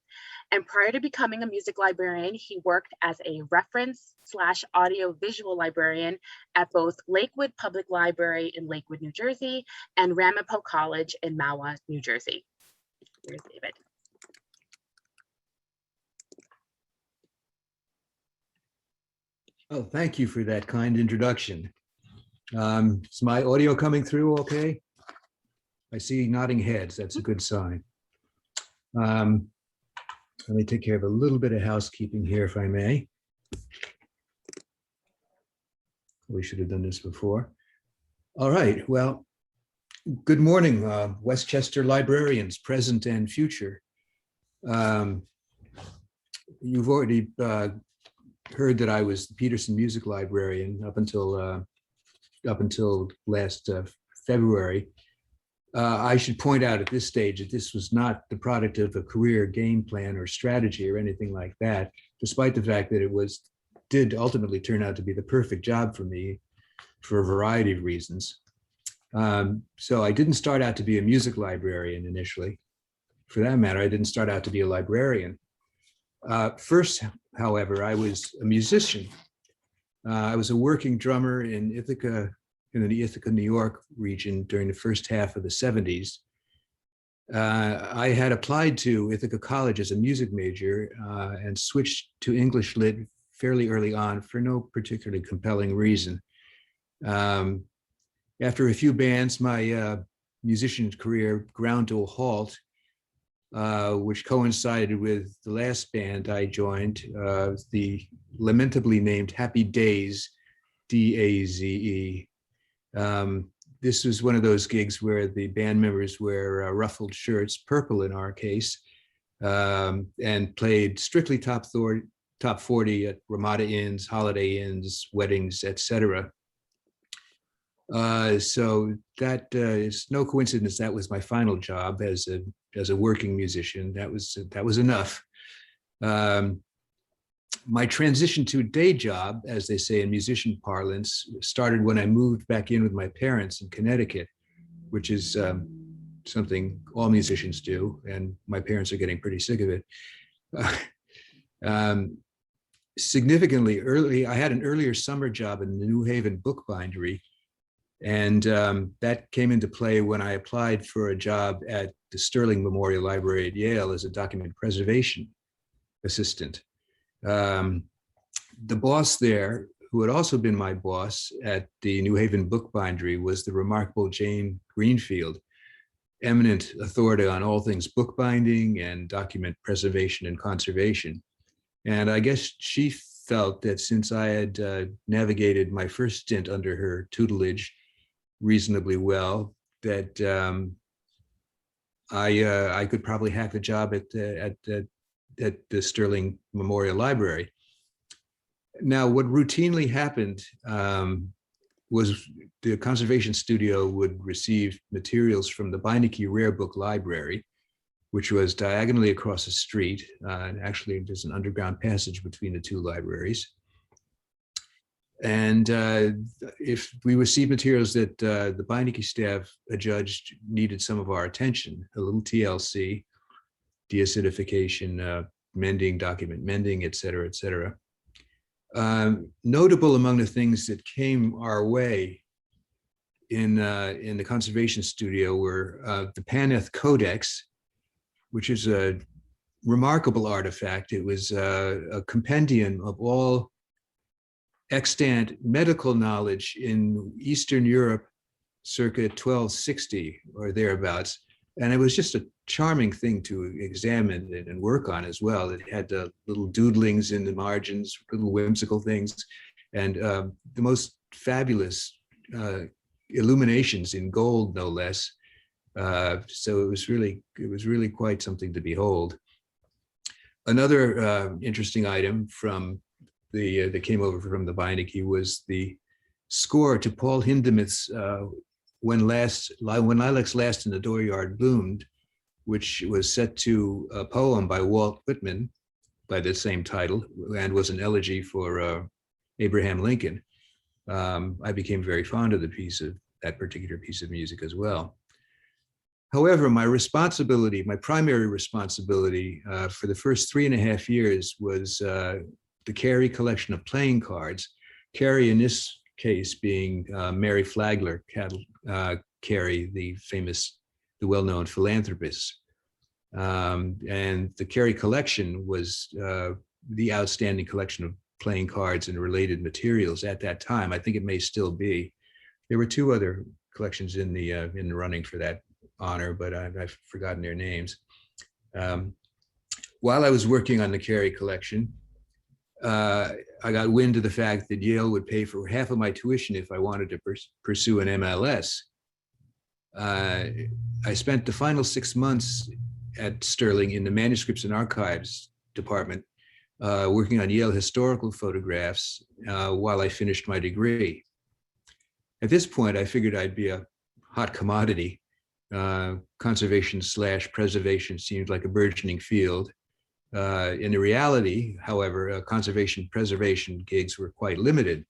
D: And prior to becoming a music librarian, he worked as a reference/audio-visual librarian at both Lakewood Public Library in Lakewood, New Jersey, and Ramapo College in Mahwah, New Jersey. Here's David.
V: Oh, thank you for that kind introduction. Is my audio coming through okay? I see nodding heads. That's a good sign. Let me take care of a little bit of housekeeping here, if I may. We should have done this before. All right. Well, good morning, Westchester librarians, present and future. You've already heard that I was the Peterson Music Librarian up until last February. I should point out at this stage that this was not the product of a career game plan or strategy or anything like that, despite the fact that it did ultimately turn out to be the perfect job for me for a variety of reasons. So I didn't start out to be a music librarian initially. For that matter, I didn't start out to be a librarian. First, however, I was a musician. I was a working drummer in Ithaca, in the Ithaca, New York region during the first half of the 70s. I had applied to Ithaca College as a music major and switched to English Lit fairly early on for no particularly compelling reason. After a few bands, my musician career ground to a halt, which coincided with the last band I joined, the lamentably named Happy Daze, D-A-Z-E. This was one of those gigs where the band members wear ruffled shirts, purple in our case, and played strictly top top 40 at Ramada Inns, Holiday Inns, weddings, etc. So that is no coincidence. That was my final job as a working musician. That was enough. My transition to a day job, as they say in musician parlance, started when I moved back in with my parents in Connecticut, which is something all musicians do, and my parents are getting pretty sick of it. Significantly early, I had an earlier summer job in the New Haven bookbindery, and that came into play when I applied for a job at the Sterling Memorial Library at Yale as a document preservation assistant. The boss there, who had also been my boss at the New Haven bookbindery, was the remarkable Jane Greenfield, eminent authority on all things bookbinding and document preservation and conservation. And I guess she felt that since I had navigated my first stint under her tutelage reasonably well, that I could probably hack the job at the Sterling Memorial Library. Now, what routinely happened was the conservation studio would receive materials from the Beinecke Rare Book Library, which was diagonally across the street. And actually, there's an underground passage between the two libraries. And if we received materials that the Beinecke staff adjudged needed some of our attention, a little TLC, deacidification, mending, document mending, et cetera, et cetera. Notable among the things that came our way in the conservation studio were the Paneth Codex, which is a remarkable artifact. It was a compendium of all extant medical knowledge in Eastern Europe circa 1260 or thereabouts. And it was just a charming thing to examine and work on as well. It had little doodlings in the margins, little whimsical things, and the most fabulous illuminations in gold, no less. So it was really quite something to behold. Another interesting item from that came over from the Beinecke was the score to Paul Hindemith's When Lilacs Last in the Dooryard Bloomed, which was set to a poem by Walt Whitman by the same title, and was an elegy for Abraham Lincoln. I became very fond of that particular piece of music as well. However, my primary responsibility for the first 3.5 years was the Carey collection of playing cards. Carey, in this case, being Mary Flagler Carey, the well-known philanthropist. And the Carey collection was the outstanding collection of playing cards and related materials at that time. I think it may still be. There were 2 other collections in the running for that honor, but I've forgotten their names. While I was working on the Carey collection, I got wind of the fact that Yale would pay for half of my tuition if I wanted to pursue an MLS. I spent the final 6 months at Sterling in the manuscripts and archives department, working on Yale historical photographs while I finished my degree. At this point, I figured I'd be a hot commodity. Conservation / preservation seemed like a burgeoning field. In the reality, however, conservation preservation gigs were quite limited.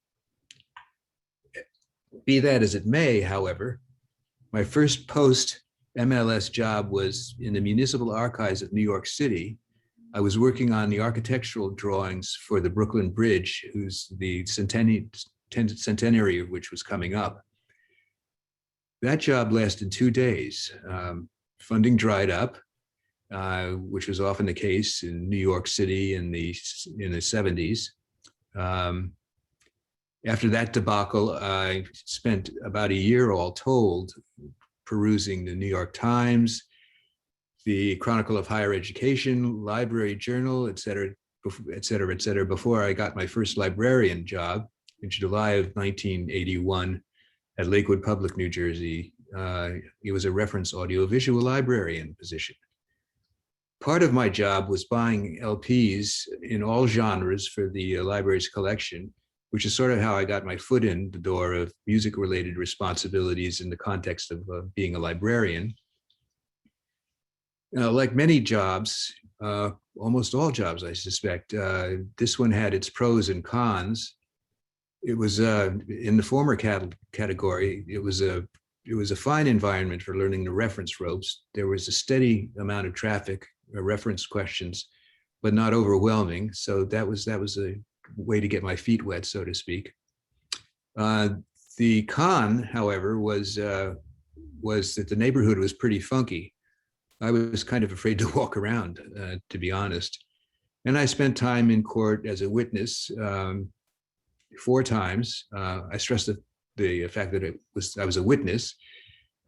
V: Be that as it may, however, my first post-MLS job was in the Municipal Archives of New York City. I was working on the architectural drawings for the Brooklyn Bridge, whose the centenary of which was coming up. That job lasted 2 days. Funding dried up, which was often the case in New York City in the 70s. After that debacle, I spent about a year all told perusing the New York Times, the Chronicle of Higher Education, Library Journal, et cetera, before I got my first librarian job in July of 1981 at Lakewood Public, New Jersey. It was a reference audiovisual librarian position. part of my job was buying LPs in all genres for the library's collection, which is sort of how I got my foot in the door of music-related responsibilities in the context of being a librarian. Like many jobs, almost all jobs, I suspect, this one had its pros and cons. It was in the former category, it was a fine environment for learning the reference ropes. There was a steady amount of traffic, reference questions, but not overwhelming. So that was a way to get my feet wet, so to speak. The con, however, was that the neighborhood was pretty funky. I was kind of afraid to walk around, to be honest. And I spent time in court as a witness 4 times. I stressed the fact that I was a witness.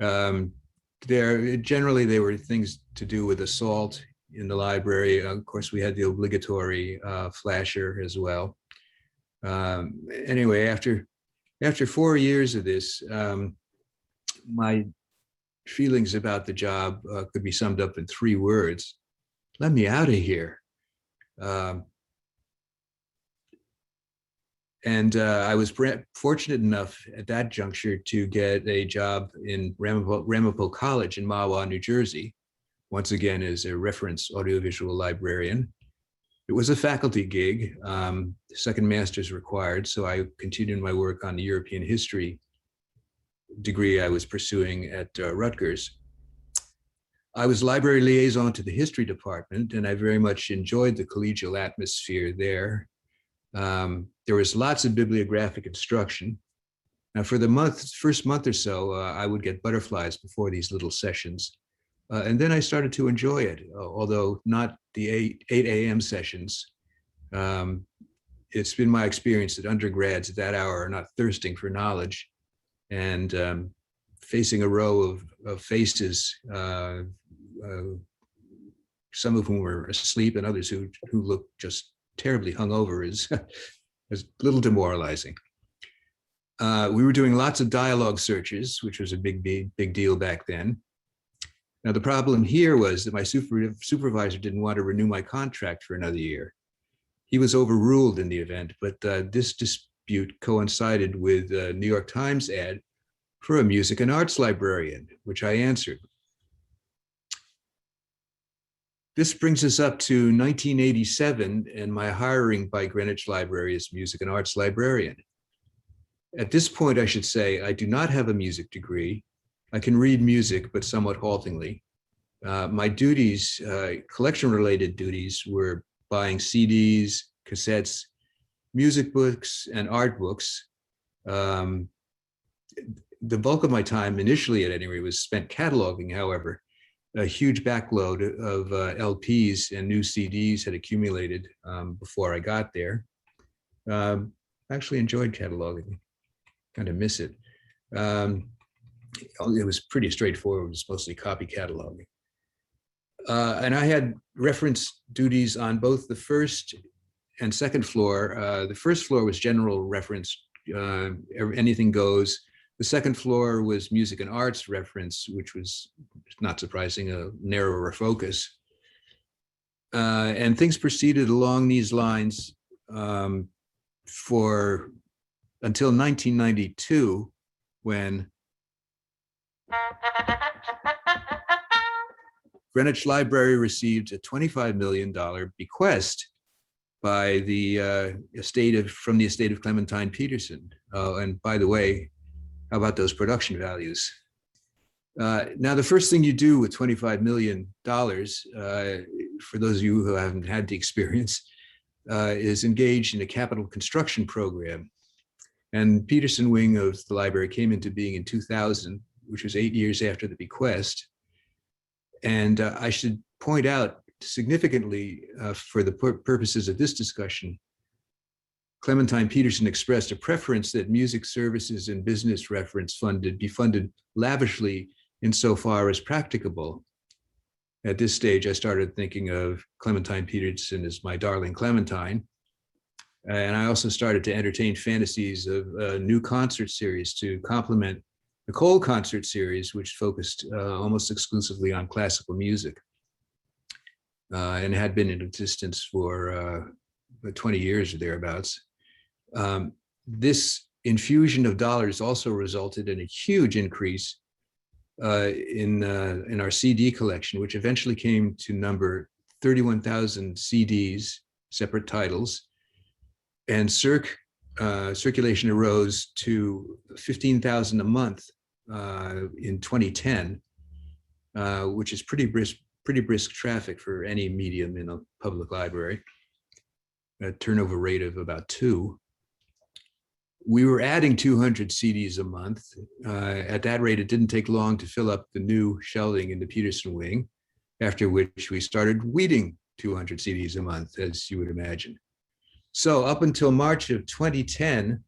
V: Generally, they were things to do with assault in the library. Of course, we had the obligatory flasher as well. Anyway, after 4 years of this, my feelings about the job could be summed up in 3 words: let me out of here. I was fortunate enough at that juncture to get a job in Ramapo College in Mahwah, New Jersey, once again as a reference audiovisual librarian. It was a faculty gig, second master's required, so I continued my work on the European history degree I was pursuing at Rutgers. I was library liaison to the history department, and I very much enjoyed the collegial atmosphere there. There was lots of bibliographic instruction. Now, for the first month or so, I would get butterflies before these little sessions. And then I started to enjoy it, although not the 8 a.m. sessions. It's been my experience that undergrads at that hour are not thirsting for knowledge, and facing a row of faces, some of whom were asleep and others who looked just terribly hungover, is a little demoralizing. We were doing lots of dialogue searches, which was a big deal back then. Now, the problem here was that my supervisor didn't want to renew my contract for another year. He was overruled in the event, but this dispute coincided with a New York Times ad for a music and arts librarian, which I answered. This brings us up to 1987 and my hiring by Greenwich Library as music and arts librarian. At this point, I should say, I do not have a music degree. I can read music, but somewhat haltingly. My duties, collection-related duties, were buying CDs, cassettes, music books, and art books. The bulk of my time, initially at any rate, was spent cataloging. However, a huge backload of LPs and new CDs had accumulated before I got there. I actually enjoyed cataloging, kind of miss it. It was pretty straightforward. It was mostly copy cataloging. And I had reference duties on both the first and second floor. The first floor was general reference, anything goes. The second floor was music and arts reference, which was, not surprising, a narrower focus. And things proceeded along these lines for until 1992, when Greenwich Library received a $25 million bequest by the from the estate of Clementine Peterson. And by the way, how about those production values? Now, the first thing you do with $25 million, for those of you who haven't had the experience, is engage in a capital construction program. And Peterson wing of the library came into being in 2000, which was 8 years after the bequest. And I should point out significantly, for the purposes of this discussion, Clementine Peterson expressed a preference that music services and business reference be funded lavishly insofar as practicable. At this stage, I started thinking of Clementine Peterson as my darling Clementine. And I also started to entertain fantasies of a new concert series to complement the Cole concert series, which focused almost exclusively on classical music. and had been in existence for 20 years or thereabouts. This infusion of dollars also resulted in a huge increase in our CD collection, which eventually came to number 31,000 CDs, separate titles, and circulation arose to 15,000 a month in 2010, which is pretty brisk traffic for any medium in a public library. A turnover rate of about 2. We were adding 200 CDs a month. At that rate, it didn't take long to fill up the new shelving in the Peterson wing, after which we started weeding 200 CDs a month, as you would imagine. So up until March of 2010,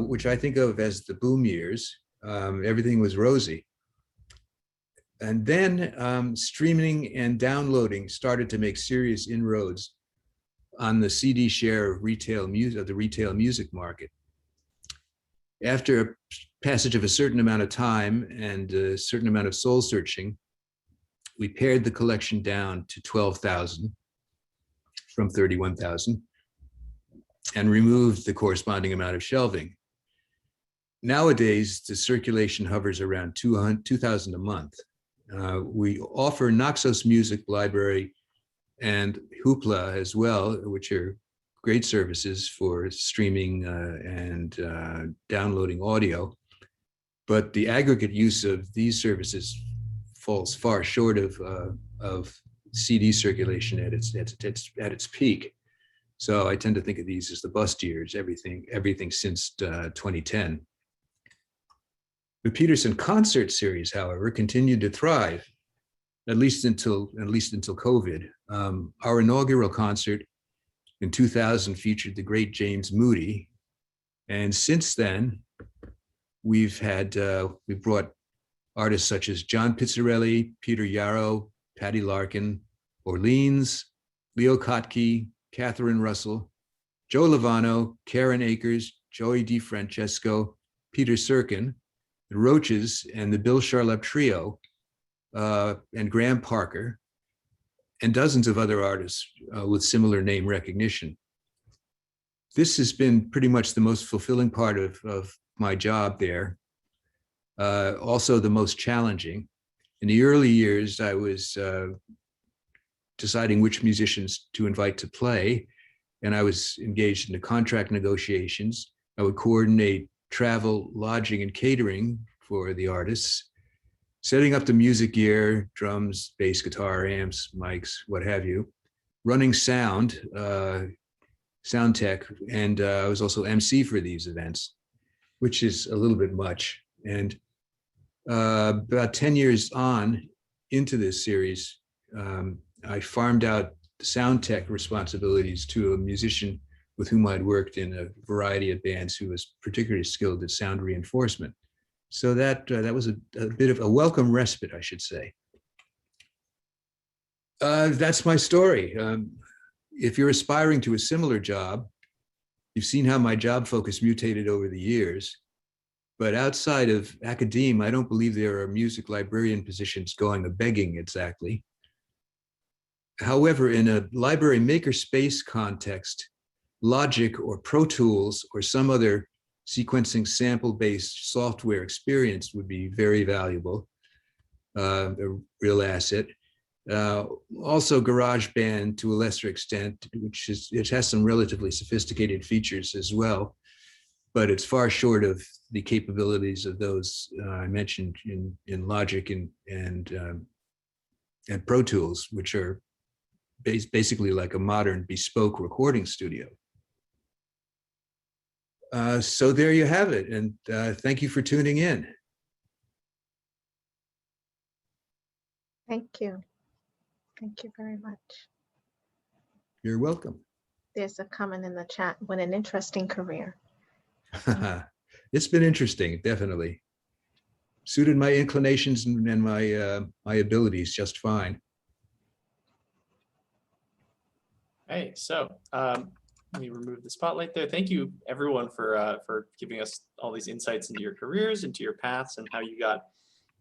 V: which I think of as the boom years, everything was rosy. And then streaming and downloading started to make serious inroads on the CD share of retail music, of the retail music market. After a passage of a certain amount of time and a certain amount of soul searching, we pared the collection down to 12,000 from 31,000 and removed the corresponding amount of shelving. Nowadays, the circulation hovers around 2,000 a month. We offer Naxos Music Library and Hoopla as well, which are great services for streaming and downloading audio. But the aggregate use of these services falls far short of CD circulation at its peak. So I tend to think of these as the bust years, everything since 2010. The Peterson concert series, however, continued to thrive, at least until COVID. Our inaugural concert in 2000 featured the great James Moody, and since then we've brought artists such as John Pizzarelli, Peter Yarrow, Patty Larkin, Orleans, Leo Kotke, Catherine Russell, Joe Lovano, Karen Akers, Joey DiFrancesco, Peter Serkin, the Roaches, and the Bill Charlap Trio, and Graham Parker, and dozens of other artists with similar name recognition. This has been pretty much the most fulfilling part of my job there. Also the most challenging. In the early years, I was deciding which musicians to invite to play, and I was engaged in the contract negotiations. I would coordinate travel, lodging, and catering for the artists, setting up the music gear, drums, bass, guitar, amps, mics, what have you, running sound, sound tech, and I was also MC for these events, which is a little bit much. And about 10 years on into this series, I farmed out the sound tech responsibilities to a musician with whom I'd worked in a variety of bands who was particularly skilled at sound reinforcement. So that was a bit of a welcome respite, I should say. That's my story. If you're aspiring to a similar job, you've seen how my job focus mutated over the years. But outside of academe, I don't believe there are music librarian positions going a-begging exactly. However, in a library makerspace context, Logic or Pro Tools or some other sequencing sample-based software experience would be very valuable, a real asset. Also GarageBand to a lesser extent, it has some relatively sophisticated features as well, but it's far short of the capabilities of those I mentioned in Logic and Pro Tools, which are basically like a modern bespoke recording studio. So there you have it, and thank you for tuning in.
A: Thank you. Thank you very much.
V: You're welcome.
A: There's a comment in the chat, what an interesting career.
V: It's been interesting, definitely. Suited my inclinations and my abilities just fine.
B: Hey, so let me remove the spotlight there. Thank you, everyone, for giving us all these insights into your careers, into your paths, and how you got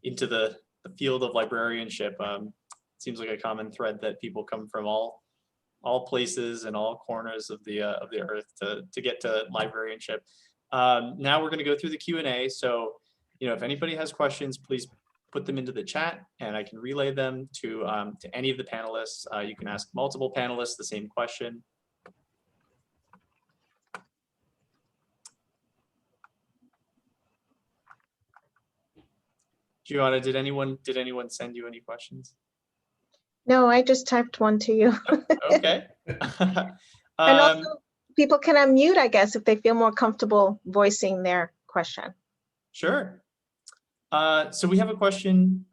B: into the field of librarianship. seems like a common thread that people come from all places and all corners of the earth to get to librarianship. Now we're going to go through the Q&A. So, if anybody has questions, please put them into the chat and I can relay them to any of the panelists. You can ask multiple panelists the same question. Giovanna, did anyone send you any questions?
A: No, I just typed one to you.
B: Okay.
A: And also, people can unmute, I guess, if they feel more comfortable voicing their question.
B: Sure. So we have a question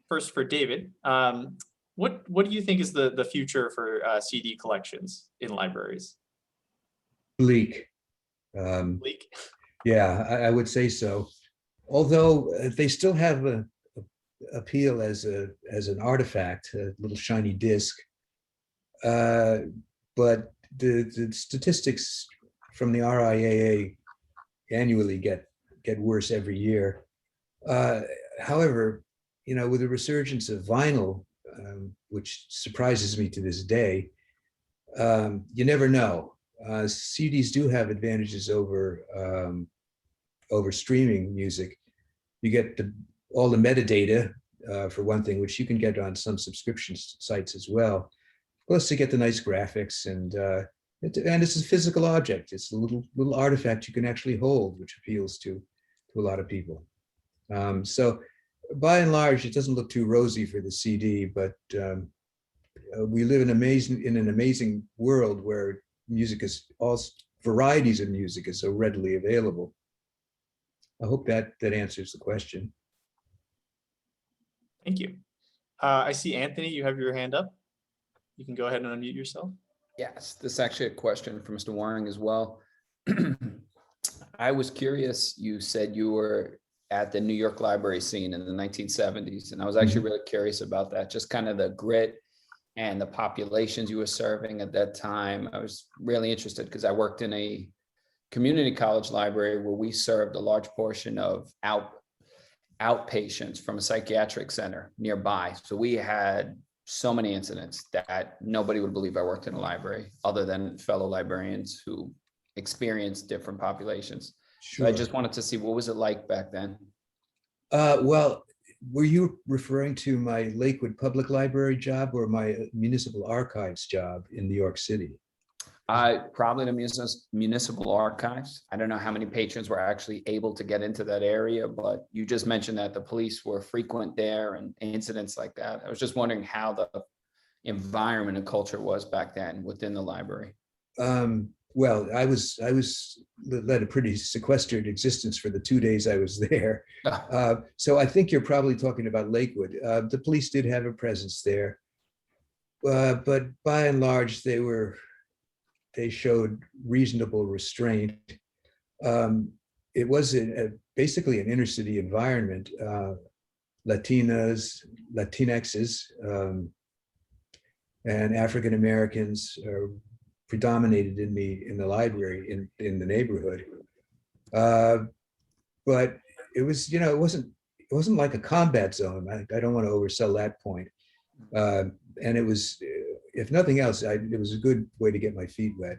B: first for David. What do you think is the future for CD collections in libraries?
V: Bleak.
B: Bleak.
V: Yeah, I would say so. Although they still have a appeal as an artifact, a little shiny disc. But the statistics from the RIAA annually get worse every year. However, with the resurgence of vinyl, which surprises me to this day, you never know. CDs do have advantages over streaming music. You get all the metadata, for one thing, which you can get on some subscription sites as well. Plus, to get the nice graphics, and it's a physical object. It's a little artifact you can actually hold, which appeals to a lot of people. So, by and large, it doesn't look too rosy for the CD, but we live in an amazing world where music is all varieties of music is so readily available. I hope that answers the question.
B: Thank you. I see Anthony, you have your hand up. You can go ahead and unmute yourself.
Q: Yes, this is actually a question for Mr. Waring as well. I was curious, you said you were at the New York library scene in the 1970s, and I was actually really curious about that, just kind of the grit and the populations you were serving at that time. I was really interested because I worked in a community college library where we served a large portion of outpatients from a psychiatric center nearby. So we had so many incidents that nobody would believe I worked in a library other than fellow librarians who experienced different populations.
V: Sure.
Q: So I just wanted to see, what was it like back then?
V: Well, were you referring to my Lakewood Public Library job or my municipal archives job in New York City?
Q: Probably the municipal archives. I don't know how many patrons were actually able to get into that area, but you just mentioned that the police were frequent there and incidents like that. I was just wondering how the environment and culture was back then within the library.
V: Well, I led a pretty sequestered existence for the 2 days I was there. So I think you're probably talking about Lakewood. The police did have a presence there, but by and large, they showed reasonable restraint. It was basically an inner city environment. Latinas, Latinxes, and African Americans predominated in the library in the neighborhood. But it was, it wasn't like a combat zone. I don't want to oversell that point. And it was, if nothing else, it was a good way to get my feet wet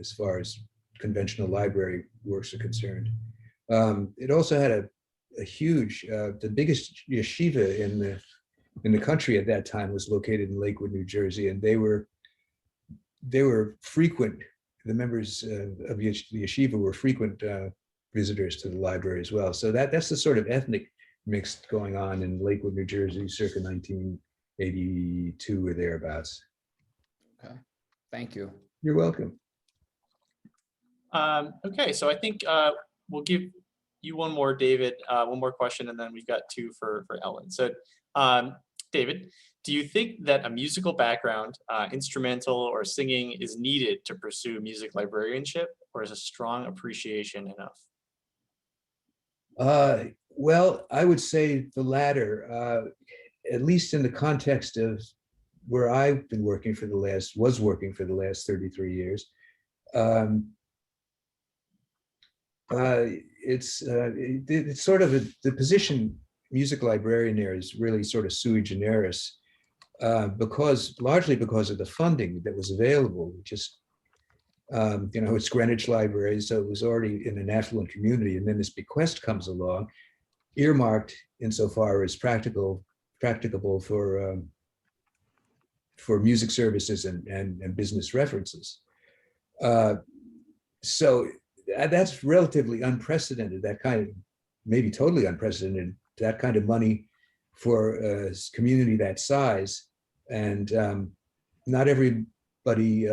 V: as far as conventional library works are concerned. It also had a huge, the biggest yeshiva in the country at that time was located in Lakewood, New Jersey, and they were frequent. The members of the yeshiva were frequent visitors to the library as well. So that's the sort of ethnic mix going on in Lakewood, New Jersey, circa 1982 or thereabouts.
Q: Okay, thank you.
V: You're welcome.
B: Okay, so I think we'll give you one more, David, one more question, and then we've got two for Ellen. So, David, do you think that a musical background, instrumental or singing, is needed to pursue music librarianship, or is a strong appreciation enough?
V: Well, I would say the latter, at least in the context of where I've been working for the last 33 years. It's sort of the position music librarian there is really sort of sui generis, largely because of the funding that was available. Just it's Greenwich Library, so it was already in an affluent community, and then this bequest comes along, earmarked insofar as practicable for music services and business references. So that's relatively unprecedented, that kind of, maybe totally unprecedented, that kind of money for a community that size. And not everybody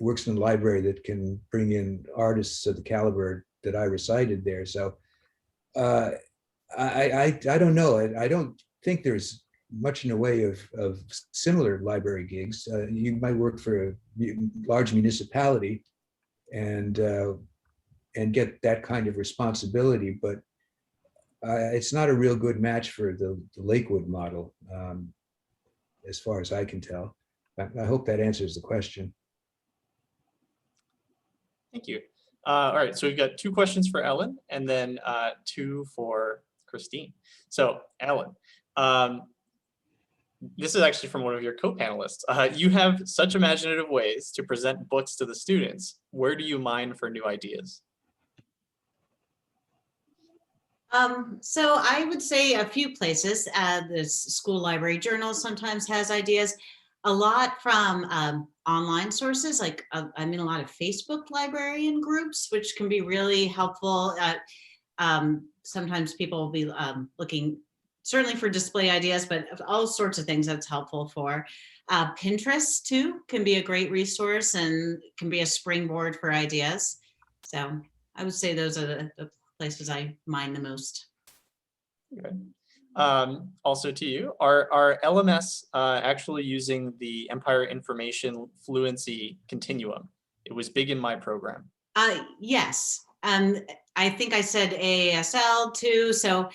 V: works in a library that can bring in artists of the caliber that I recited there. So I don't know. I don't think there's much in the way of similar library gigs. You might work for a large municipality and get that kind of responsibility, but it's not a real good match for the Lakewood model, as far as I can tell. I hope that answers the question.
B: Thank you. All right, so we've got 2 questions for Ellen and then 2 for Christine. So Ellen, this is actually from one of your co-panelists. You have such imaginative ways to present books to the students. Where do you mine for new ideas?
U: So I would say a few places. The school library journal sometimes has ideas. A lot from online sources, like I'm in a lot of Facebook librarian groups, which can be really helpful. Sometimes people will be looking certainly for display ideas, but all sorts of things that's helpful for. Pinterest too can be a great resource and can be a springboard for ideas. So I would say those are the places I mine the most.
B: Okay. Also to you, are LMS actually using the Empire Information Fluency Continuum? It was big in my program.
U: Yes. I think I said AASL too. So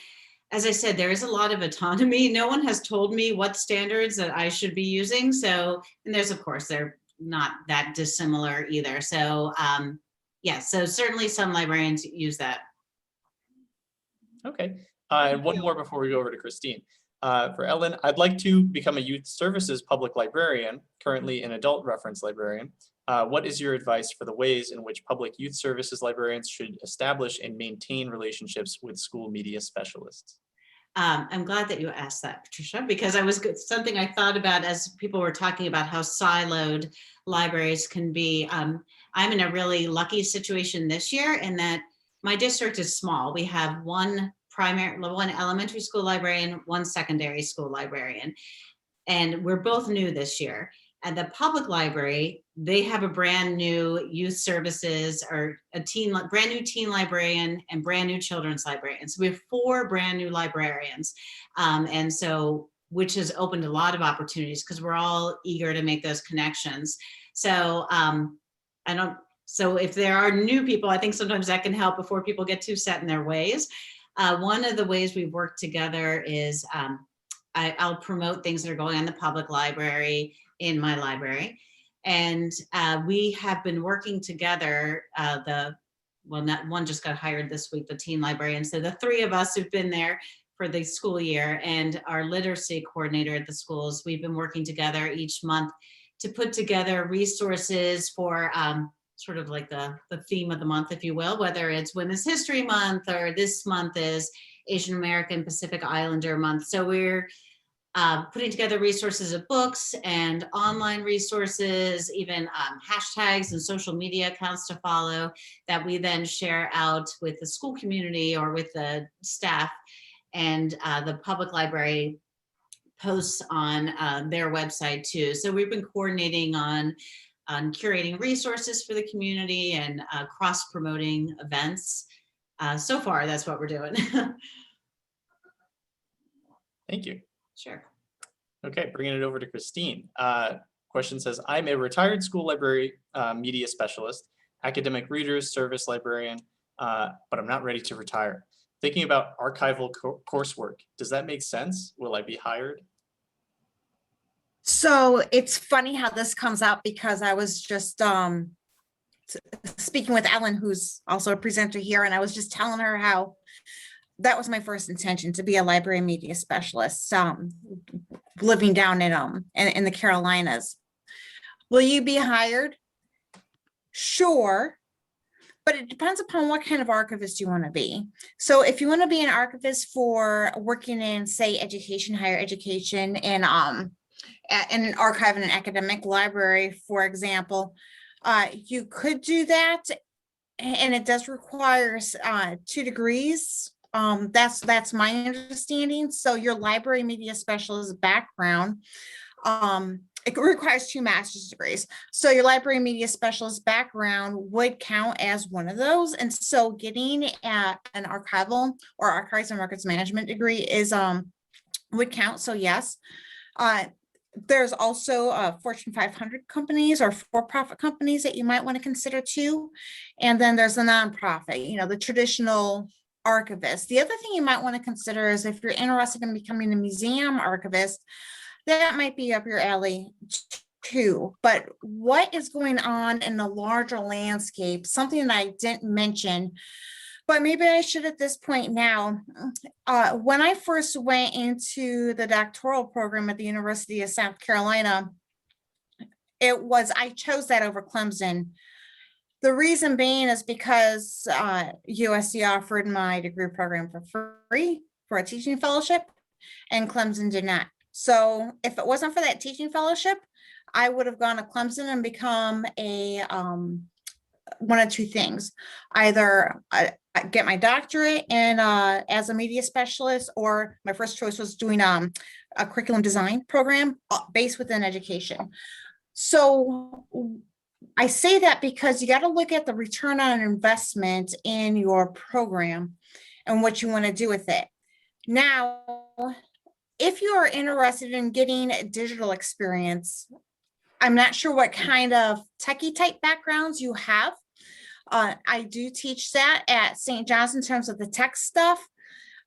U: as I said, there is a lot of autonomy. No one has told me what standards that I should be using. So, and there's, of course, they're not that dissimilar either. So yeah, so certainly some librarians use that.
B: Okay. And one more before we go over to Christine. For Ellen, I'd like to become a youth services public librarian, currently an adult reference librarian. What is your advice for the ways in which public youth services librarians should establish and maintain relationships with school media specialists?
U: I'm glad that you asked that, Patricia, because something I thought about as people were talking about how siloed libraries can be. I'm in a really lucky situation this year in that my district is small. We have one elementary school librarian, one secondary school librarian, and we're both new this year. At the public library, they have a brand new youth services or brand new teen librarian and brand new children's librarian. So we have 4 brand new librarians. And so, which has opened a lot of opportunities because we're all eager to make those connections. So so if there are new people, I think sometimes that can help before people get too set in their ways. One of the ways we've worked together is I'll promote things that are going on in the public library in my library. And we have been working together, one just got hired this week, the teen librarian. So the 3 of us who've been there for the school year and our literacy coordinator at the schools, we've been working together each month to put together resources for sort of like the theme of the month, if you will, whether it's Women's History Month or this month is Asian American Pacific Islander Month. So we're putting together resources of books and online resources, even hashtags and social media accounts to follow that we then share out with the school community or with the staff. And the public library posts on their website too. So we've been coordinating on curating resources for the community and cross-promoting events. So far, that's what we're doing.
B: Thank you.
U: Sure.
B: Okay, bringing it over to Christine. Question says, I'm a retired school library media specialist, academic readers, service librarian, but I'm not ready to retire. Thinking about archival coursework, does that make sense? Will I be hired?
P: So it's funny how this comes out because I was just speaking with Ellen, who's also a presenter here, and I was just telling her how that was my first intention, to be a library media specialist, living down in the Carolinas. Will you be hired? Sure. But it depends upon what kind of archivist you want to be. So if you want to be an archivist for working in, say, education, higher education, and in an archive in an academic library, for example, you could do that, and it does require 2 degrees. That's my understanding. So your library media specialist background, it requires 2 master's degrees. So your library media specialist background would count as one of those. And so getting an archival or archives and records management degree is would count. So yes, there's also Fortune 500 companies or for-profit companies that you might want to consider too. And then there's a nonprofit, the traditional archivist. The other thing you might want to consider is if you're interested in becoming a museum archivist, that might be up your alley too. But what is going on in the larger landscape, something that I didn't mention, but maybe I should at this point now. When I first went into the doctoral program at the University of South Carolina, I chose that over Clemson. The reason being is because USC offered my degree program for free for a teaching fellowship, and Clemson did not. So if it wasn't for that teaching fellowship, I would have gone to Clemson and become a one of 2 things. Either get my doctorate in as a media specialist, or my first choice was doing a curriculum design program based within education. So I say that because you got to look at the return on investment in your program and what you want to do with it. Now, if you are interested in getting digital experience, I'm not sure what kind of techie type backgrounds you have. I do teach that at St. John's in terms of the tech stuff,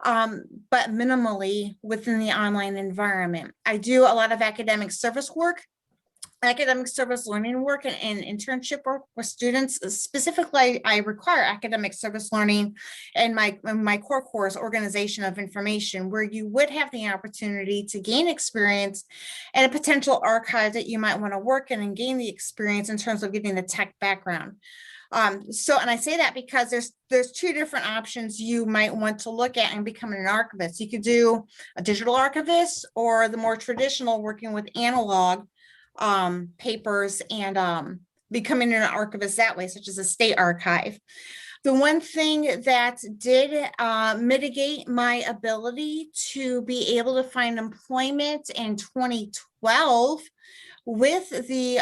P: but minimally within the online environment. I do a lot of academic service work, academic service learning work, and internship work with students. Specifically, I require academic service learning in my core course, Organization of Information, where you would have the opportunity to gain experience and a potential archive that you might want to work in and gain the experience in terms of getting the tech background. And I say that because there's 2 different options you might want to look at and become an archivist. You could do a digital archivist, or the more traditional, working with analog papers and becoming an archivist that way, such as a state archive. The one thing that did mitigate my ability to be able to find employment in 2012 with the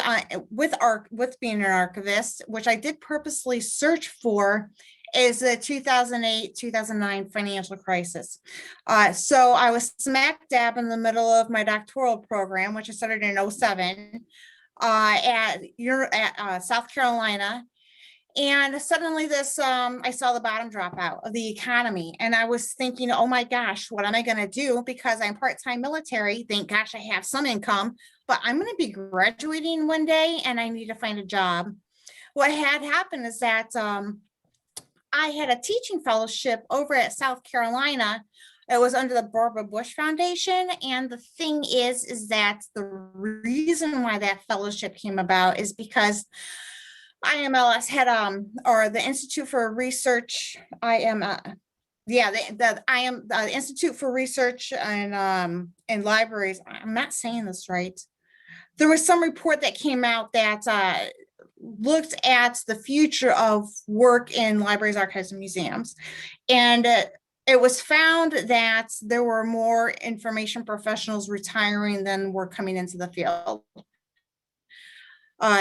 P: with being an archivist, which I did purposely search for, is the 2008-2009 financial crisis. So I was smack dab in the middle of my doctoral program, which I started in 2007 at South Carolina. And suddenly I saw the bottom drop out of the economy. And I was thinking, oh my gosh, what am I going to do? Because I'm part-time military. Thank gosh I have some income, but I'm going to be graduating one day and I need to find a job. What had happened is that I had a teaching fellowship over at South Carolina. It was under the Barbara Bush Foundation. And the thing is that the reason why that fellowship came about is because IMLS had or the Institute for Research, the Institute for Research and Libraries. I'm not saying this right. There was some report that came out that looked at the future of work in libraries, archives, and museums. And it was found that there were more information professionals retiring than were coming into the field.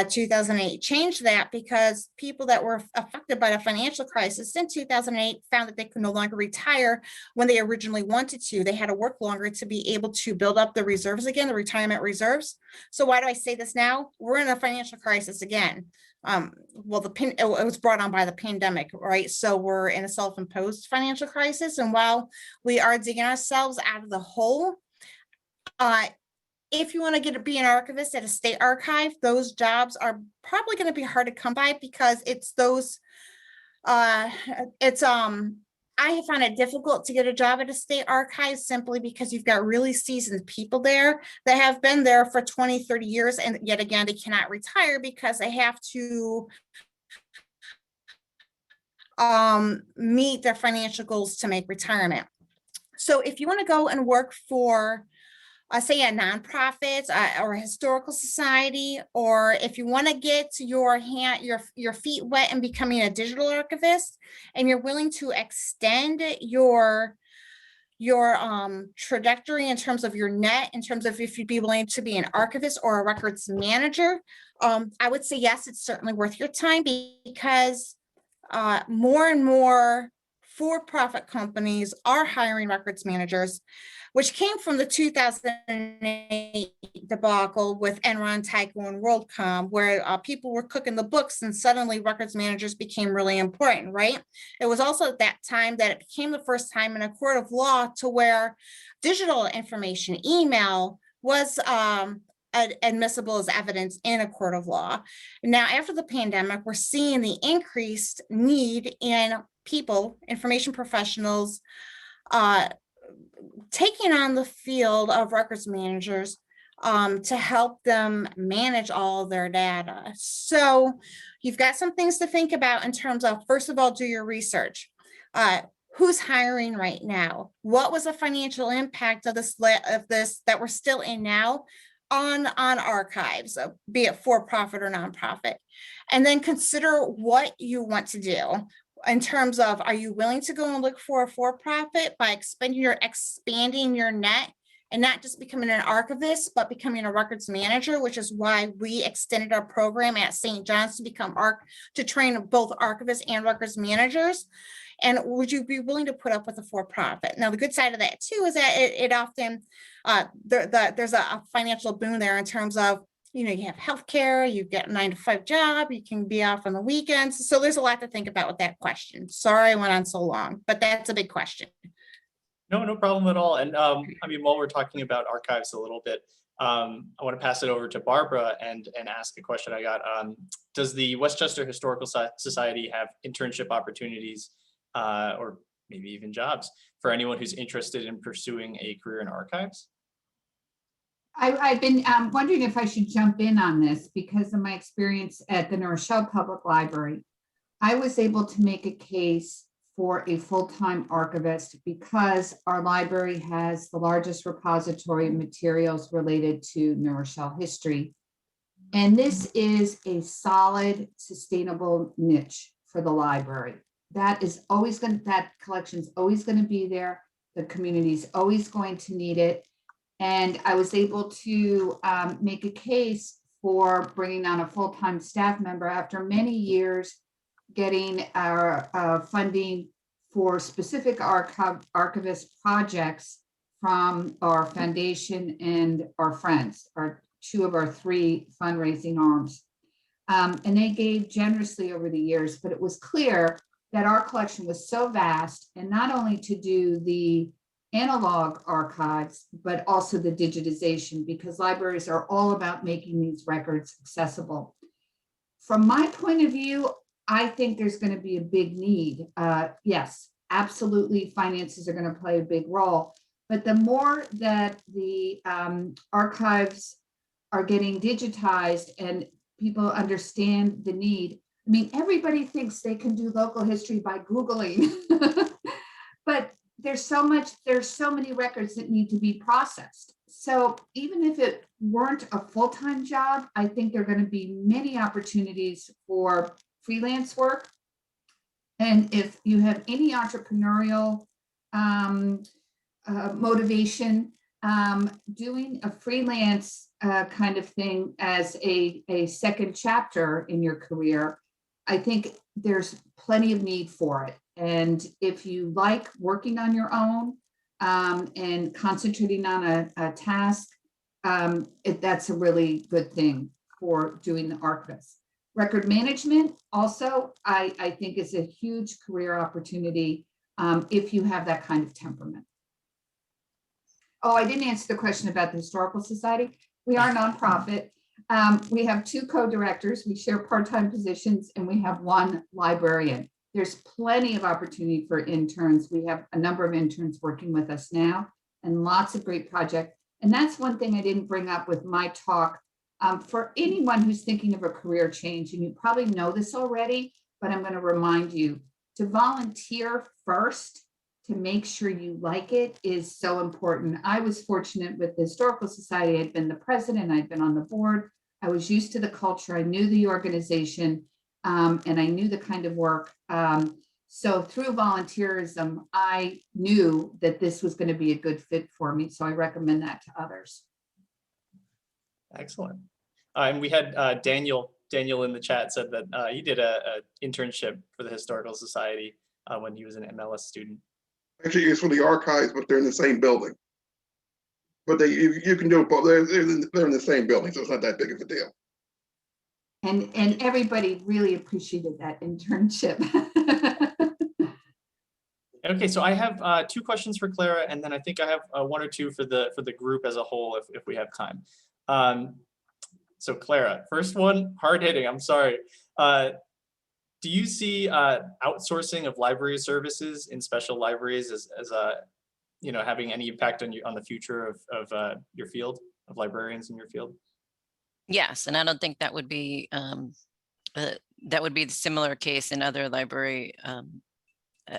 P: 2008 changed that because people that were affected by the financial crisis in 2008 found that they could no longer retire when they originally wanted to. They had to work longer to be able to build up the reserves again, the retirement reserves. So why do I say this now? We're in a financial crisis again. Well, it was brought on by the pandemic, right? So we're in a self-imposed financial crisis. And while we are digging ourselves out of the hole, if you want to be an archivist at a state archive, those jobs are probably going to be hard to come by because it's those, I I have found it difficult to get a job at a state archive simply because you've got really seasoned people there that have been there for 20, 30 years. And yet again, they cannot retire because they have to meet their financial goals to make retirement. So if you want to go and work for, say, a nonprofit or a historical society, or if you want to get your feet wet in becoming a digital archivist, and you're willing to extend your trajectory in terms of your net, in terms of if you'd be willing to be an archivist or a records manager, I would say yes, it's certainly worth your time, because more and more for-profit companies are hiring records managers, which came from the 2008 debacle with Enron, Tyco, and WorldCom, where people were cooking the books and suddenly records managers became really important, right? It was also at that time that it became the first time in a court of law to where digital information, email, was admissible as evidence in a court of law. Now, after the pandemic, we're seeing the increased need in people, information professionals, taking on the field of records managers to help them manage all their data. So you've got some things to think about in terms of, first of all, do your research. Who's hiring right now? What was the financial impact of this that we're still in now on archives, be it for-profit or nonprofit? And then consider what you want to do in terms of, are you willing to go and look for a for-profit by expanding your net and not just becoming an archivist, but becoming a records manager, which is why we extended our program at St. John's to become to train both archivists and records managers? And would you be willing to put up with a for-profit? Now, the good side of that too is that it often, there's a financial boon there in terms of, you have healthcare, you get a 9-to-5 job, you can be off on the weekends. So there's a lot to think about with that question. Sorry I went on so long, but that's a big question.
B: No problem at all. And I mean, while we're talking about archives a little bit, I want to pass it over to Barbara and ask a question I got. Does the Westchester Historical Society have internship opportunities or maybe even jobs for anyone who's interested in pursuing a career in archives?
S: I've been wondering if I should jump in on this because of my experience at the New Rochelle Public Library. I was able to make a case for a full-time archivist because our library has the largest repository of materials related to New Rochelle history. And this is a solid, sustainable niche for the library. That collection's always going to be there. The community's always going to need it. And I was able to make a case for bringing on a full-time staff member after many years getting our funding for specific archivist projects from our foundation and our friends, two of our 3 fundraising arms. And they gave generously over the years, but it was clear that our collection was so vast, and not only to do the analog archives, but also the digitization, because libraries are all about making these records accessible. From my point of view, I think there's going to be a big need. Yes, absolutely, finances are going to play a big role, but the more that the archives are getting digitized and people understand the need, I mean, everybody thinks they can do local history by Googling, but there's so many records that need to be processed. So even if it weren't a full-time job, I think there are going to be many opportunities for freelance work. And if you have any entrepreneurial motivation, doing a freelance kind of thing as a second chapter in your career, I think there's plenty of need for it. And if you like working on your own and concentrating on a task, that's a really good thing for doing the archivist. Record management also, I think, is a huge career opportunity if you have that kind of temperament. Oh, I didn't answer the question about the Historical Society. We are a nonprofit. We have 2 co-directors. We share part-time positions, and we have 1 librarian. There's plenty of opportunity for interns. We have a number of interns working with us now and lots of great projects. And that's one thing I didn't bring up with my talk. For anyone who's thinking of a career change, and you probably know this already, but I'm going to remind you to volunteer first to make sure you like it is so important. I was fortunate with the Historical Society. I'd been the president, I'd been on the board. I was used to the culture. I knew the organization, and I knew the kind of work. So through volunteerism, I knew that this was going to be a good fit for me. So I recommend that to others.
B: Excellent. And we had Daniel in the chat said that he did a internship for the Historical Society when he was an MLS student.
C: Actually, it's for the archives, but they're in the same building. But you can do it both. They're in the same building, so it's not that big of a deal.
S: And everybody really appreciated that internship.
B: Okay, so I have 2 questions for Clara, and then I think I have 1 or 2 for the group as a whole, if we have time. So Clara, first one, hard hitting. I'm sorry. Do you see outsourcing of library services in special libraries as having any impact on the future of your field, of librarians in your field?
R: Yes, and I don't think that would be the similar case in other library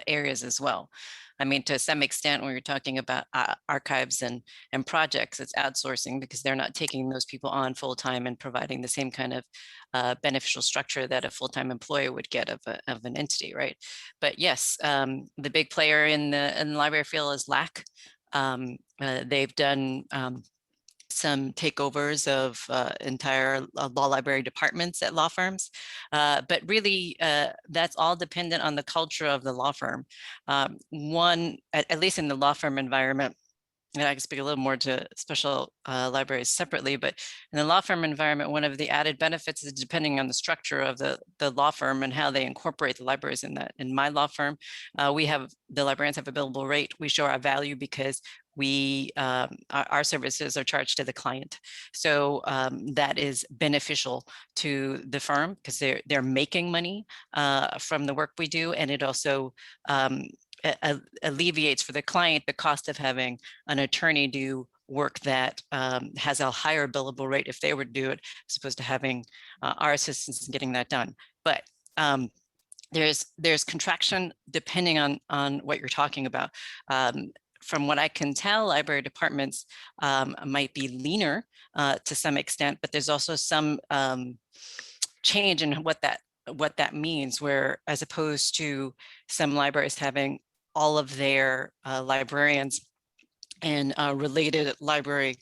R: areas as well. I mean, to some extent, when you're talking about archives and projects, it's outsourcing because they're not taking those people on full time and providing the same kind of beneficial structure that a full-time employer would get of an entity, right? But yes, the big player in the library field is LAC. They've done some takeovers of entire law library departments at law firms. But really, that's all dependent on the culture of the law firm. One, at least in the law firm environment, and I can speak a little more to special libraries separately, but in the law firm environment, one of the added benefits is depending on the structure of the law firm and how they incorporate the libraries in that. In my law firm, the librarians have a billable rate. We show our value because our services are charged to the client. So that is beneficial to the firm because they're making money from the work we do, and it also alleviates for the client the cost of having an attorney do work that has a higher billable rate if they were to do it, as opposed to having our assistants getting that done. But there's contraction depending on what you're talking about. From what I can tell, library departments might be leaner to some extent, but there's also some change in what that means, where as opposed to some libraries having all of their librarians and related library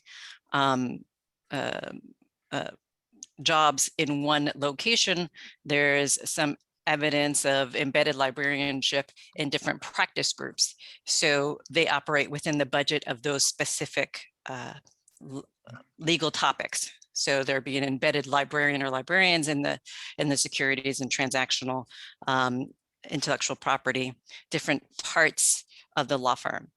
R: jobs in one location, there's some evidence of embedded librarianship in different practice groups. So they operate within the budget of those specific legal topics. So there'd be an embedded librarian or librarians in the securities and transactional intellectual property, different parts of the law firm.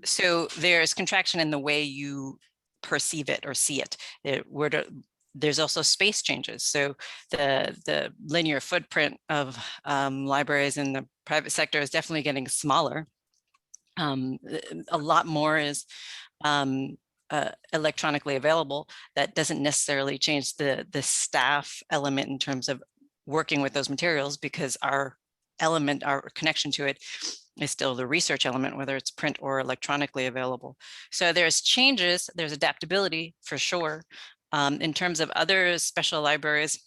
R: So there's contraction in the way you perceive it or see it. There's also space changes. So the linear footprint of libraries in the private sector is definitely getting smaller. A lot more is electronically available. That doesn't necessarily change the staff element in terms of working with those materials, because our connection to it is still the research element, whether it's print or electronically available. So there's changes, there's adaptability for sure. In terms of other special libraries,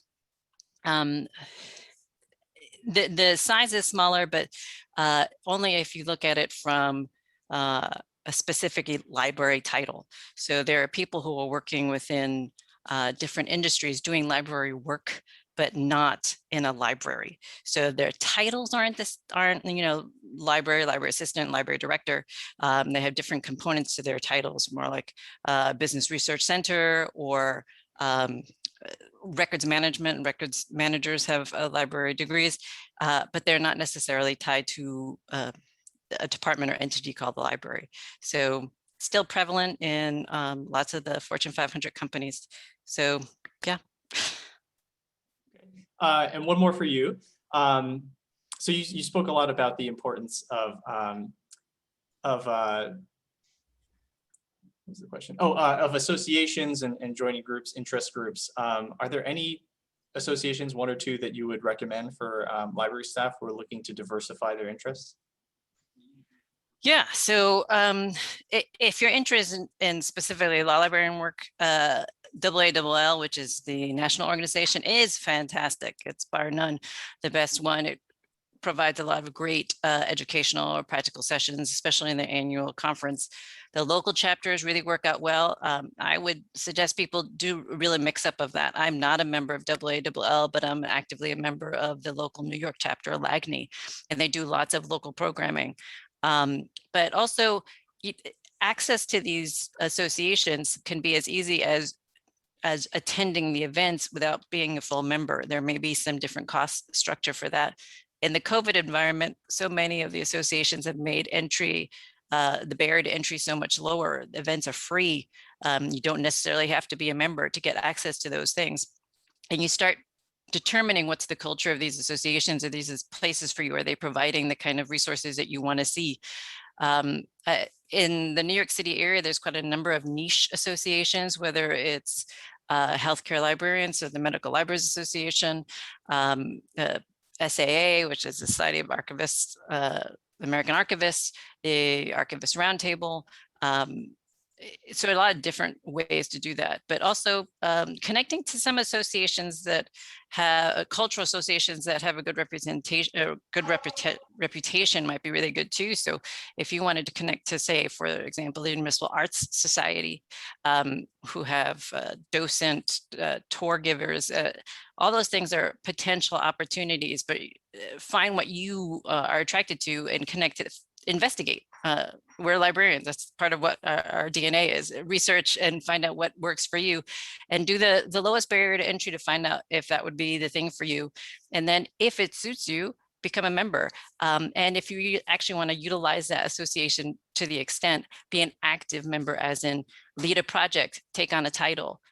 R: the size is smaller, but only if you look at it from a specific library title. So there are people who are working within different industries doing library work, but not in a library. So their titles aren't library assistant, library director. They have different components to their titles, more like business research center or records management. Records managers have library degrees, but they're not necessarily tied to a department or entity called the library. So still prevalent in lots of the Fortune 500 companies. So yeah.
B: And one more for you. So you spoke a lot about the importance of what was the question? Oh, of associations and joining groups, interest groups. Are there any associations, one or two, that you would recommend for library staff who are looking to diversify their interests?
R: Yeah, so if you're interested in specifically law librarian work, WLA, which is the national organization, is fantastic. It's bar none the best one. It provides a lot of great educational or practical sessions, especially in the annual conference. The local chapters really work out well. I would suggest people do really mix up of that. I'm not a member of WLA, but I'm actively a member of the local New York chapter, LAGNY, and they do lots of local programming. But also access to these associations can be as easy as attending the events without being a full member. There may be some different cost structure for that. In the COVID environment, so many of the associations have made entry, the barrier to entry so much lower. The events are free. You don't necessarily have to be a member to get access to those things. And you start determining what's the culture of these associations. Are these places for you? Are they providing the kind of resources that you want to see? In the New York City area, there's quite a number of niche associations, whether it's healthcare librarians, so the Medical Libraries Association, SAA, which is the Society of Archivists, American Archivists, the Archivist Roundtable. So a lot of different ways to do that, but also connecting to some associations that have cultural associations that have a good representation, reputation might be really good too. So if you wanted to connect to, say, for example, the Municipal Arts Society, who have docent tour givers, all those things are potential opportunities, but find what you are attracted to and connect to, investigate. We're librarians. That's part of what our DNA is. Research and find out what works for you, and do the lowest barrier to entry to find out if that would be the thing for you. And then if it suits you, become a member. And if you actually want to utilize that association to the extent, be an active member, as in lead a project, take on a title,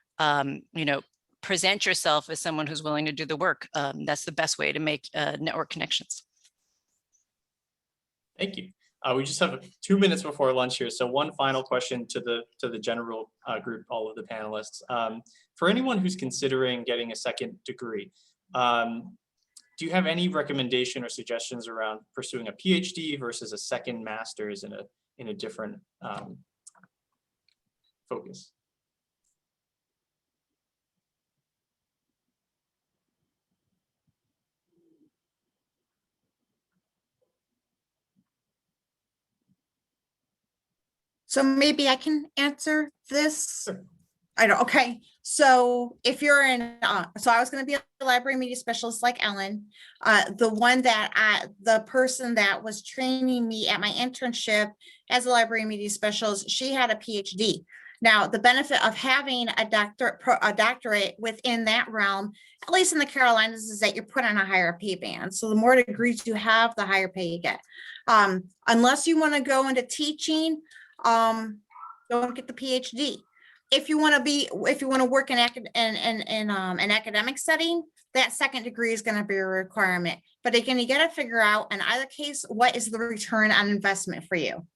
R: present yourself as someone who's willing to do the work. That's the best way to make network connections.
B: Thank you. We just have 2 minutes before lunch here. So one final question to the general group, all of the panelists. For anyone who's considering getting a second degree, do you have any recommendation or suggestions around pursuing a PhD versus a second master's in a different focus?
P: So maybe I can answer this. Sure. I don't, okay. So if you're in, so I was going to be a library media specialist like Ellen. The person that was training me at my internship as a library media specialist, she had a PhD. Now, the benefit of having a doctorate within that realm, at least in the Carolinas, is that you're put on a higher pay band. So the more degrees you have, the higher pay you get. Unless you want to go into teaching, don't get the PhD. If you want to work in an academic setting, that second degree is going to be a requirement. But again, you got to figure out in either case, what is the return on investment for you?